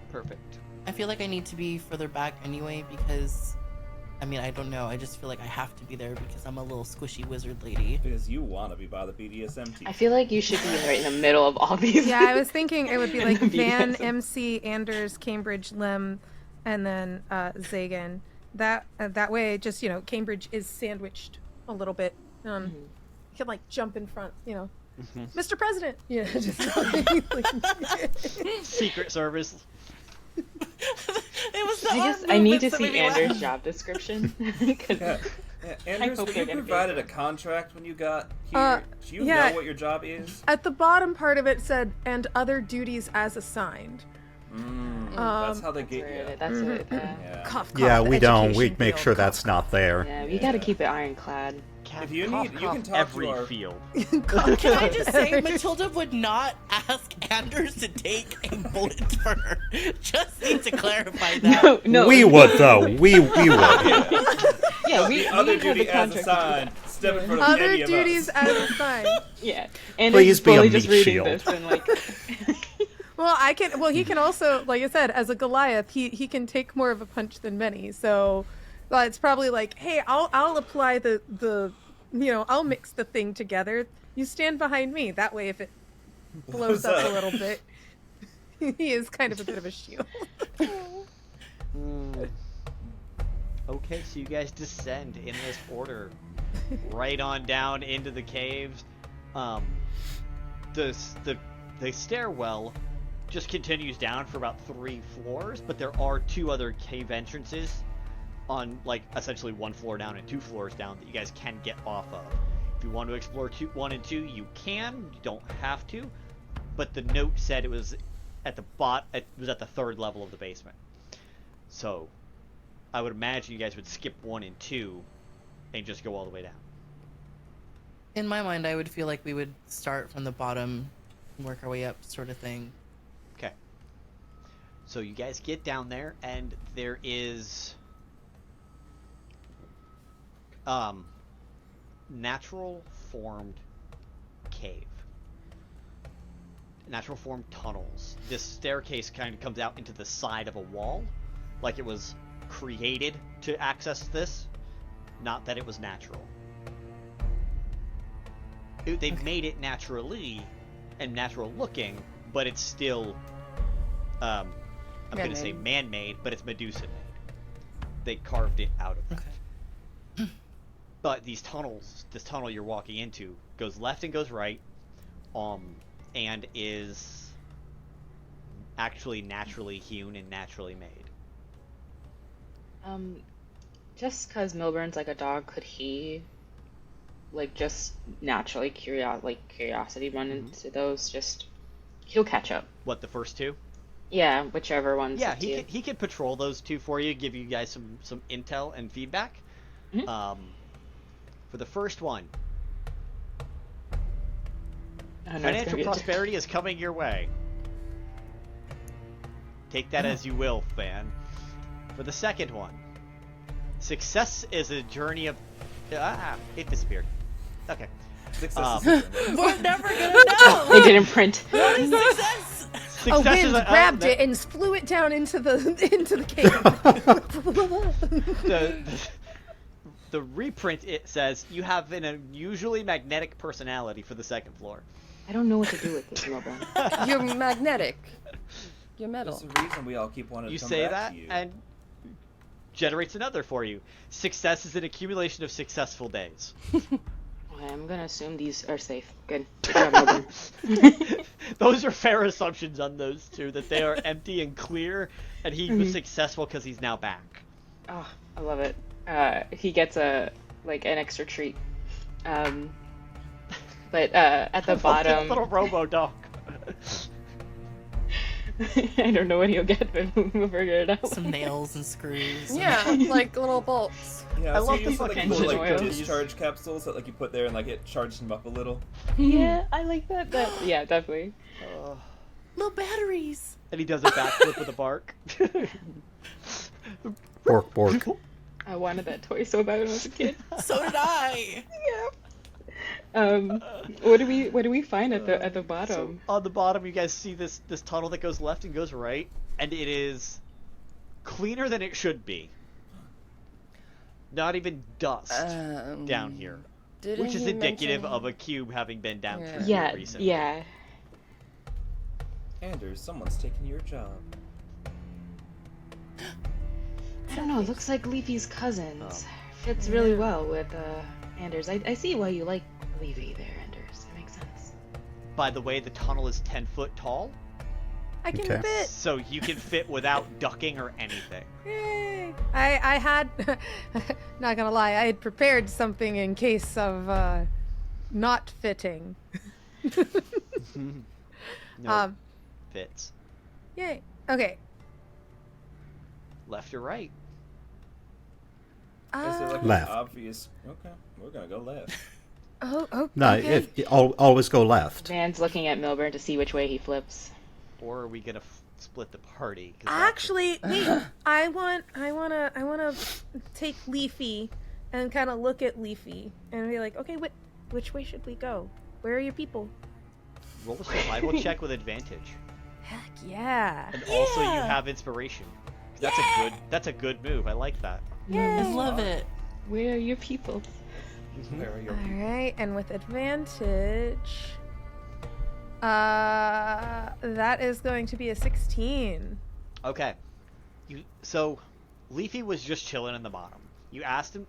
Perfect. I feel like I need to be further back anyway because, I mean, I don't know. I just feel like I have to be there because I'm a little squishy wizard lady. Because you want to be by the BDSM team. I feel like you should be right in the middle of all these. Yeah, I was thinking it would be like Van, BDSM. MC, Anders, Cambridge, Lem, and then Zagan. that way, just Cambridge is sandwiched a little bit. You can like jump in front, Mr. President. Yeah, just Secret Service. It was the I need to movements that made see me Anders' laugh. job description. 'Cause Yeah, Anders, hope were they're you gonna be provided a able- contract when you got here? Do you yeah. know what your job is? At the bottom part of it said, "and other duties as assigned." That's how they get you. That's it. Yeah. Cough, cough, Yeah, the we don't. education We make field. sure that's not there. Yeah, you gotta keep it ironclad. If you Cough, need, you cough, can talk every to our. field. Can I just say, Matilda would not ask Anders to take a bullet for her. Just need to clarify that. No. We would though. We would. Yeah, we The other had the duty as contract. assigned. Step in front of Other any of duties us. as assigned. Yeah, and Please it's be a fully just meat reading shield. this and like. Well, he can also, like I said, as a Goliath, he can take more of a punch than many. So, it's probably like, hey, I'll apply the I'll mix the thing together. You stand behind me. That way, if it blows up a little bit, he is kind of a bit of a shield. Okay, so you guys descend in this order, right on down into the caves. The stairwell just continues down for about 3 floors, but there are 2 other cave entrances on, like, essentially 1 floor down and 2 floors down that you guys can get off of. If you want to explore 1 and 2, you can. You don't have to. But the note said it was at the it was at the 3rd level of the basement. So, I would imagine you guys would skip 1 and 2 and just go all the way down. In my mind, I would feel like we would start from the bottom, work our way up, sort of thing. Okay. So you guys get down there, and there is natural formed cave. Natural formed tunnels. This staircase kind of comes out into the side of a wall, like it was created to access this, not that it was natural. They've made it naturally and natural looking, but it's still I'm going to say man-made, but it's Medusa-made. They carved it out of that. Okay. But these tunnels, this tunnel you're walking into, goes left and goes right, and is actually naturally hewn and naturally made. Just because Milburn's like a dog, could he, like, just naturally curiosity run into those? He'll catch up. What, the first 2? Yeah, whichever one's. Yeah, up to you. he could patrol those 2 for you, give you guys some intel and feedback. For the first one, financial prosperity is coming your way. Take that as you will, fan. For the second one, success is a journey of... it disappeared. Okay. Success is a journey. We're never gonna know! They didn't print. What is success? A Success wind is grabbed it and flew it down into the cave. The reprint, it says, you have an unusually magnetic personality for the 2nd floor. I don't know what to do with this, Milburn. You're magnetic. You're metal. There's a reason we all keep wanting You to come say back that, to you. and generates another for you. Success is an accumulation of successful days. Okay, I'm gonna assume these are safe. Good. Good job, Milburn. Those are fair assumptions on those 2, that they are empty and clear, and he was successful because he's now back. Oh, I love it. He gets an extra treat. But at the bottom, Little robo dog. I don't know what he'll get, but we'll figure it out. Some nails and screws. Yeah, like little bolts. Yeah, I so love you the use like fucking little engine oil. discharge capsules that like you put there and like it charges them up a little. Yeah, I like that. Yeah, definitely. Little batteries. And he does a backflip with a bark. Bork, bork. I wanted that toy so bad when I was a kid. So did I. What do we find at the So bottom? on the bottom, you guys see this tunnel that goes left and goes right, and it is cleaner than it should be. Not even dust down here, which is indicative of a cube having been down through here Yeah, recently. yeah. Anders, someone's taking your job. I don't know. It looks like Leafy's cousins. Fits really well with Anders. I see why you like Leafy there, Anders. That makes sense. By the way, the tunnel is 10 foot tall, I can Okay. fit. so you can fit without ducking or anything. Yay! I had, not gonna lie, I had prepared something in case of not fitting. No, fits. Yay. Okay. Left or right? Is there like Left. an obvious? Okay, we're gonna go left. Oh, No, okay. always go left. Van's looking at Milburn to see which way he flips. Or are we gonna split the party? 'Cause that's- Actually, wait. I wanna take Leafy and kind of look at Leafy and be like, okay, which way should we go? Where are your people? roll a survival check with advantage. Heck yeah. And also you have inspiration. That's a good move. I like that. I love it. Where are your people? Where are your All right, and with advantage, that is going to be a 16. Okay. So Leafy was just chilling in the bottom. You asked him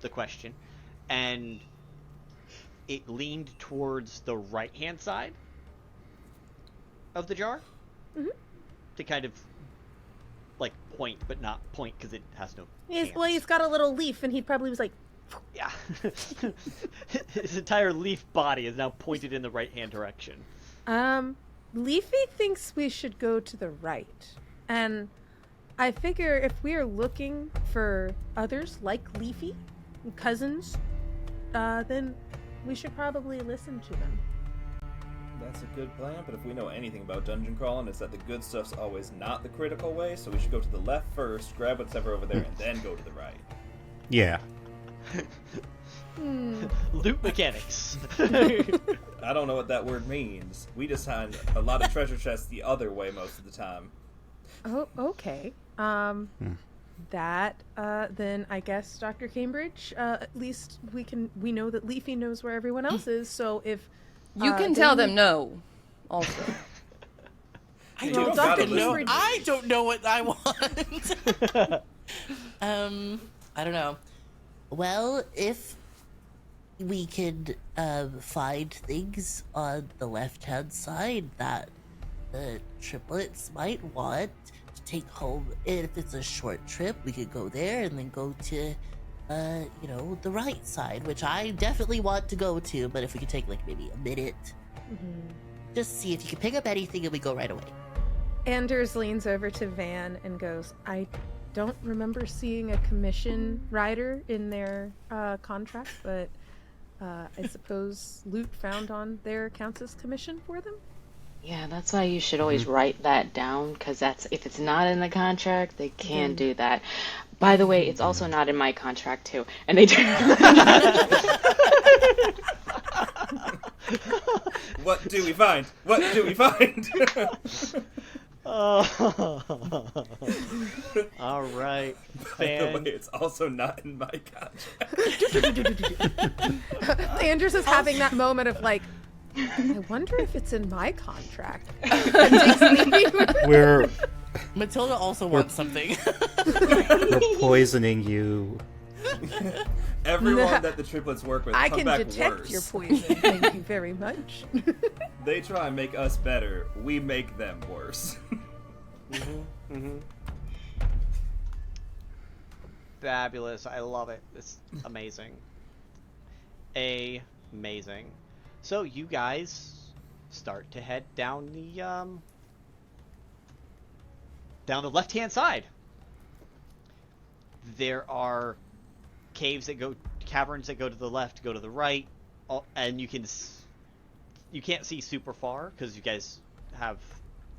the question, and it leaned towards the right hand side of the jar. Mhm. To kind of like point, but not point because it has no Well, hands. he's got a little leaf, and he probably was like, Yeah. His entire leaf body is now pointed in the right hand direction. Leafy thinks we should go to the right. And I figure if we are looking for others like Leafy, cousins, then we should probably listen to them. That's a good plan, but if we know anything about dungeon crawling, it's that the good stuff's always not the critical way, so we should go to the left first, grab whatever over there, and then go to the right. Yeah. Loot mechanics. I don't know what that word means. We just find a lot of treasure chests the other way most of the time. Oh, okay. That, then I guess Dr. Cambridge, at least we know that Leafy knows where everyone else is, so if You can tell them no. Also, I You don't don't gotta fucking know. listen. I don't know what I want. I don't know. Well, if we could find things on the left-hand side that the triplets might want to take home, if it's a short trip, we could go there and then go to, the right side, which I definitely want to go to, but if we could take, like, maybe a minute, just see if you can pick up anything and we go right away. Anders leans over to Van and goes, I don't remember seeing a commission rider in their contract, but I suppose loot found on there counts as commission for them? Yeah, that's why you should always write that down, because if it's not in the contract, they can do that. By the way, it's also not in my contract too, and they do. What do we find? What do we find? All right. By the Fan. way, it's also not in my contract. Anders is having that moment of like, I wonder if it's in my contract. We're Matilda also wants something. poisoning you. Everyone that the triplets work with I come can back detect worse. your poison. Thank you very much. They try and make us better. We make them worse. Fabulous. I love it. It's amazing. Amazing. So you guys start to head down the left-hand side. There are caverns that go to the left, go to the right, and you can't see super far because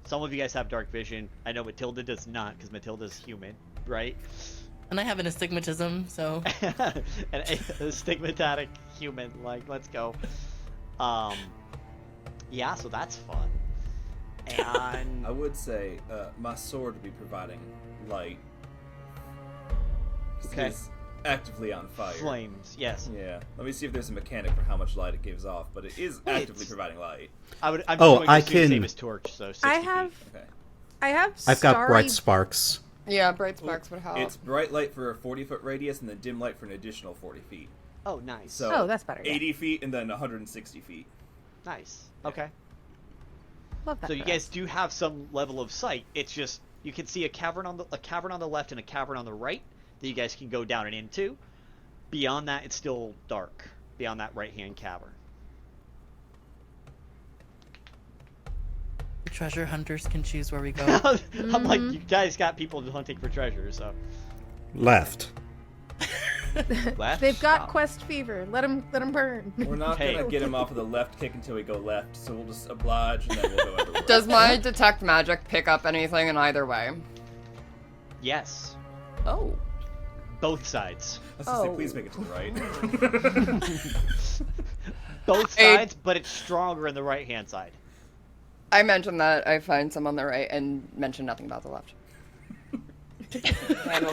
some of you guys have dark vision. I know Matilda does not because Matilda's human, right? And I have an astigmatism, so And a stigmatic human, like, let's go. Yeah, so that's fun. And I would say my sword would be providing light. Okay. It's actively on fire. flames, yes. Yeah. Let me see if there's a mechanic for how much light it gives off, but it is actively providing light. I'm Oh, going to I assume the same can- as torch, so 60 I feet. have Okay. I have I've got starry bright sparks. Yeah, bright sparks would help. It's bright light for a 40-foot radius, and then dim light for an additional 40 feet. Oh, nice. So that's better. 80 feet and then 160 feet. Nice. Okay. Love that. So you guys do have some level of sight. It's just you can see a cavern on the left and a cavern on the right that you guys can go down and into. Beyond that, it's still dark. Beyond that right-hand cavern. The treasure hunters can choose where we go. I'm like, you guys got people hunting for treasure, so Left. left. They've got Stop. quest fever. Let them burn. We're not Hey. gonna get him off of the left kick until we go left, so we'll just oblige and then we'll go everywhere. Does my detect magic pick up anything in either way? Yes, Oh. both sides. I was gonna say, Oh. please make it to the right. Both Hey. sides, but it's stronger in the right-hand side. I mentioned that I find some on the right and mentioned nothing about the left. And we'll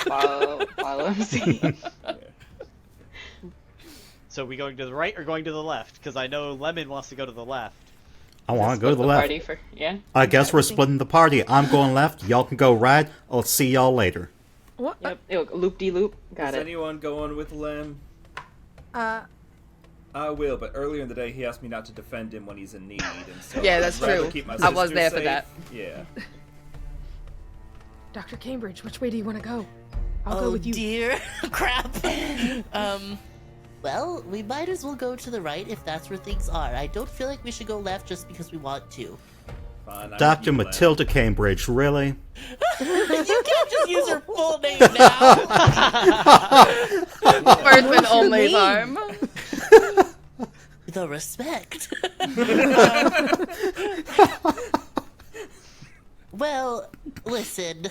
follow him. See. So we going to the right or going to the left? Because I know Lemon wants to go to the left. I want to go to the Split left. Party for, yeah. I guess we're splitting the party. I'm going left. Y'all can go right. I'll see y'all later. What? Yep. Loop de loop. Got Is it. anyone going with Lem? Uh, I will, but earlier in the day he asked me not to defend him when he's in need, and so Yeah, that's I'd rather true. keep my I was sister there for safe. that. Yeah. Dr. Cambridge, which way do you want to go? I'll go Oh with you. dear. Crap. Well, we might as well go to the right if that's where things are. I don't feel like we should go left just because we want to. Fine, Dr. Matilda Cambridge, really? You can't just use her full name now. First and only mean? time. The respect. Well, listen.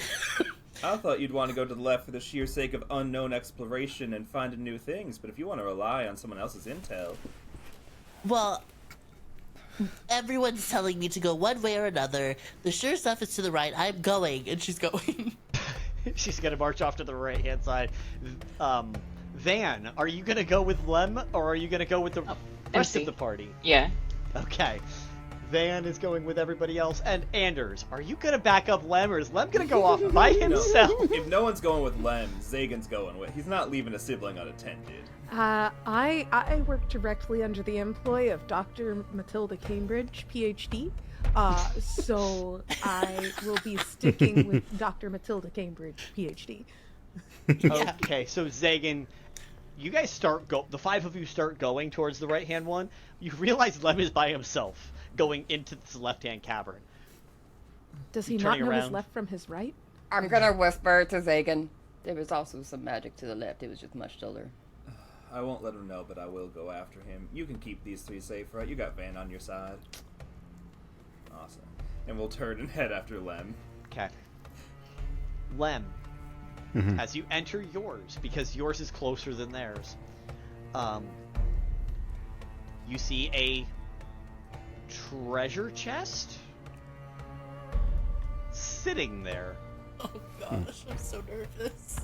I thought you'd want to go to the left for the sheer sake of unknown exploration and finding new things, but if you want to rely on someone else's intel... Well, everyone's telling me to go one way or another. The sure stuff is to the right. I'm going. And she's going. She's gonna march off to the right-hand side. Van, are you gonna go with Lem or are you gonna go with the rest MC. of the party? Yeah. Okay. Van is going with everybody else. And Anders, are you gonna back up Lem or is Lem gonna go off by himself? If no one's going with Lem, Zagan's going with. He's not leaving a sibling unattended. I work directly under the employ of Dr. Matilda Cambridge, PhD. So I will be sticking with Dr. Matilda Cambridge, PhD. Okay, so Zagan, you guys the five of you start going towards the right-hand one. You realize Lem is by himself going into this left-hand cavern. Does he Turning not know his around. left from his right? I'm gonna whisper to Zagan. There was also some magic to the left. It was just much duller. I won't let him know, but I will go after him. You can keep these three safe, right? You got Van on your side. Awesome. And we'll turn and head after Lem. Okay. Lem, as you enter yours, because yours is closer than theirs, you see a treasure chest sitting there. Oh gosh, I'm so nervous.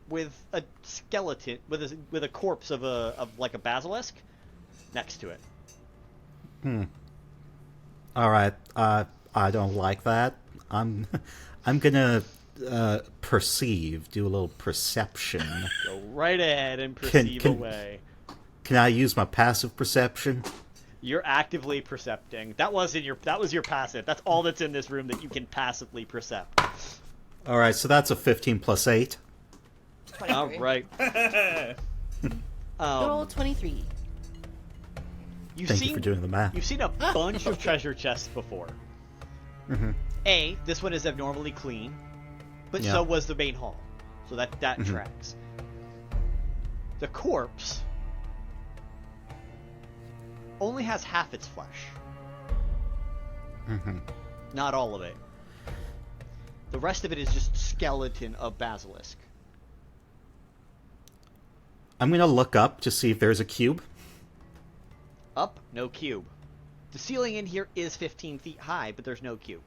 With a skeleton, with a corpse of like a basilisk next to it. All right. I don't like that. I'm gonna perceive, do a little perception. Go right ahead and perceive can- away. Can I use my passive perception? You're actively percepting. That was your passive. That's all that's in this room that you can passively percept. All right, so that's a 15 plus 8. All right. Roll 23. Thank you for doing the math. You've seen a bunch of treasure chests before. Mm-hmm. This one is abnormally clean, but Yeah. so was the main hall. So that tracks. The corpse only has half its flesh. Mm-hmm. Not all of it. The rest of it is just skeleton of basilisk. I'm gonna look up to see if there's a cube. Up, no cube. The ceiling in here is 15 feet high, but there's no cube.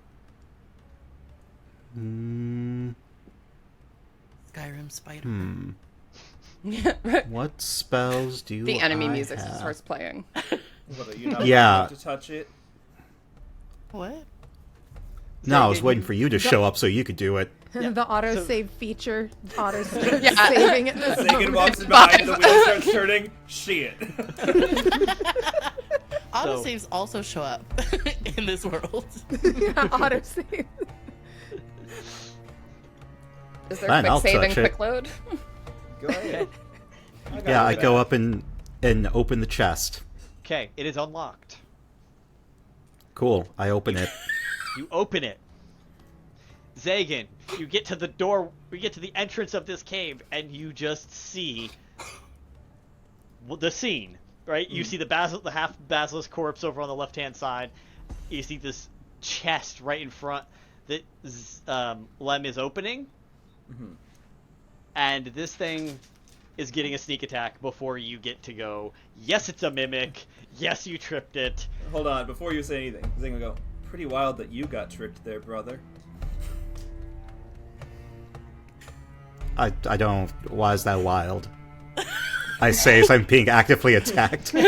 Skyrim spider. What spells do The enemy I music have? starts playing. What, are you not Yeah. allowed to touch it? What? No, I was waiting for you to show up so you could do it. Yeah. The So- autosave feature. Auto saving it. Zagan walks in behind, the wheel starts turning. Shit. Autosaves also show up in this world. Yeah, autosave. Is there Fine, quick I'll save and touch it. quick load? Go ahead. Yeah, I go up and open the chest. Okay, it is unlocked. Cool. I open it. You open it. Zagan, you get to the door, we get to the entrance of this cave, and you just see the scene, right? You see the half basilisk corpse over on the left-hand side. You see this chest right in front that Lem is opening. Mhm. And this thing is getting a sneak attack before you get to go, yes, it's a mimic. Yes, you tripped it. Hold on, before you say anything, Zagan will go, pretty wild that you got tricked there, brother. I don't. Why is that wild? I say as I'm being actively attacked. One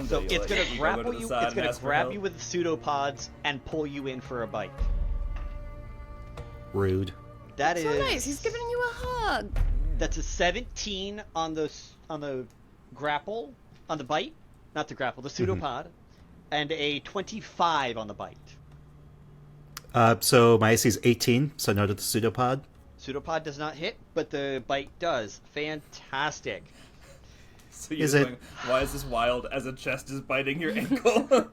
So day it's you'll let gonna me go grapple to the you. side It's and gonna ask for grab help. you with the pseudopods and pull you in for a bite. Rude. That is So nice. He's giving you a hug. That's a 17 on the grapple, on the bite, not the grapple, the pseudopod, and a 25 on the bite. So my AC is 18, so no to the pseudopod. Pseudopod does not hit, but the bite does. Fantastic. So you're Is it- going, why is this wild as a chest is biting your ankle?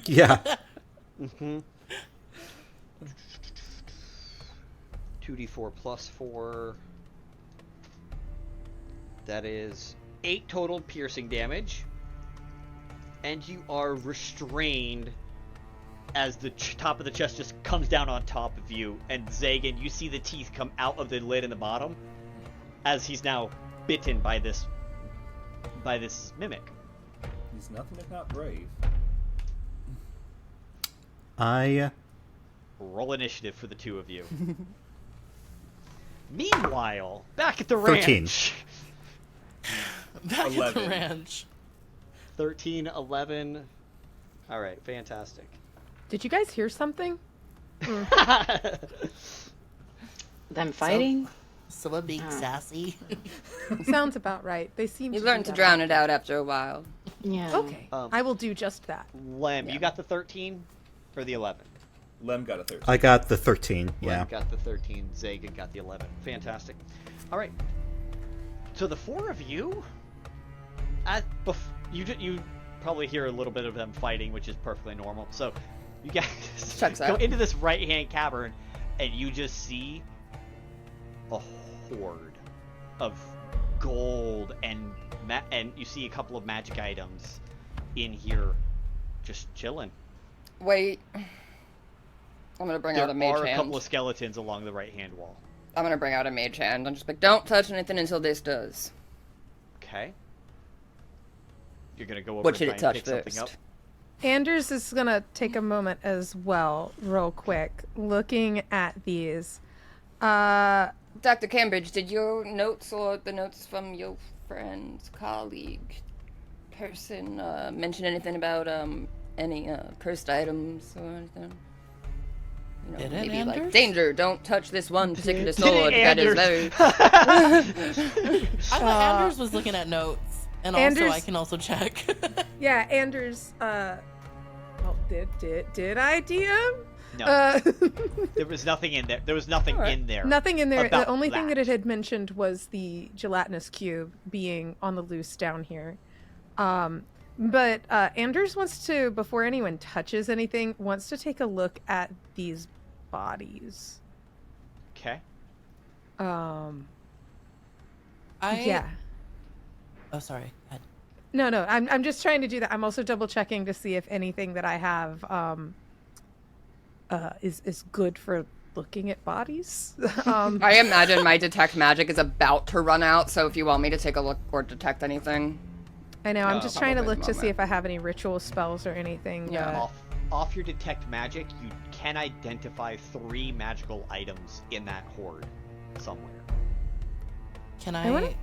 Yeah. 2d4 plus 4. That is 8 total piercing damage. And you are restrained as the top of the chest just comes down on top of you. And Zagan, you see the teeth come out of the lid in the bottom as he's now bitten by this mimic. He's nothing if not brave. I Roll initiative for the two of you. Meanwhile, back at the 13. ranch. Back at the 11. ranch. 13, 11. All right, fantastic. Did you guys hear something? Them fighting? Someone being sassy. Sounds about right. They seem You to learn do to that. drown it out after a while. Yeah. Okay, I will do just that. Lem, Yeah. you got the 13 or the 11? Lem got a 13. I got the 13. Yeah. Lem got the 13. Zagan got the 11. Fantastic. All right. So the four of you, you probably hear a little bit of them fighting, which is perfectly normal. So you guys Checks go out. into this right-hand cavern, and you just see a horde of gold and you see a couple of magic items in here, just chilling. Wait. I'm gonna bring There out a mage are a hand. couple of skeletons along the right-hand wall. I'm gonna bring out a mage hand. I'm just like, don't touch anything until this does. Okay. You're gonna go over What and should try it and touch pick something up. first? Anders is gonna take a moment as well, real quick, looking at these. Dr. Cambridge, did your notes or the notes from your friend, colleague, person mention anything about any cursed items or anything? You know, Did it, maybe Anders? like danger, don't touch this one particular sword that is very I thought Anders was looking at notes, and also Anders- I can also check. Yeah, Anders. Well, did I DM? No, there was nothing in there. There was nothing Alright. in there. Nothing in there. About The only thing that that. it had mentioned was the gelatinous cube being on the loose down here. But Anders wants to, before anyone touches anything, wants to take a look at these bodies. Okay. I Yeah. Oh, sorry. No, I'm just trying to do that. I'm also double checking to see if anything that I have is good for looking at bodies. I imagine my detect magic is about to run out, so if you want me to take a look or detect anything. I know. I'm just trying to probably look the to see moment. if I have any ritual spells or anything. Yeah. that- Off your detect magic, you can identify 3 magical items in that horde somewhere. Can I wanna-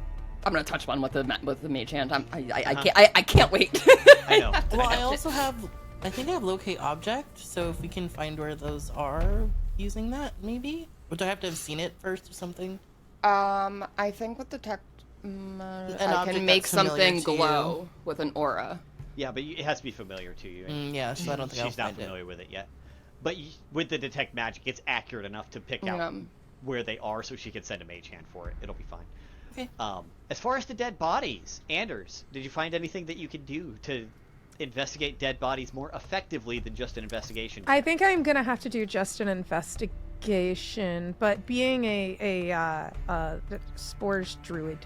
I'm gonna touch one with the mage hand. I Uh-huh. can't wait. I know. Well, I also have I think I have locate object, so if we can find where those are using that, maybe? Or do I have to have seen it first or something? I think with detect, I object can make that's familiar something to glow you. with an aura. Yeah, but it has to be familiar to you. and Yeah, so I don't think I'll she's not find familiar with it yet. But with the detect magic, it's accurate enough to pick out where they are, so she can send a mage hand for it. It'll be fine. Okay. As far as the dead bodies, Anders, did you find anything that you could do to investigate dead bodies more effectively than just an investigation? I think I'm gonna have to do just an investigation, but being a spores druid,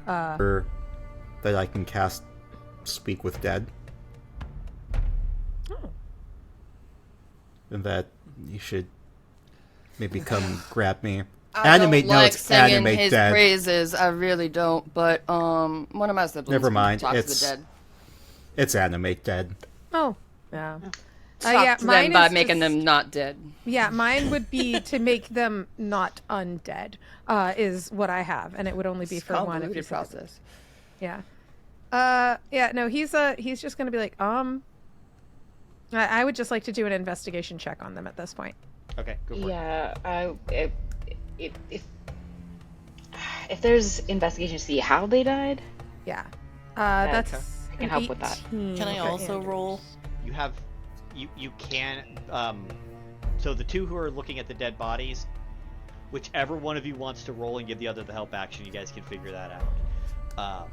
That I can cast Speak with Dead. Oh. And that you should maybe come grab me. I Animate don't like notes, singing animate his dead. praises. I really don't. But one of my siblings Never mind, can talk to it's- the dead. It's animate dead. Oh, yeah. Talk to them by making them not dead. Yeah, mine would be to make them not undead. Is what I have, and it would only be It's for one. convoluted process. Yeah. Yeah. No, he's just gonna be like, I would just like to do an investigation check on them at this point. Okay, go for it. Yeah, if there's investigation to see how they died, Yeah. Okay. That's. I can help with that. 18 Can I for also Anders. roll? You have, you can, so the two who are looking at the dead bodies, whichever one of you wants to roll and give the other the help action, you guys can figure that out.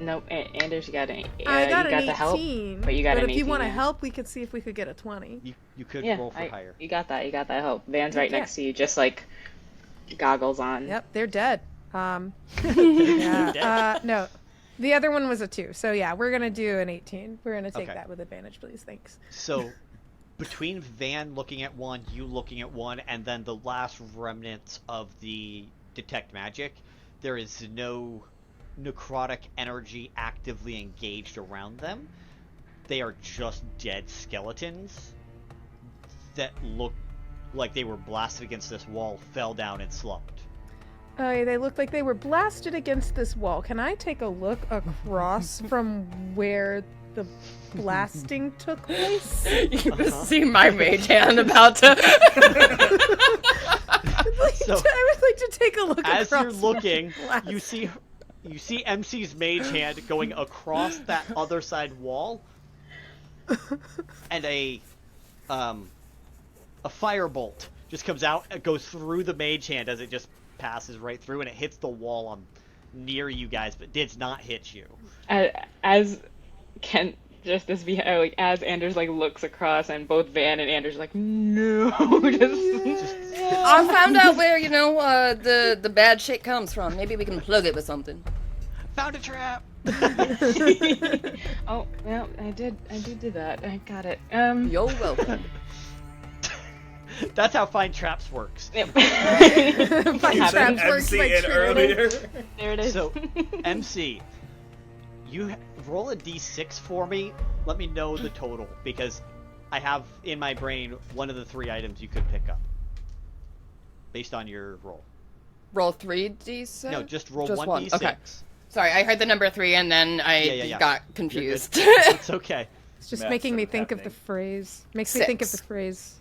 Nope. Anders, you got an I got you got an the help, 18. but you got but an if you 18, want to yeah. help, we could see if we could get a 20. You could Yeah, roll for higher. you got that. You got that help. Van's right Okay. next to you, just like goggles on. Yep, they're dead. Dead. No, the other one was a 2. So yeah, we're gonna do an 18. We're gonna take Okay. that with advantage, please. Thanks. So, between Van looking at one, you looking at one, and then the last remnants of the detect magic, there is no necrotic energy actively engaged around them. They are just dead skeletons that look like they were blasted against this wall, fell down, and slumped. They looked like they were blasted against this wall. Can I take a look across from where the blasting took place? You see my mage hand about to. So, I would like to take a look as across you're from looking, the blast. you see MC's mage hand going across that other side wall, and a firebolt just comes out and goes through the mage hand as it just passes right through, and it hits the wall on near you guys, but did not hit you. As Kent just this be like as Anders like looks across, and both Van and Anders are like no, just I found out where the bad shit comes from. Maybe we can plug it with something. Found a trap. Oh well, I did do that. I got it. You're welcome. That's how find traps works. Find Happened. traps works MC like in trigger. earlier. There it is. So, MC, you roll a d6 for me. Let me know the total, because I have in my brain one of the 3 items you could pick up based on your roll. Roll 3d6? No, just roll Just 1d6. Okay. Sorry, I heard the number 3 and then I Yeah. got You're good. confused. It's okay. It's just Math making me started think of the happening. phrase. Makes me think of the 6. phrase.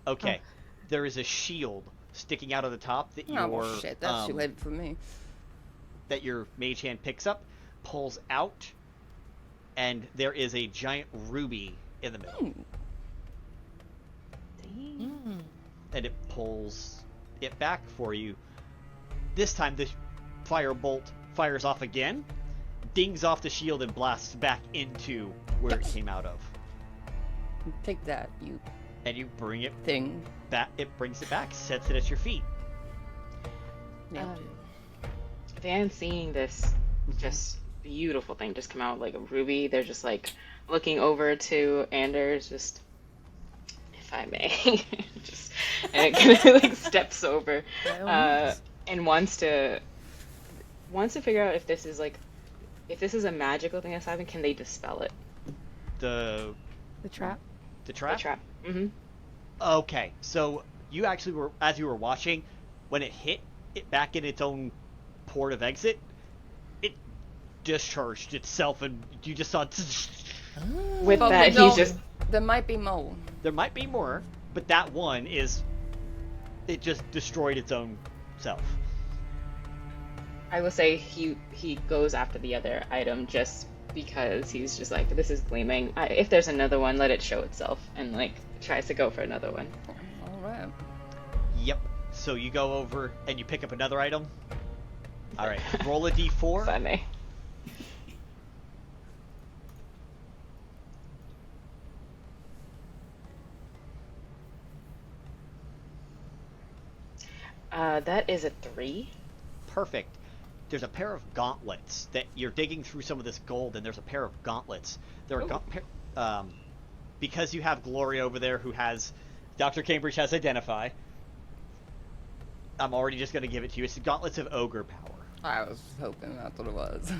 Okay. There is a shield sticking out of the top that Oh, your well, shit, that's too late for me. that your mage hand picks up, pulls out, and there is a giant ruby in the middle. And it pulls it back for you. This time the firebolt fires off again, dings off the shield, and blasts back into where it came out of. Take that, you And you bring it thing. back. It brings it back, sets it at your feet. Yeah. Van seeing this just beautiful thing just come out like a ruby, they're just like looking over to Anders, just if I may, just and it kind of like steps over and wants to figure out if this is a magical thing that's happening. Can they dispel it? The trap. the trap. The trap. Mm-hmm. Okay, so you actually were, as you were watching, when it hit it back in its own port of exit, it discharged itself, and you just saw With But that, we don't- he's just There might be more. There might be more, but that one is... It just destroyed its own self. I will say he goes after the other item just because he's just like, this is gleaming. If there's another one, let it show itself, and like tries to go for another one. All right. Yep. So you go over and you pick up another item. All right. Roll a d4. If I may. That is a 3. Perfect. There's a pair of gauntlets that you're digging through some of this gold, and there's a pair of gauntlets. There are because you have Gloria over there, who has Doctor Cambridge has identify. I'm already just going to give it to you. It's the gauntlets of ogre power. I was hoping that's what it was.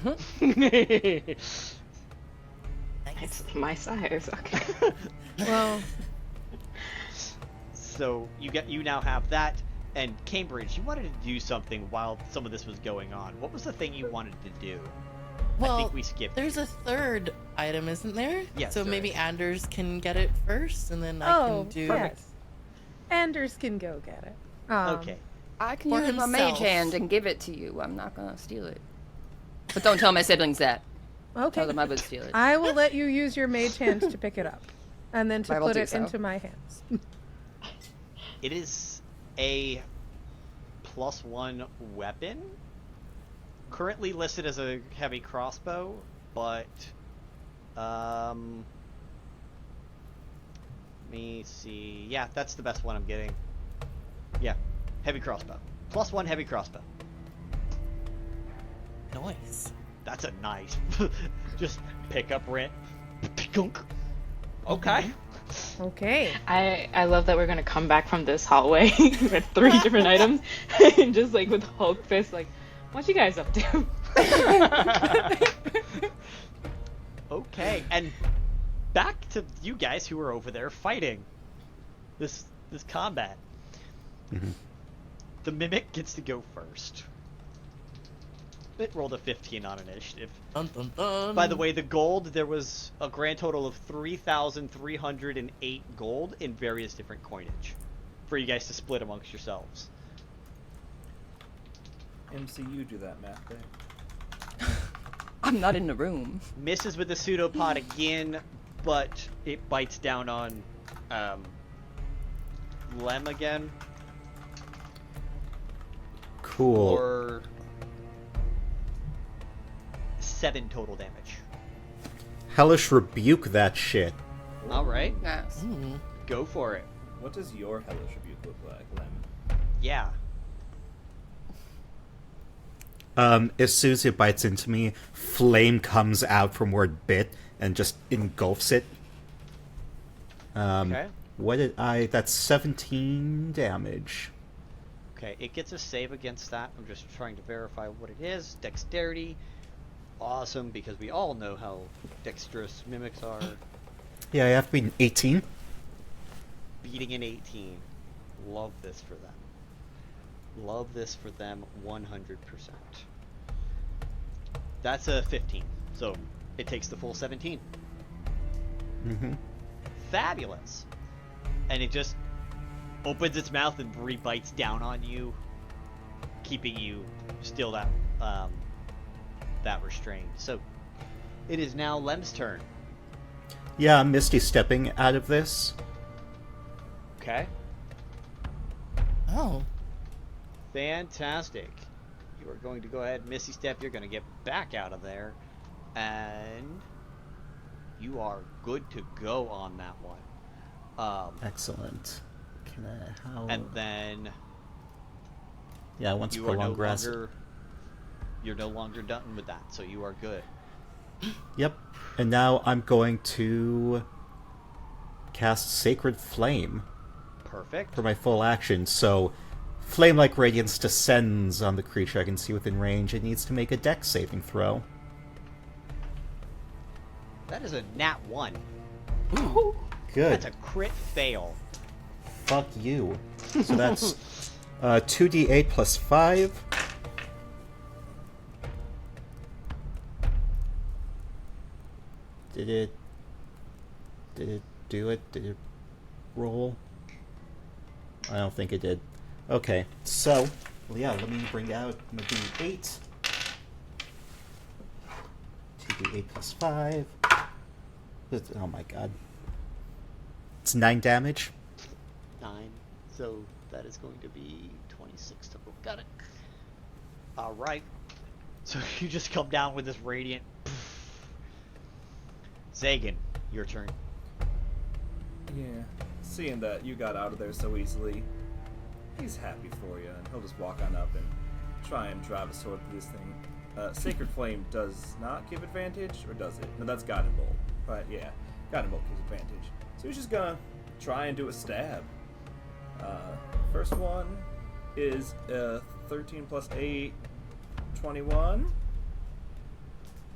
It's my size. Okay. Well, So you now have that. And Cambridge, you wanted to do something while some of this was going on. What was the thing you wanted to do? Well, I think we skipped. there's a third item, isn't there? Yes, So there maybe is. Anders can get it first, and then I can do. yes. Anders can go get it. Okay. I can For use my mage himself. hand and give it to you. I'm not gonna steal it. But don't tell my siblings that. Okay. Tell them I would steal it. I will let you use your mage hand to pick it up, and then to I will put do it so. into my hands. It is a +1 weapon. Currently listed as a heavy crossbow, but let me see. Yeah, that's the best one I'm getting. Yeah, heavy crossbow. +1 heavy crossbow. Nice. That's a nice. Just pick up rent. Okay. Okay. I love that we're gonna come back from this hallway with 3 different items, and just like with Hulk fist, like, what you guys up to? Okay, and back to you guys who were over there fighting this combat. Mhm. The mimic gets to go first. It rolled a 15 on initiative. Dun, dun, dun. By the way, the gold, there was a grand total of 3,308 gold in various different coinage for you guys to split amongst yourselves. MCU do that math thing. I'm not in the room. Misses with the pseudopod again, but it bites down on Lem again. Cool. Or 7 total damage. Hellish rebuke that shit. Alright, Yes. Ooh. go for it. What does your hellish rebuke look like, Lem? Yeah. As soon as it bites into me, flame comes out from where it bit and just engulfs it. Okay. What did I... That's 17 damage. Okay, it gets a save against that. I'm just trying to verify what it is. Dexterity. Awesome, because we all know how dexterous mimics are. Yeah, I have to be an 18. Beating an 18. Love this for them. Love this for them 100%. That's a 15, so it takes the full 17. Mm-hmm. Fabulous. And it just opens its mouth and re-bites down on you, keeping you still that restrained. So it is now Lem's turn. Yeah, I'm Misty stepping out of this. Okay. Oh. Fantastic. You are going to go ahead, Misty Step. You're going to get back out of there. And you are good to go on that one. Excellent. Can I... How... And then Yeah, once you are no prolonged rest. longer... You're no longer done with that, so you are good. Yep. And now I'm going to cast Sacred Flame Perfect. for my full action. So, flame-like radiance descends on the creature I can see within range. It needs to make a dex saving throw. That is a nat 1. Good. That's a crit fail. Fuck you. So that's 2d8 plus 5. Did it Did it do it? Did it roll? I don't think it did. Okay, so, well, yeah, let me bring out my D8. 2d8 plus 5. Oh my god. It's 9 damage. 9. So that is going to be 26 total. Got it. Alright. So you just come down with this radiant. Zagan, your turn. Yeah, seeing that you got out of there so easily, he's happy for you, and he'll just walk on up and try and drive a sword through this thing. Sacred Flame does not give advantage, or does it? No, that's Guiding Bolt. Right, yeah. Guiding Bolt gives advantage. So he's just gonna try and do a stab. First one is 13 plus 8, 21.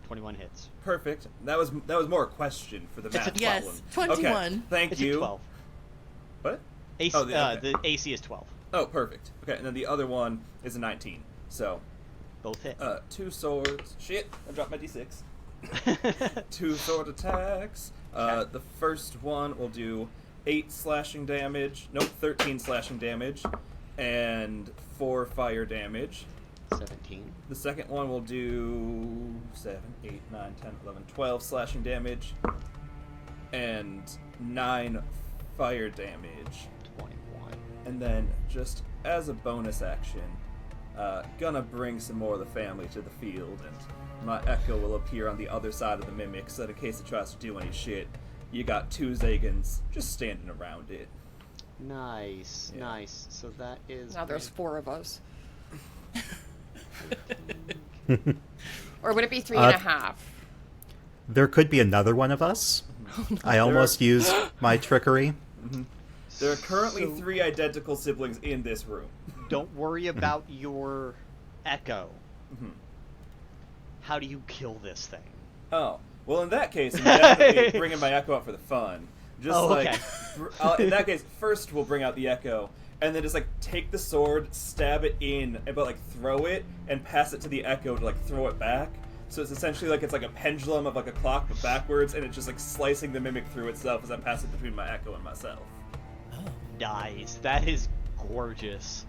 21 hits. Perfect. That was more a question for the math problem. Yes, 21. Okay, thank It's you. a 12. What? AC, Oh, okay. The AC is 12. Oh, perfect. Okay, and then the other one is a 19. So, Both hit. 2 swords. Shit, I dropped my d6. 2 sword attacks. The first one will do 8 slashing damage. Nope, 13 slashing damage. And 4 fire damage. 17. The second one will do 7, 8, 9, 10, 11, 12 slashing damage. And 9 fire damage. 21. And then, just as a bonus action, gonna bring some more of the family to the field, and my echo will appear on the other side of the mimic, so that in case it tries to do any shit, you got 2 Zagans just standing around it. Nice, Yeah. nice. So that is... Now there's 4 of us. Or would it be 3.5? There could be another one of us. I almost used my trickery. There are currently 3 identical siblings in this room. Don't worry about your echo. Mhm. How do you kill this thing? Oh, well, in that case, I'm definitely bringing my echo out for the fun. Just okay. In that case, first we'll bring out the echo, and then just take the sword, stab it in, but throw it and pass it to the echo to throw it back. So it's essentially it's like a pendulum of a clock but backwards, and it's just slicing the mimic through itself as I pass it between my echo and myself. Nice. That is gorgeous.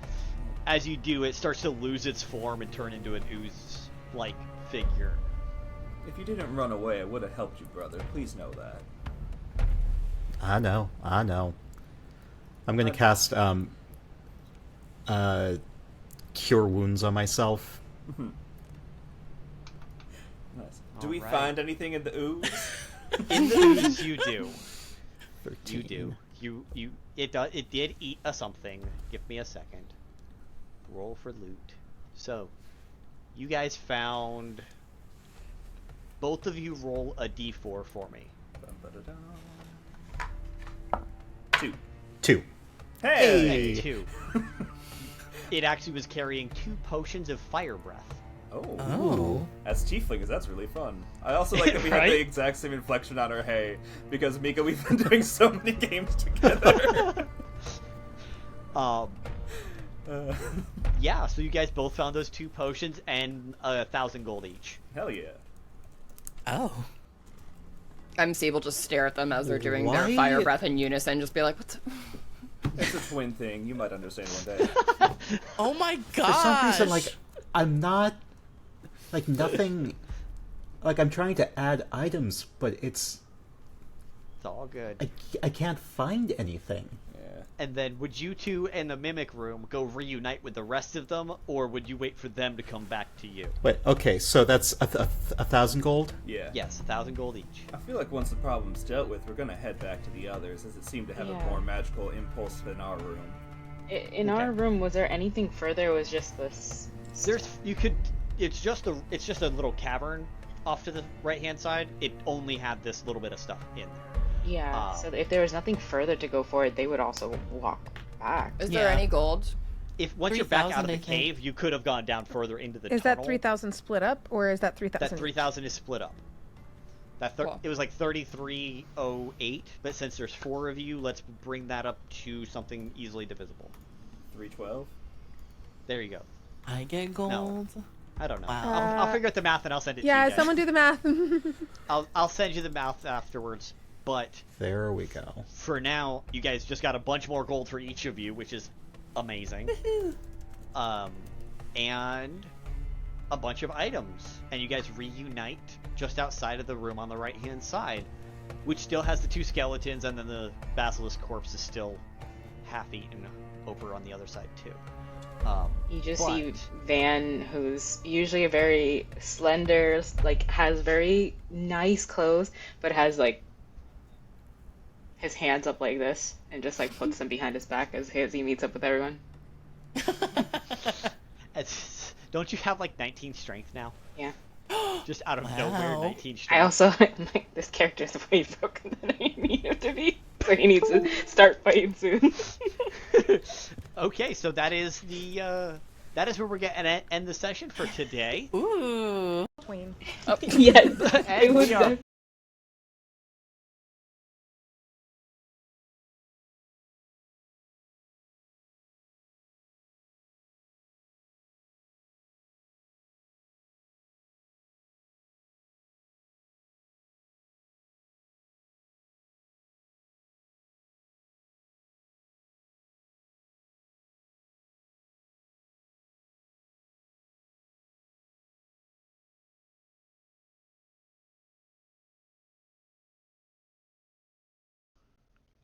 As you do, it starts to lose its form and turn into an ooze-like figure. If you didn't run away, I would have helped you, brother. Please know that. I know. I'm gonna cast Cure Wounds on myself. Nice. Do we Alright. find anything in the ooze? In the ooze, you do. 13. You do. It did eat a something. Give me a second. Roll for loot. So, you guys found... Both of you roll a d4 for me. 2. 2. Hey! 2. It actually was carrying 2 potions of fire breath. Oh. As tieflings, that's really fun. I also like that we have Right? the exact same inflection on our hey, because Mika, we've been doing so many games together. Yeah, so you guys both found those 2 potions and 1,000 gold each. Hell yeah. Oh. I'm able to stare at them as they're doing Why? their fire breath in unison, just be like, what the... It's a twin thing. You might understand one day. Oh my For some gosh. reason, I'm not, nothing, I'm trying to add items, but It's all good. I can't find anything. Yeah. And then, would you two in the mimic room go reunite with the rest of them, or would you wait for them to come back to you? Wait, okay, so that's 1,000 gold? Yeah. Yes, 1,000 gold each. I feel like once the problem's dealt with, we're gonna head back to the others, as it seemed to have a Yeah. more magical impulse than our room. In our room, was there anything further? It was just this. It's just a little cavern off to the right hand side. It only had this little bit of stuff in there. Yeah. So if there was nothing further to go for, they would also walk back. Is there Yeah. any gold? If once you're back 3,000, out of the I think. cave, you could have gone down further into the Is tunnel. that 3,000 split up, or is that 3,000? That 3,000 is split up. Cool. It was 3308, but since there's 4 of you, let's bring that up to something easily divisible. 312? There you go. I get gold. I don't know. Wow. I'll figure out the math and I'll send it to you Yeah, guys. someone do the math. I'll send you the math afterwards. But There we go. for now, you guys just got a bunch more gold for each of you, which is amazing. And a bunch of items. And you guys reunite just outside of the room on the right-hand side, which still has the 2 skeletons, and then the basilisk corpse is still half-eaten over on the other side, too. You just see Van, who's usually a very slender, like, has very nice clothes, but has, like, his hands up like this, and just, like, puts them behind his back as he meets up with everyone. Don't you have, like, 19 strength now? Yeah. Just out of nowhere, 19 strength. I also, like, this character is way broken than I need him to be, so he needs to start fighting soon. Okay, so that is the, that is where we're going to end the session for today. Ooh. Queen. Oh, yes, I would. Yeah.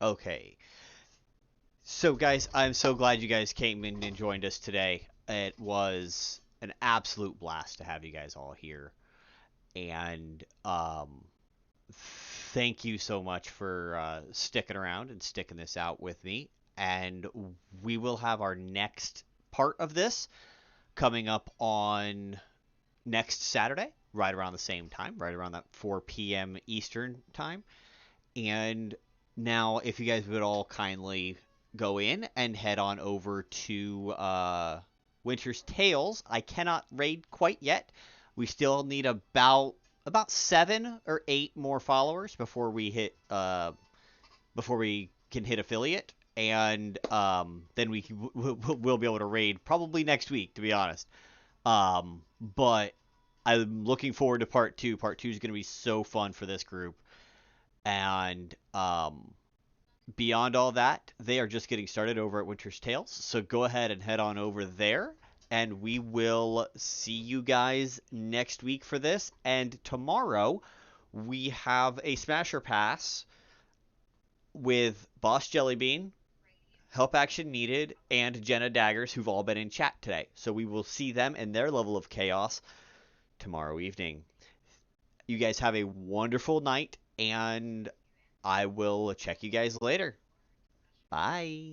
Okay. So, guys, I'm so glad you guys came in and joined us today. It was an absolute blast to have you guys all here. And thank you so much for sticking around and sticking this out with me. And we will have our next part of this coming up on next Saturday, right around the same time, right around that 4 p.m. Eastern time. And now, if you guys would all kindly go in and head on over to Winter's Tales. I cannot raid quite yet. We still need about 7 or 8 more followers before we hit before we can hit affiliate, and then we'll be able to raid probably next week, to be honest. But I'm looking forward to part 2. Part 2 is going to be so fun for this group. And beyond all that, they are just getting started over at Winter's Tales. So go ahead and head on over there. And we will see you guys next week for this. And tomorrow, we have a Smasher Pass with Boss Jellybean, Help Action Needed, and Jenna Daggers, who've all been in chat today. So we will see them and their level of chaos tomorrow evening. You guys have a wonderful night, and I will check you guys later. Bye.